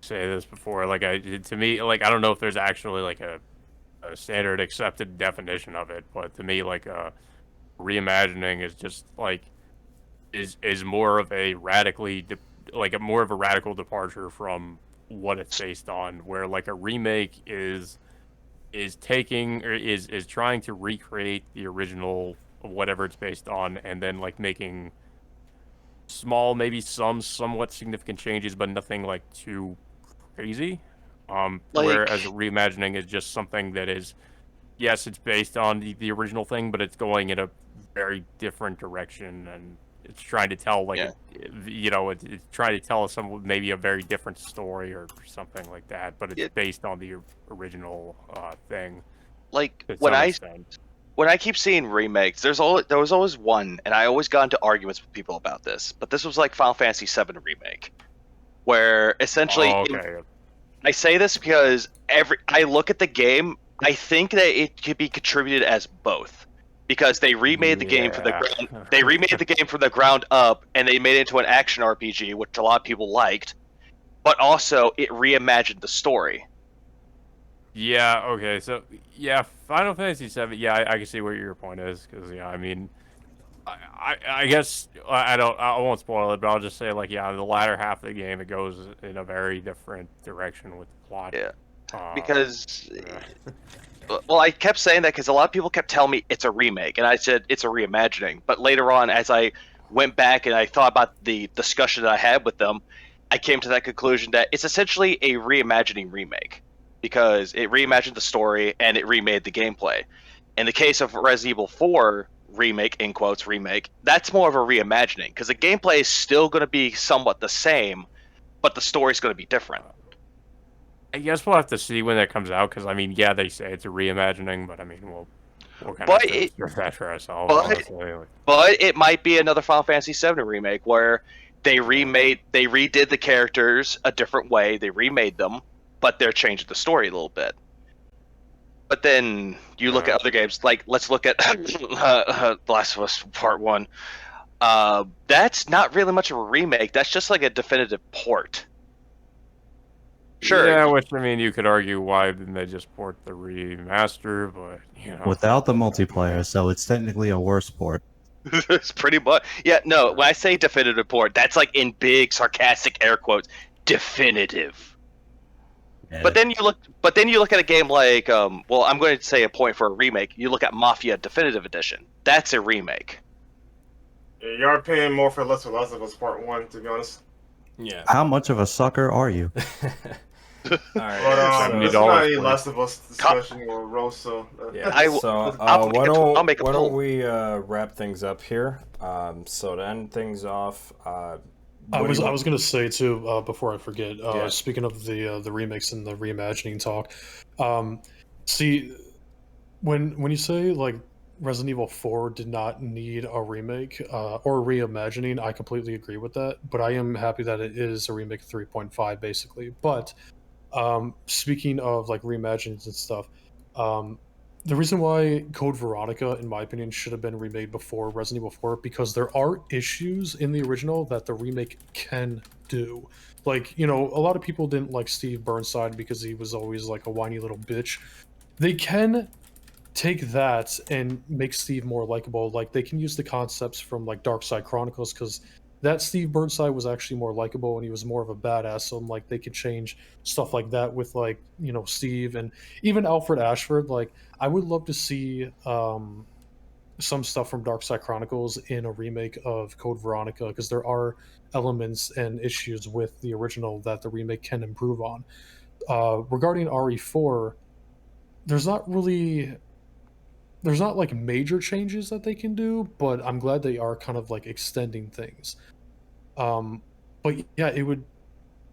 say this before. Like, to me, like, I don't know if there's actually like a standard accepted definition of it, but to me, like, reimagining is just like is more of a more of a radical departure from what it's based on. Where like a remake is taking or is trying to recreate the original of whatever it's based on, and then like making small, maybe some somewhat significant changes, but nothing like too crazy. Whereas reimagining is just something that is, yes, it's based on the original thing, but it's going in a very different direction, and it's trying to tell it's trying to tell us maybe a very different story or something like that, but it's based on the original thing. Like when I keep seeing remakes, there was always one, and I always got into arguments with people about this. But this was like Final Fantasy VII Remake. where essentially Oh, okay. I say this because I look at the game, I think that it could be contributed as both, because they remade the game from the ground up, and they made it into an action RPG, which a lot of people liked, but also it reimagined the story. Yeah. Okay. So yeah, Final Fantasy VII. Yeah, I can see what your point is because I mean, I guess I won't spoil it, but I'll just say like yeah, the latter half of the game it goes in a very different direction with the plot. Yeah, Uh, because yeah. well, I kept saying that because a lot of people kept telling me it's a remake, and I said it's a reimagining. But later on, as I went back and I thought about the discussion that I had with them, I came to that conclusion that it's essentially a reimagining remake because it reimagined the story and it remade the gameplay. In the case of Resident Evil 4 remake, in quotes, remake, that's more of a reimagining because the gameplay is still going to be somewhat the same, but the story's going to be different. I guess we'll have to see when that comes out because I mean, yeah, they say it's a reimagining, but I mean, we'll kind of have to observe that for ourselves. Honestly. But it might be another Final Fantasy VII remake where they redid the characters a different way, they remade them, but they're changing the story a little bit. But then you look at other games, like let's look at The Last of Us Part 1. That's not really much of a remake. That's just like a definitive port. Sure. Yeah, which I mean, you could argue why didn't they just port the remaster, but you know, Without the multiplayer, so it's technically a worse port. It's pretty much. Yeah, no, when I say definitive port, that's like in big sarcastic air quotes, definitive. Yeah. But then you look at a game like well, I'm going to say a point for a remake. You look at Mafia Definitive Edition. That's a remake. Yeah, you are paying more for Last of Us Part 1, to be honest. Yeah. How much of a sucker are you? All right. But $70 it's not a for Last of Us discussion or roast, so... Yeah. I'll make a why poll. don't we wrap things up here? So to end things off, I was gonna say too before I forget. Yeah. Speaking of the remakes and the reimagining talk, see when you say like Resident Evil 4 did not need a remake or reimagining, I completely agree with that. But I am happy that it is a remake 3.5 basically. But speaking of like reimaginings and stuff, the reason why Code Veronica, in my opinion, should have been remade before Resident Evil 4 because there are issues in the original that the remake can do. Like, you know, a lot of people didn't like Steve Burnside because he was always like a whiny little bitch. They can take that and make Steve more likable. Like, they can use the concepts from like Dark Side Chronicles because that Steve Burnside was actually more likable and he was more of a badass. So like they could change stuff like that with like, you know, Steve and even Alfred Ashford. Like, I would love to see some stuff from Dark Side Chronicles in a remake of Code Veronica because there are elements and issues with the original that the remake can improve on. Regarding RE4, there's not like major changes that they can do, but I'm glad they are kind of like extending things. But yeah, it would,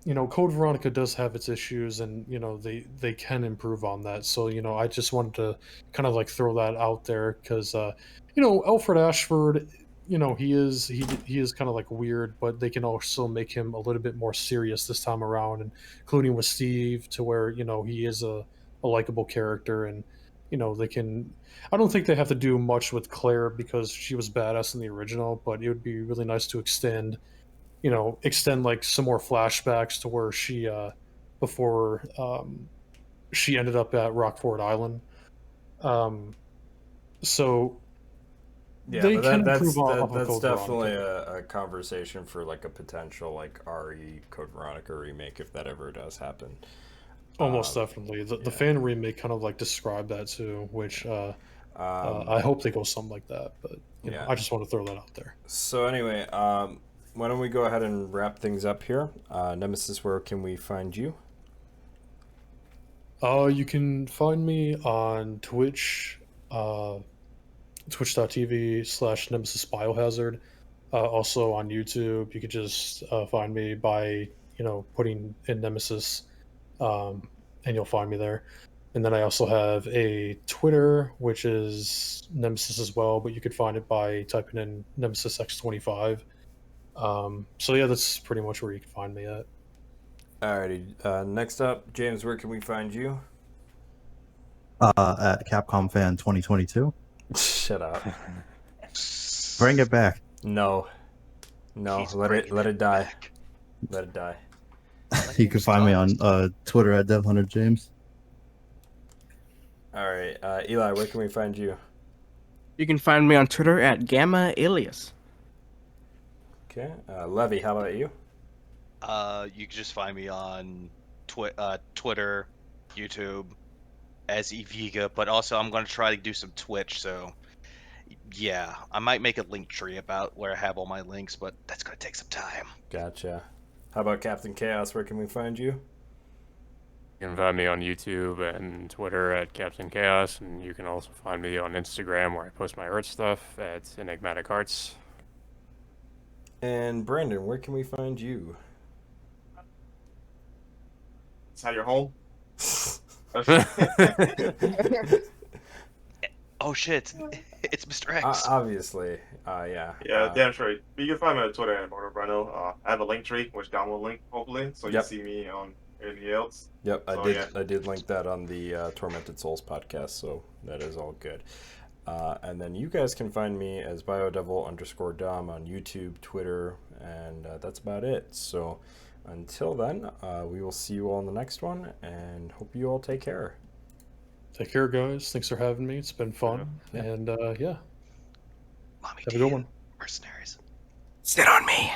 you know, Code Veronica does have its issues and, you know, they can improve on that. So, you know, I just wanted to kind of like throw that out there because, you know, Alfred Ashford, you know, he is kind of like weird, but they can also make him a little bit more serious this time around, and including with Steve to where, you know, he is a likable character and, you know, they can, I don't think they have to do much with Claire because she was badass in the original, but it would be really nice to extend like some more flashbacks to where she before she ended up at Rockford Island. So yeah, they but can that's improve off of that's Code definitely Veronica. a conversation for like a potential like RE Code Veronica remake if that ever does happen. Almost definitely. The fan remake kind of like described that too, which I hope they go something like that. But you know, I just want to throw that out there. So anyway, why don't we go ahead and wrap things up here? Nemesis, where can we find you? You can find me on Twitch, twitch.tv/Nemesis Biohazard. Also on YouTube, you could just find me by, you know, putting in Nemesis, and you'll find me there. And then I also have a Twitter, which is Nemesis as well, but you could find it by typing in Nemesis X25. So yeah, that's pretty much where you can find me at. Alrighty. Next up, James, where can we find you? At Capcom Fan 2022. Shut up. Bring it back. No. He's Let bringing it die. back. Let it die. You can find me on Twitter at DevilHunterJames. Alright, Eli, where can we find you? You can find me on Twitter at GammaEli. Okay. Levy, how about you? You can just find me on Twitter, YouTube, as Iveega, but also I'm going to try to do some Twitch, so yeah, I might make a link tree about where I have all my links, but that's going to take some time. Gotcha. How about KaptainKaos? Where can we find you? You can find me on YouTube and Twitter at KaptainKaos, and you can also find me on Instagram where I post my art stuff at Enigmatic Arts. And Brandon, where can we find you? It's how you're home. Oh shit, it's Mr. X. Obviously. Yeah. Yeah, damn straight. You can find me on Twitter and Bruno. I have a link tree, which Don will link, hopefully, so you see me on anything else. Yep, So, I did link that on the Tormented Souls podcast, so that is all good. And then you guys can find me as BioDevil_Dom on YouTube, Twitter, and that's about it. So until then, we will see you all in the next one, and hope you all take care. Take care, guys. Thanks for having me. It's been fun. Yeah. And yeah, Mommy have a good one. Mercenaries. Sit on me.